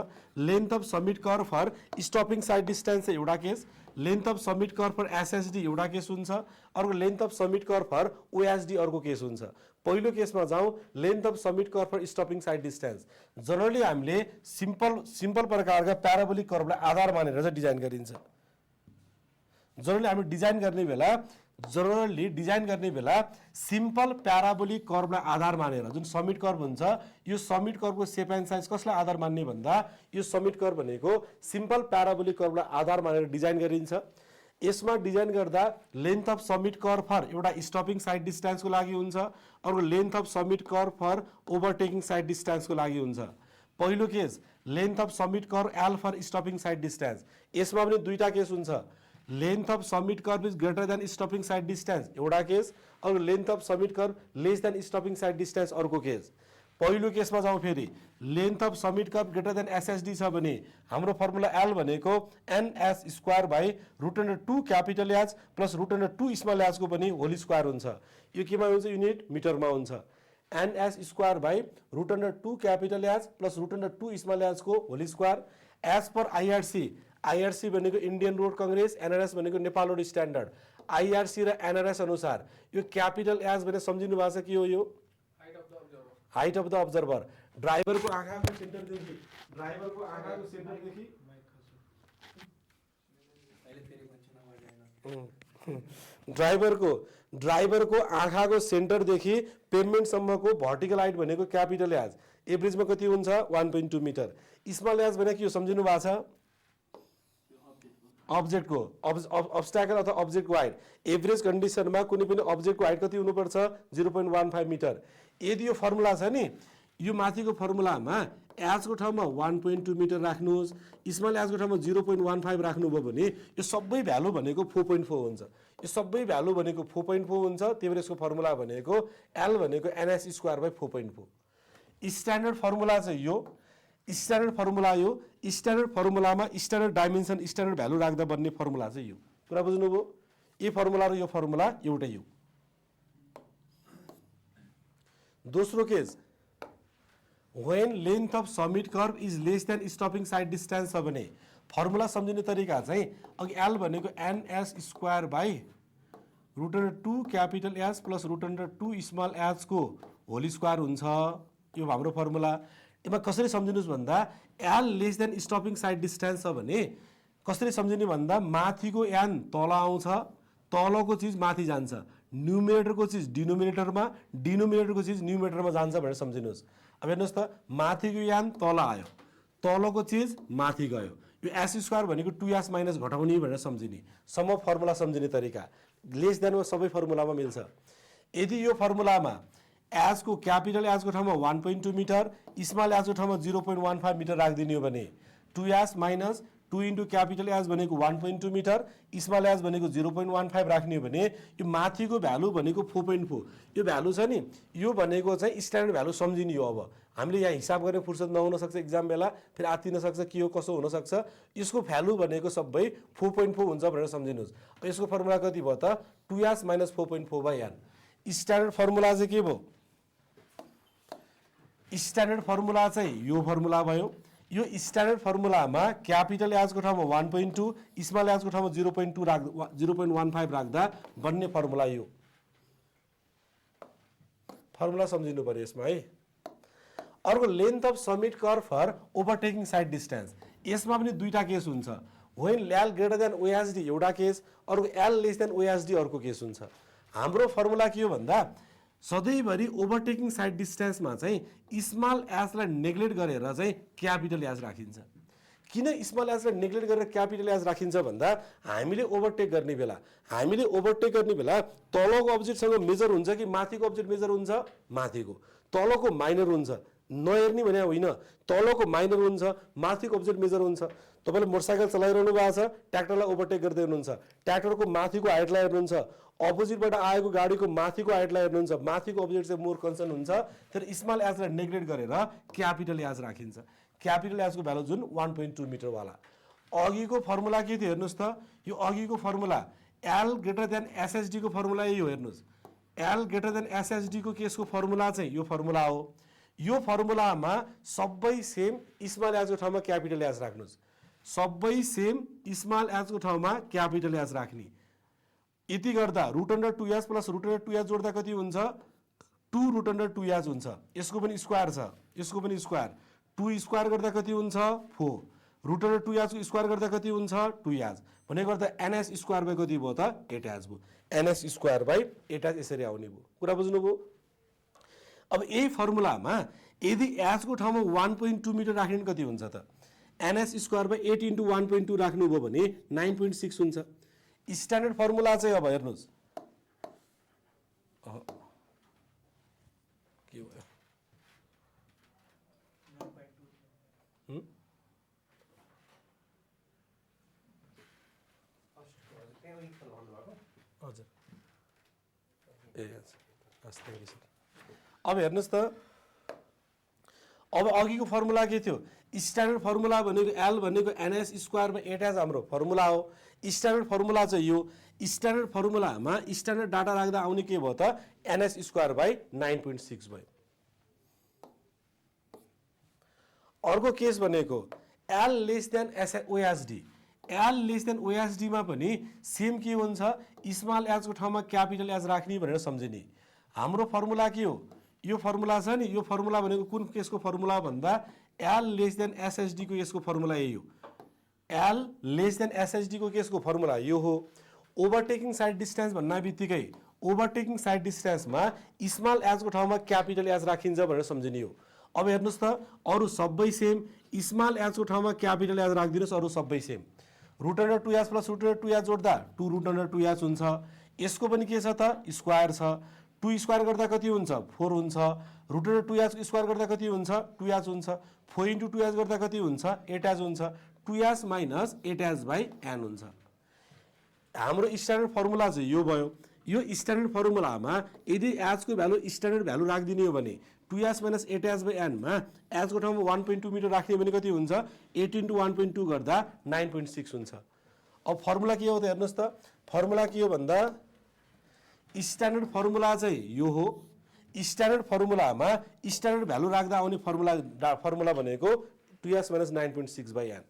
length of summit curve for stopping sight distance चाहिँ एउटा case length of summit curve for SSD एउटा केस हुन्छ अर्को length of summit curve for OSD अर्को केस हुन्छ पहिलो केसमा जाउँ length of summit curve for stopping sight distance generally हामीले सिम्पल प्रकारका प्याराबोलिक कर्वलाई आधार मानेर चाहिँ डिजाइन गरिन्छ जनरली हामी डिजाइन गर्ने बेला सिम्पल प्याराबोलिक कर्वलाई आधार मानेर जुन समिट कर्व हुन्छ यो समिट कर्वको सेप एन्ड साइज कसलाई आधार मान्ने भन्दा यो समिट कर्व भनेको सिम्पल प्याराबोलिक कर्वलाई आधार मानेर डिजाइन गरिन्छ यसमा डिजाइन गर्दा length of summit curve for एउटा स्टपिङ साइड डिस्टेन्सको लागि हुन्छ अर्को length of summit curve for overtaking sight डिस्टेन्सको लागि हुन्छ पहिलो case length of summit curve L for stopping sight distance यसमा पनि दुईटा केस हुन्छ length of summit curve is greater than stopping sight distance एउटा केस अर्को length of summit curve lace than stopping sight distance अर्को केस पहिलो केसमा जाउँ फेरि length of summit curve greater than SSD छ भने हाम्रो फर्मुला एल भनेको NS² / √2 प्लस √2 स्मल एचको पनि होल स्क्वायर हुन्छ यो केमा हुन्छ युनिट मिटरमा हुन्छ NS² / √2 प्लस √2 स्मल एचको whole square as per IRC भनेको इन्डियन रोड कांग्रेस NRS भनेको नेपाल रोड स्ट्यान्डर्ड IRC र NRS अनुसार यो क्यापिटल एच भने सम्झिनु भएको छ के हो यो हाइट अफ द अब्जर्भर ड्राइभरको आँखाको सेन्टरदेखि ड्राइभरको आँखाको सेन्टरदेखि पेभमेन्टसम्मको भर्टिकल हाइट भनेको क्यापिटल एज एभरेजमा कति हुन्छ 1.2 मिटर। स्मल एज भनेको यो सम्झिनु भएको छ अब्जेक्टको अब्स्ट्याकल अथवा अब्जेक्टको हाइट एभरेज कन्डिसनमा कुनै पनि अब्जेक्टको हाइट कति हुनुपर्छ 0.15 मिटर। यदि यो फर्मुला छ नि यो माथिको फर्मुलामा एजको ठाउँमा 1.2 मिटर राख्नुहोस् स्मल एजको ठाउँमा 0.15 राख्नुभयो भने यो सबै भ्यालु भनेको 4.4 हुन्छ। यो सबै भ्यालु भनेको 4.4 हुन्छ। त्यही भएर यसको फर्मुला भनेको एल भनेको NS square by 4.4। Standard formula चाहिँ यो स्ट्यान्डर्ड फर्मुला यो स्ट्यान्डर्ड फर्मुलामा स्ट्यान्डर्ड डाइमेन्सन स्ट्यान्डर्ड भ्यालु राख्दा बन्ने फर्मुला चाहिँ यो कुरा बुझ्नुभयो। यो फर्मुला र यो फर्मुला एउटै हो। दोस्रो case when length of summit curve is less than stopping side distance छ भने फर्मुला सम्झिने तरिका चाहिँ अघि एल भनेको NS square by root under 2 capital S plus root under 2 small H को होल स्क्वायर हुन्छ। यो हाम्रो फर्मुला। यसमा कसरी सम्झिनुहोस् भन्दा L less than stopping sight distance छ भने कसरी सम्झिने भन्दा माथिको एन तल आउँछ तलको चिज माथि जान्छ न्युमिनेटरको चिज डिनोमिनेटरमा डिनोमिनेटरको चिज न्युमिनेटरमा जान्छ भनेर सम्झिनुहोस्। अब हेर्नुहोस् त माथिको एन तल आयो तलको चिज माथि गयो यो एस स्क्वायर भनेको 2s माइनस घटाउने भनेर सम्झिने सम फर्मुला सम्झिने तरिका लेस देनमा सबै फर्मुलामा मिल्छ। यदि यो फर्मुलामा एजको क्यापिटल एजको ठाउँमा 1.2 मिटर स्मल एजको ठाउँमा 0.15 मिटर राखिदिने हो भने 2s minus 2 into capital as भनेको 1.2 मिटर स्मल एज भनेको 0.15 राख्ने हो भने यो माथिको भ्यालु भनेको 4.4 यो भ्यालु छ नि यो भनेको चाहिँ स्ट्यान्डर्ड भ्यालु सम्झिने हो। अब हामीले यहाँ हिसाब गर्ने फुर्सद नहुन सक्छ एक्जाम बेला फेरि आत्तिन सक्छ के हो कसो हुन सक्छ यसको भ्यालु भनेको सबै 4.4 हुन्छ भनेर सम्झिनुहोस्। यसको फर्मुला कति भयो त 2s minus 4.4 by N. Standard formula चाहिँ के भयो स्ट्यान्डर्ड फर्मुला चाहिँ यो फर्मुला भयो। यो स्ट्यान्डर्ड फर्मुलामा क्यापिटल एजको ठाउँमा 1.2 स्मल एजको ठाउँमा 0.15 राख्दा बन्ने फर्मुला यो फर्मुला सम्झिनु पर्यो यसमा है। अर्को length of summit curve for overtaking sight distance यसमा पनि दुईटा केस हुन्छ when L greater than OSD एउटा केस अर्को एल लेस देन ओएसडी अर्को केस हुन्छ। हाम्रो फर्मुला के हो भन्दा सधैँभरि ओभरटेकिङ साइड डिस्टेन्समा चाहिँ स्मल एजलाई नेग्लेक्ट गरेर चाहिँ क्यापिटल एज राखिन्छ। किन स्मल एजलाई नेग्लेक्ट गरेर क्यापिटल एज राखिन्छ भन्दा हामीले ओभरटेक गर्ने बेला तलको अब्जेक्टसँग मेजर हुन्छ कि माथिको अब्जेक्ट मेजर हुन्छ माथिको तलको माइनर हुन्छ नहेर्ने भने होइन तलको माइनर हुन्छ माथिको अब्जेक्ट मेजर हुन्छ। तपाईँले मोटरसाइकल चलाइरहनु भएको छ ट्र्याक्टरलाई ओभरटेक गर्दै हुनुहुन्छ ट्र्याक्टरको माथिको हाइटलाई हेर्नुहुन्छ अपोजिटबाट आएको गाडीको माथिको हाइटलाई हेर्नुहुन्छ माथिको अब्जेक्ट चाहिँ मोर कन्सर्न हुन्छ तर स्मल एजलाई नेग्लेक्ट गरेर क्यापिटल एज राखिन्छ। क्यापिटल एजको भ्यालु जुन 1.2 मिटरवाला अघिको फर्मुला के थियो हेर्नुहोस् त यो अघिको formula L greater than SSD को फर्मुला यही हो हेर्नुहोस् एल ग्रेटर देन एसएसडी को केसको फर्मुला चाहिँ यो फर्मुला हो। यो फर्मुलामा सबै सेम स्मल एजको ठाउँमा क्यापिटल एज राख्नुहोस् सबै सेम स्मल एजको ठाउँमा क्यापिटल एज राख्ने यति गर्दा root under 2s plus root under 2s जोड्दा कति हुन्छ 2 रुट अन्डर 2s हुन्छ। यसको पनि स्क्वायर छ यसको पनि स्क्वायर 2 स्क्वायर गर्दा कति हुन्छ 4 रुट अन्डर 2s को स्क्वायर गर्दा कति हुन्छ 2s भने गर्दा एनएस स्क्वायर बाई कति भयो त 8s भयो एनएस स्क्वायर बाई 8s यसरी आउने भयो कुरा बुझ्नुभयो। अब यही फर्मुलामा यदि एज को ठाउँमा 1.2 मिटर राख्ने कति हुन्छ त एनएस स्क्वायर बाई 8 इन्टु 1.2 राख्नुभयो भने 9.6 हुन्छ। स्ट्यान्डर्ड फर्मुला चाहिँ अब हेर्नुहोस् के भयो हजुर ए अब हेर्नुहोस् त अब अघिको फर्मुला के थियो स्ट्यान्डर्ड फर्मुला भनेको एल भनेको एनएस स्क्वायर बाई 8s हाम्रो फर्मुला हो। स्ट्यान्डर्ड फर्मुला चाहिँ यो स्ट्यान्डर्ड फर्मुलामा स्ट्यान्डर्ड डाटा राख्दा आउने के भयो त एनएस स्क्वायर बाई 9.6 भयो। अर्को केस भनेको L less than OSD L less than ओएसडीमा पनि सेम के हुन्छ स्मल एजको ठाउँमा क्यापिटल एज राख्ने भनेर सम्झिने। हाम्रो फर्मुला के हो यो फर्मुला छ नि, यो फर्मुला भनेको कुन केसको फर्मुला भन्दा एल लेस देन एसएचडी को यसको फर्मुला यही हो। एल लेस देन एसएचडी को केसको फर्मुला यो हो। ओभरटेकिङ साइड डिस्टेन्स भन्ना बित्तिकै ओभरटेकिङ साइड डिस्टेन्समा स्मल एज को ठाउँमा क्यापिटल एज राखिन्छ भनेर सम्झिने हो। अब हेर्नुस् त अरु सबै सेम, स्मल एज को ठाउँमा क्यापिटल एज राखिदिनुस्, अरु सबै same. Root under 2h plus root under 2h जोड्दा 2 रुट अन्डर 2h हुन्छ। यसको पनि के छ त स्क्वायर छ। 2 स्क्वायर गर्दा कति हुन्छ 4 हुन्छ। रुट अन्डर 2h स्क्वायर गर्दा कति हुन्छ 2h हुन्छ। 4 इन्टु 2h गर्दा कति हुन्छ 8h हुन्छ। 2h minus 8h by n हुन्छ। हाम्रो स्ट्यान्डर्ड फर्मुला चाहिँ यो भयो। यो स्ट्यान्डर्ड फर्मुलामा यदि h को भ्यालु स्ट्यान्डर्ड भ्यालु राखिदिने हो भने 2h minus 8h by n मा h को ठाउँमा 1.2 मिटर राख्ने भने कति हुन्छ 8 इन्टु 1.2 गर्दा 9.6 हुन्छ। अब फर्मुला के हो त हेर्नुस् त, फर्मुला के हो भन्दा स्ट्यान्डर्ड फर्मुला चाहिँ यो हो। स्ट्यान्डर्ड फर्मुलामा स्ट्यान्डर्ड भ्यालु राख्दा आउने फर्मुला भनेको 2h माइनस 9.6 बाई n।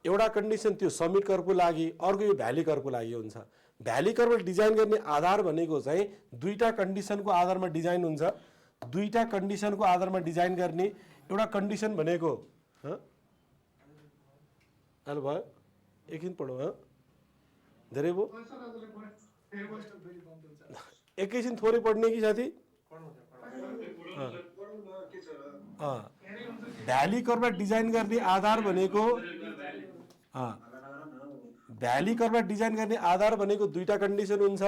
एउटा कन्डिसन त्यो समिट कर्वको लागि, अर्को यो भ्याली कर्वको लागि हुन्छ। भ्याली कर्व डिजाइन गर्ने आधार भनेको चाहिँ दुईटा कन्डिसनको आधारमा डिजाइन हुन्छ। दुईटा कन्डिसनको आधारमा डिजाइन गर्ने एउटा कन्डिसन भनेको हेलो भयो एकछिन पढौँ धेरै भयो एकैछिन थोरै पढ्ने कि साथी। भ्याली कर्व डिजाइन गर्ने आधार भनेको भ्याली कर्व डिजाइन गर्ने आधार भनेको दुईटा कन्डिसन हुन्छ।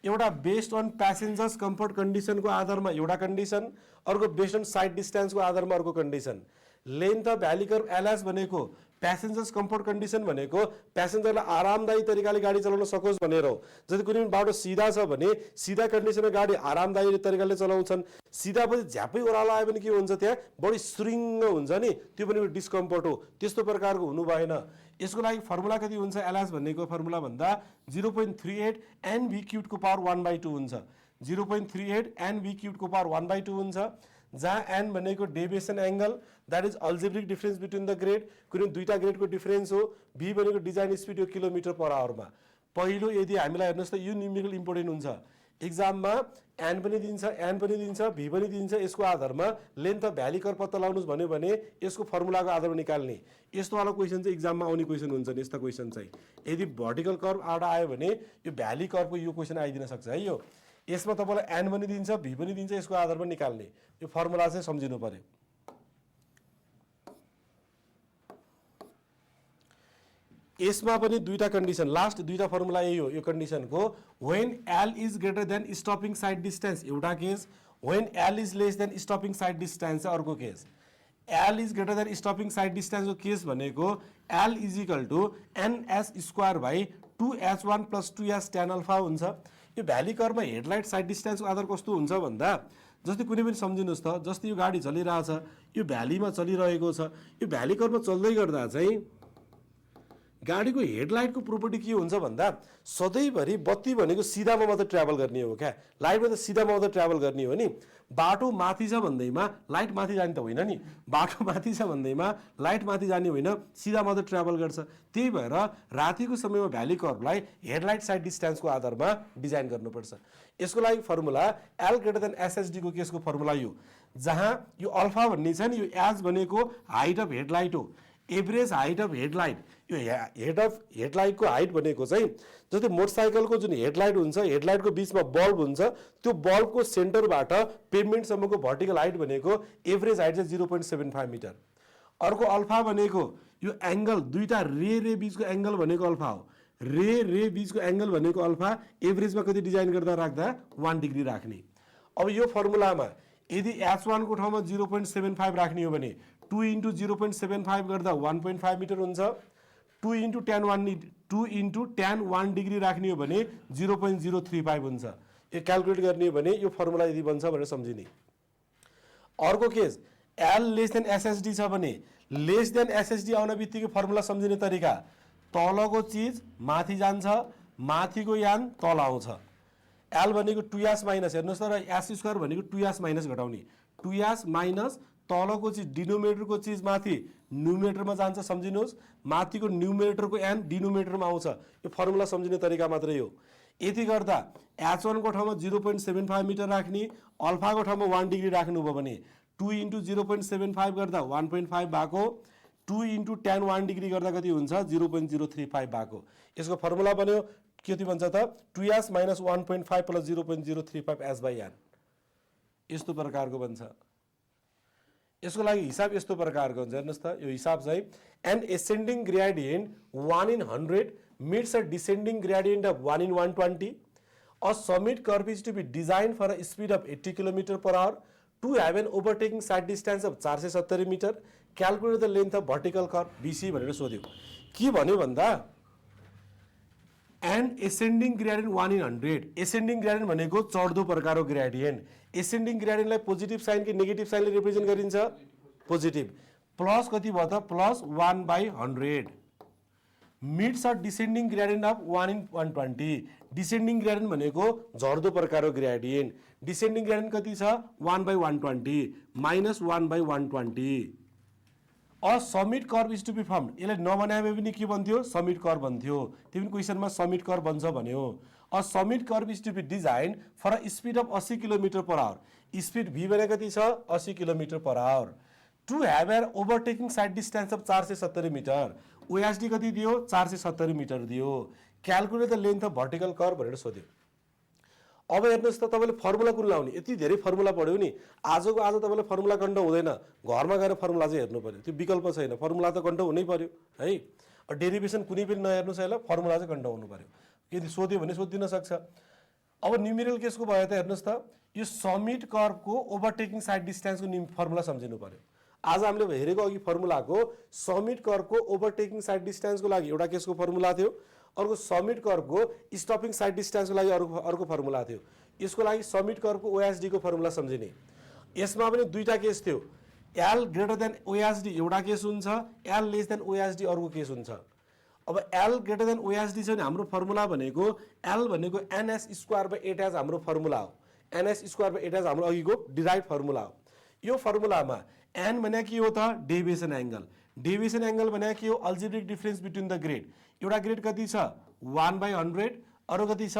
एउटा बेस्ड अन प्यासेन्जर्स कम्फर्ट कन्डिसनको आधारमा एउटा कन्डिसन, अर्को बेस्ड अन साइड डिस्टेन्सको आधारमा अर्को condition. Length of valley curve LS भनेको प्यासेन्जर्स कम्फर्ट कन्डिसन भनेको प्यासेन्जरलाई आरामदायी तरिकाले गाडी चलाउन सकोस् भनेर हो। जति कुनै पनि बाटो सिधा छ भने सिधा कन्डिसनमा गाडी आरामदायी तरिकाले चलाउँछन्। सिधा पछि झ्यापै ओह्रालो आयो भने के हुन्छ त्यहाँ बढी सुरिङ्ग हुन्छ नि, त्यो पनि डिस्कम्फर्ट हो। त्यस्तो प्रकारको हुनु भएन। यसको लागि फर्मुला कति हुन्छ एलएस भन्नेको फर्मुला भन्दा 0.38 एनभी क्युब को पावर 1/2 हुन्छ। 0.38 एनभी क्युब को पावर 1/2 हुन्छ। जहाँ एन भनेको deviation angle that is algebraic difference between the grade, कुनै दुईटा ग्रेडको डिफरेंस हो। भी भनेको डिजाइन स्पिड हो किलोमिटर पर आवरमा। पहिलो यदि हामीलाई हेर्नुस् त यो न्युमेरिकल इम्पोर्टेन्ट हुन्छ। एक्जाममा एन पनि दिन्छ, एन पनि दिन्छ, भी पनि दिन्छ। यसको आधारमा लेन्थ अफ भ्याली कर्व पत्ता लगाउनुस् भन्यो भने यसको फर्मुलाको आधारमा निकाल्ने। यस्तो वाला क्वेसन चाहिँ एक्जाममा आउने क्वेसन हुन्छ नि। यस्ता क्वेसन चाहिँ यदि भर्टिकल कर्व आउँदा आयो भने यो भ्याली कर्वको यो क्वेसन आइदिन सक्छ है। यो यसमा तपाईलाई एन पनि दिन्छ, भी पनि दिन्छ, यसको आधारमा निकाल्ने। यो फर्मुला चाहिँ सम्झिनु पर्यो। यसमा पनि दुईटा कन्डिसन, लास्ट दुईटा फर्मुला यही हो यो कन्डिसनको। When L is greater than stopping sight distance एउटा case, when L is less than stopping sight distance अर्को case. L is greater than stopping sight डिस्टेन्सको केस भनेको L is equal to NS square by 2h1 plus 2h tan alpha हुन्छ। यो भ्याली कर्वमा हेडलाइट साइड डिस्टेन्सको आधार कस्तो हुन्छ भन्दा जस्तै कुनै पनि सम्झिनुहोस् त, जस्तै यो गाडी चलिरहेछ, यो भ्यालीमा चलिरहेको छ। यो भ्याली कर्वमा चल्दै गर्दा चाहिँ गाडीको हेडलाइटको प्रोपर्टी के हुन्छ भन्दा सधैँभरि बत्ती भनेको सिधामा मात्रै ट्राभल गर्ने हो क्या। लाइटमा त सिधामा मात्रै ट्राभल गर्ने हो नि। बाटो माथि छ भन्दैमा लाइट माथि जाने त होइन नि। बाटो माथि छ भन्दैमा लाइट माथि जाने होइन, सिधा मात्रै ट्राभल गर्छ। त्यही भएर रातिको समयमा भ्याली कर्वलाई हेडलाइट साइड डिस्टेन्सको आधारमा डिजाइन गर्नुपर्छ। यसको लागि formula L greater then SHD को केसको फर्मुला यो, जहाँ यो अल्फा भन्ने छ नि, यो एच भनेको हाइट अफ हेडलाइट हो। एभरेज हाइट अफ हेडलाइट, यो हेड अफ हेडलाइटको हाइट भनेको चाहिँ जस्तै मोटरसाइकलको जुन हेडलाइट हुन्छ, हेडलाइटको बिचमा बल्ब हुन्छ, त्यो बल्बको सेन्टरबाट पेभमेन्टसम्मको भर्टिकल हाइट भनेको एभरेज हाइट चाहिँ 0.75 मिटर। अर्को अल्फा भनेको यो एङ्गल, दुईटा रे बिचको एङ्गल भनेको अल्फा हो। रे बिचको एङ्गल भनेको अल्फा। एभरेजमा कति डिजाइन गर्दा राख्दा 1 डिग्री राख्ने। अब यो फर्मुलामा यदि h1 को ठाउँमा 0.75 राख्ने हो भने 2 इन्टु 0.75 गर्दा 1.5 मिटर हुन्छ। 2 इन्टु tan 1 डिग्री राख्ने हो भने 0.035 हुन्छ। यो क्यालकुलेट गर्ने हो भने यो फर्मुला यदि बन्छ भनेर सम्झिने। अर्को case L less then SHD छ भने लेस देन एसएचडी आउन बित्तिकै फर्मुला सम्झिने तरिका, तलको चिज माथि जान्छ, माथिको यान तल आउँछ। एल भनेको 2h माइनस, हेर्नुहोस् त, र एस स्क्वायर भनेको 2h माइनस घटाउने। 2h माइनस तलको चिज डिनोमिनेटरको चिज माथि न्युमिनेटरमा जान्छ, सम्झिनुहोस्। माथिको न्युमिनेटरको एन डिनोमिनेटरमा आउँछ। यो फर्मुला सम्झिने तरिका मात्रै हो। यति गर्दा H1 को ठाउँमा 0.75 मिटर राख्ने, अल्फाको ठाउँमा 1 डिग्री राख्नुभयो भने 2 × 0.75 गर्दा 1.5 भएको, 2 × tan 1 डिग्री गर्दा कति हुन्छ 0.035 भएको। यसको फर्मुला बन्यो कति भन्छ त 2s - 1.5 + 0.035 s/n। यस्तो प्रकारको बन्छ। यसको लागि हिसाब यस्तो प्रकारको हुन्छ। हेर्नुस् त यो हिसाब चाहिँ an ascending gradient 1 in 100 meets a descending gradient of 1 in 120. A summit curve is to be designed for a speed of 80 km/h to have an overtaking side distance of 470 meter. Calculate the length of vertical curve BC भनेर सोध्यो। के भन्यो भन्दा an ascending gradient 1 in 100, ascending gradient भनेको चढ्दो प्रकारको ग्रेडियन्ट। ascending gradient लाई पोजिटिभ साइन कि नेगेटिभ साइनले रिप्रेजेन्ट गरिन्छ पोजिटिभ। प्लस कति भयो त plus 1/100 meets a descending gradient of 1 in 120। Descending gradient भनेको झर्दो प्रकारको ग्रेडियन्ट। डिसेन्डिङ ग्रेडियन्ट कति छ 1/120 minus 1/120। A summit curve is to be form. यसलाई नबनाए पनि के भन्थ्यो समिट कर्भ भन्थ्यो। त्यो पनि क्वेसनमा समिट कर्भ बन्छ भन्यो। A summit curve is to be design for a speed of 80 km/h। Speed v भने कति छ 80 km/h। To have an overtaking sight distance of 470 metre. OSD कति दियो 470 मिटर दियो। Calculate the length of vertical curve भनेर सोध्यो। अब हेर्नुहोस् त तपाईँले फर्मुला कुन लाउने। यति धेरै फर्मुला पढ्यो नि आजको आज तपाईँले फर्मुला कन्ट हुँदैन। घरमा गएर फर्मुला चाहिँ हेर्नु पर्यो। त्यो विकल्प छैन। फर्मुला त कन्ट हुनै पर्यो है। डेरिभेसन कुनै पनि नहेर्नुहोस् है ल, फर्मुला चाहिँ कन्ट हुनु पर्यो। यदि सोध्यो भने सोधिदिन सक्छ। अब न्युमेरिकल केसको भयो त हेर्नुहोस् त यो समिट कर्भको ओभरटेकिङ साइड डिस्टेन्सको फर्मुला सम्झिनु पर्यो। आज हामीले हेरेको अघि फर्मुलाको समिट कर्भको ओभरटेकिङ साइड डिस्टेन्सको लागि एउटा केसको फर्मुला थियो, अर्को समिट कर्भको स्टपिङ साइड डिस्टेन्सको लागि अर्को फर्मुला थियो। यसको लागि समिट कर्भको ओएसडी को फर्मुला सम्झिने। यसमा पनि दुईटा केस थियो। एल ग्रेटर देन ओएसडी एउटा केस हुन्छ, एल लेस देन ओएसडी अर्को केस हुन्छ। अब एल ग्रेटर देन ओएसडी छ भने हाम्रो फर्मुला भनेको एल भनेको ns²/8s हाम्रो फर्मुला हो। ns²/8s हाम्रो अघिको डिराइभ फर्मुला हो। यो फर्मुलामा एन भने के हो त डेभिएसन एंगल। डेभिएसन एंगल भने के हो algebraic difference between the grade. एउटा ग्रेड कति छ 1/100, अर्को कति छ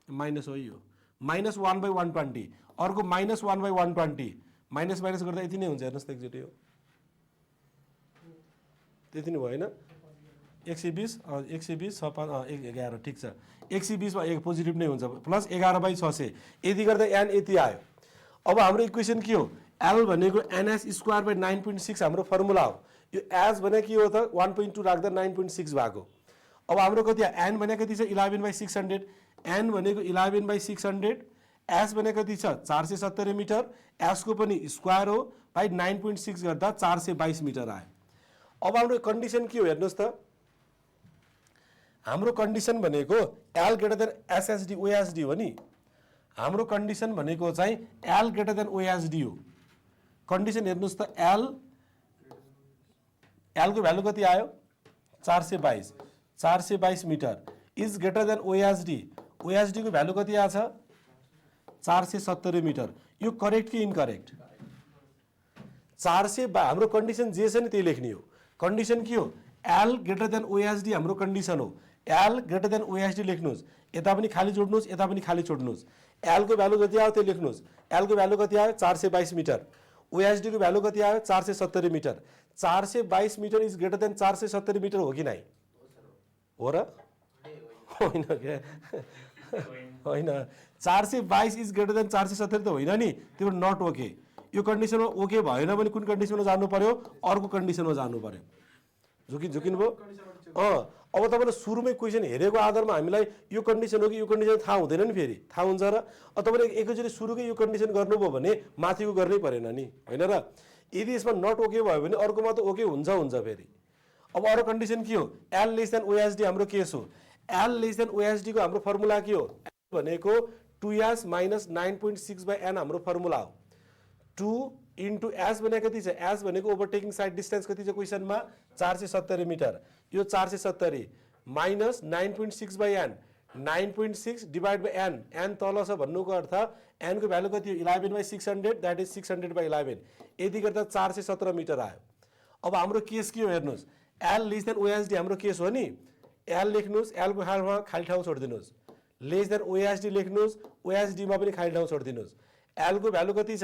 माइनस हो यो माइनस 1/120, अर्को माइनस 1/120। माइनस माइनस गर्दा यति नै हुन्छ। हेर्नुहोस् त एकचोटि हो त्यति नै भयो होइन 120 120 11 ठिक छ। 120 मा एक पोजिटिभ नै हुन्छ प्लस 11/600। यति गर्दा एन यति आयो। अब हाम्रो इक्वेसन के हो एल भनेको ns²/9.6 हाम्रो फर्मुला हो। यो एज भने के हो त 1.2 राख्दा 9.6 भएको। अब हाम्रो कति एन भने कति छ 11/600। एन भनेको 11/600, एस भने कति छ 470 मिटर, एस को पनि स्क्वायर हो बाइ 9.6 गर्दा 422 मिटर आयो। अब हाम्रो कन्डिसन के हो हेर्नुहोस् त हाम्रो कन्डिसन भनेको L greater than SSD OSD हो नि। हाम्रो कन्डिसन भनेको चाहिँ एल ग्रेटर देन ओएसडी हो। कन्डिसन हेर्नुहोस् त एल को भ्यालु कति आयो 422 metre is greater than OSD. OSD को भ्यालु कति आछ 470 मिटर। यो करेक्ट कि इनकरेक्ट 400 हाम्रो कन्डिसन जे छ नि त्यही लेख्ने हो। कन्डिसन के हो एल ग्रेटर देन ओएसडी हाम्रो कन्डिसन हो। एल ग्रेटर देन ओएसडी लेख्नुहोस्। यता पनि खाली जोड्नुहोस् यता पनि खाली छोड्नुहोस्। एल को भ्यालु कति आयो त्यो लेख्नुहोस्। एल को भ्यालु कति आयो 422 मिटर। ओएसडी को भ्यालु कति आयो 470 metre. 422 metre is greater than 470 metre हो कि नै हो र होइन के होइन 422 इज ग्रेटर देन 470 त होइन नि। त्यो नट ओके। यो कन्डिसनमा ओके भएन भने कुन कन्डिसनमा जानु पर्यो अर्को कन्डिसनमा जानु पर्यो। झुकिनु भयो। अब तपाईले सुरुमै क्वेसन हेरेको आधारमा हामीलाई यो कन्डिसन हो कि यो कन्डिसन थाहा हुँदैन नि। फेरि थाहा हुन्छ र तपाईले एकैचोटि सुरुकै यो कन्डिसन गर्नुभयो भने माथिको गर्नै परेन नि होइन र। यदि यसमा नट ओके भयो भने अर्कोमा त ओके हुन्छ फेरि। अब अरू कन्डिसन के हो एल लेस देन ओएसडी हाम्रो केस हो। एल लेस देन ओएसडी को हाम्रो फर्मुला के हो एल भनेको 2s - 9.6/n हाम्रो फर्मुला हो। 2 * s भने कति छ s भनेको ओभरटेकिङ साइड डिस्टेन्स कति छ क्वेसनमा 470 मिटर। यो 470 minus 9.6/n 9.6 divide by n। n तल छ भन्नुको अर्थ n को भ्यालु कति हो 11/600 दैट इज 600/11। यति गर्दा 417 मिटर आयो। अब हाम्रो केस के हो हेर्नुहोस् एल लेस देन ओएसडी हाम्रो केस हो नि। एल लेख्नुहोस् एल को खाली ठाउँ छोडिदिनुहोस् लेस देन ओएसडी लेख्नुहोस्, ओएसडीमा पनि खाली ठाउँ छोडिदिनुहोस्। एलको भ्यालु कति छ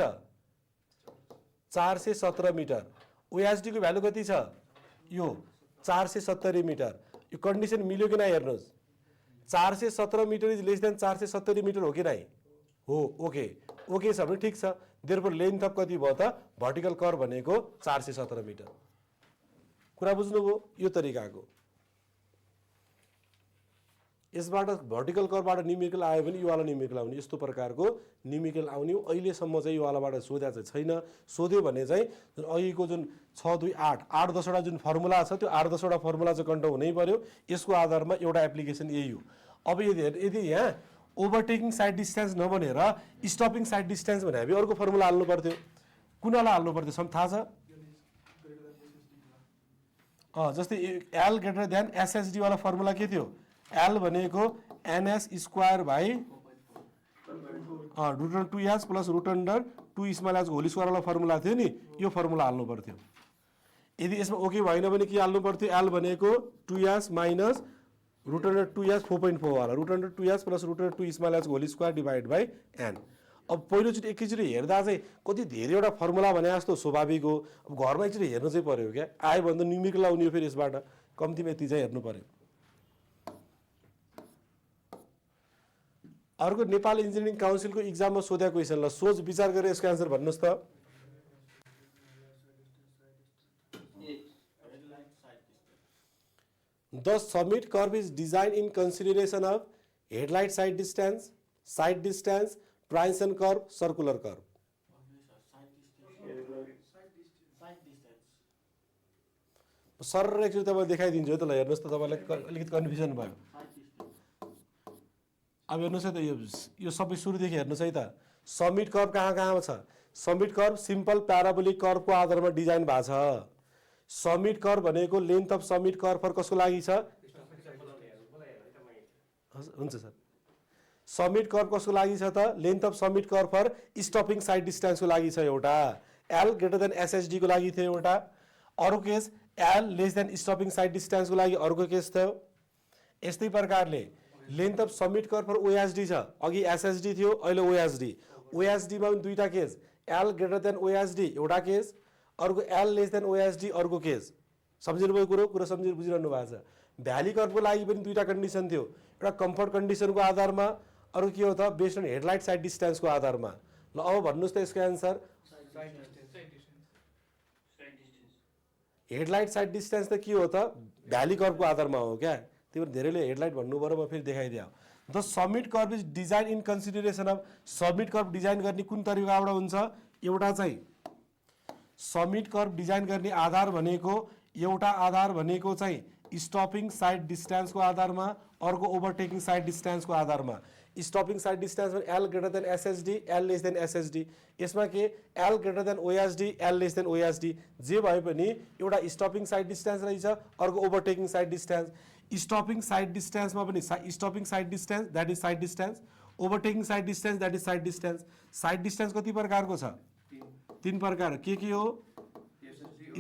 417 मिटर, ओएसडी को भ्यालु कति छ यो 470 मिटर। यो कन्डिसन मिल्यो कि नै हेर्नुहोस्। 417 metre is less than 470 metre हो कि नै हो। ओके ओके छ भने ठिक छ। देयरफोर लेन्थ अफ कति भयो त भर्टिकल कर्व भनेको 417 मिटर। कुरा बुझ्नुभयो? यो तरिकाको यसबाट भर्टिकल कर्वबाट न्युमेरिकल आयो भने यो वाला न्युमेरिकल आउने, यस्तो प्रकारको न्युमेरिकल आउने। अहिलेसम्म चाहिँ यो वालाबाट सोध्या चाहिँ छैन। सोध्यो भने चाहिँ जुन अघिको जुन 6 2 8 8 10 वटा जुन फर्मुला छ त्यो 8 10 वटा फर्मुला चाहिँ कन्ट हुनै पर्यो। यसको आधारमा एउटा एप्लिकेसन यही हो। अब यदि यहाँ ओभरटेकिङ साइड डिस्टेन्स नभनेर स्टपिङ साइड डिस्टेन्स भने हामी अर्को फर्मुला हाल्नु पर्थ्यो। कुन वाला हाल्नु पर्थ्यो सम थाहा छ? जस्तै एल ग्रेटर देन एसएसडी वाला फर्मुला के थियो? एल भनेको NS square by root under 2s plus root under 2 small H whole square वाला फर्मुला थियो नि, यो फर्मुला हाल्नु पर्थ्यो। यदि यसमा ओके भएन भने के हाल्नु पर्थ्यो? एल भनेको 2s minus root under 2s 4.4 वाला root under 2s plus root under 2 small H whole square divide by N. अब पहिलोचोटि एकैचोटि हेर्दा चाहिँ कति धेरैवटा फर्मुला भने जस्तो स्वाभाविक हो। अब घरमा एकचोटि हेर्नु चाहिँ पर्यो क्या, आयो भने त न्युमेरिकल आउने हो। फेरि यसबाट कम्तीमा यति चाहिँ हेर्नु पर्यो। अर्को नेपाल इन्जिनियरिङ काउन्सिलको इक्जाममा सोधेको क्वेसन, ल सोच विचार गरेर यसको एन्सर भन्नुहोस् त। The summit curve is design in consideration of headlight side distance, transition curve, circular curve. Sir एकचोटि तपाईँ देखाइदिन्छु है त, ल हेर्नुहोस् त, तपाईँलाई अलिकति कन्फ्युजन भयो। अब हेर्नुहोस् है त, यो सबै सुरुदेखि हेर्नुहोस् है त। समिट कर्व कहाँ कहाँ छ? समिट कर्व सिम्पल प्याराबोलिक कर्वको आधारमा डिजाइन भएको छ। समिट कर्व भनेको length of summit curve for कसको लागि छ? हुन्छ सर। समिट कर्व कसको लागि छ त? Length of summit curve for stopping sight डिस्टेन्सको लागि छ एउटा। एल ग्रेटर देन एसएसडी को लागि थियो एउटा। अर्को case L less than stopping sight डिस्टेन्सको लागि अर्को केस थियो। यस्तै प्रकारले length of summit curve for OSD छ। अघि एसएसडी थियो, अहिले ओएसडी। ओएसडीमा पनि दुईटा case, L greater than OSD एउटा केस, अर्को एल लेस देन ओएसडी अर्को केस। सम्झिनुभयो कुरा बुझिरहनु भएको छ। भ्याली कर्वको लागि पनि दुईटा कन्डिसन थियो, एउटा कम्फर्ट कन्डिसनको आधारमा, अर्को के हो त बेस्ड अन हेडलाइट साइड डिस्टेन्सको आधारमा। ल अब भन्नुहोस् त यसको एन्सर। हेडलाइट साइड डिस्टेन्स त के हो त? भ्याली कर्वको आधारमा हो क्या। त्यही भएर धेरैले हेडलाइट भन्नुभयो, म फेरि देखाइदिएँ। The summit curve is design in consideration of, summit curve design गर्ने कुन तरिकाबाट हुन्छ? एउटा चाहिँ समिट कर्व डिजाइन गर्ने आधार भनेको, एउटा आधार भनेको चाहिँ स्टपिङ साइड डिस्टेन्सको आधारमा, अर्को ओभरटेकिङ साइड डिस्टेन्सको आधारमा। Stopping sight distance L greater than SSD, L less than SSD. यसमा के L greater than OSD, L less than OSD. जे भए पनि एउटा स्टपिङ साइड डिस्टेन्स रहेछ, अर्को overtaking sight distance. Stopping sight डिस्टेन्समा पनि stopping sight distance that is sight distance, overtaking sight distance that is sight distance. Sight distance कति प्रकारको छ? 3 प्रकार। के हो?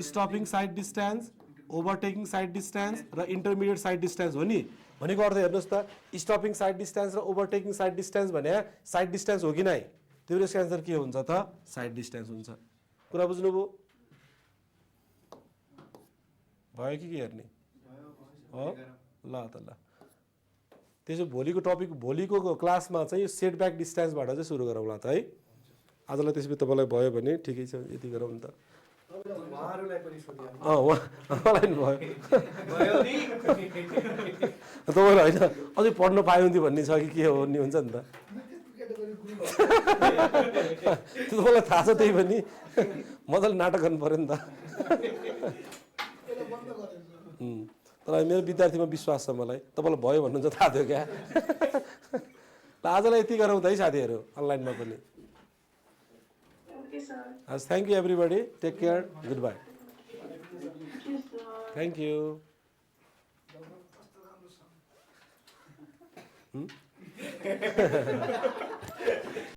Stopping sight distance, overtaking sight distance र इन्टरमिडिएट साइड डिस्टेन्स हो नि। भनेको अर्थ हेर्नुहोस् त, स्टपिङ साइड डिस्टेन्स र ओभरटेकिङ साइड डिस्टेन्स भने साइड डिस्टेन्स हो कि नै? त्यो यसको एन्सर के हुन्छ त? साइड डिस्टेन्स हुन्छ। कुरा बुझ्नुभयो? भयो कि के हेर्ने हो? ल त ल त्यसो भोलिको टपिक, भोलिको क्लासमा चाहिँ यो सेटब्याक डिस्टेन्सबाट चाहिँ सुरु गरौँला त है। आजलाई त्यसपछि तपाईँलाई भयो भने ठिकै छ, यति गरौँ त। उहाँलाई पनि भयो तपाईँलाई होइन अझै पढ्न पायो हुन्थ्यो भन्ने छ कि के हो नि, हुन्छ नि त। तपाईँलाई थाहा छ, त्यही पनि मजाले नाटक गर्नु पऱ्यो नि त। तर मेरो विद्यार्थीमा विश्वास छ मलाई, तपाईँलाई भयो भन्नुहुन्छ थाहा थियो क्या। ल आजलाई यति गरौँ त है साथीहरू, अनलाइनमा पनि। Thank you everybody. Take care. Goodbye. Thank you.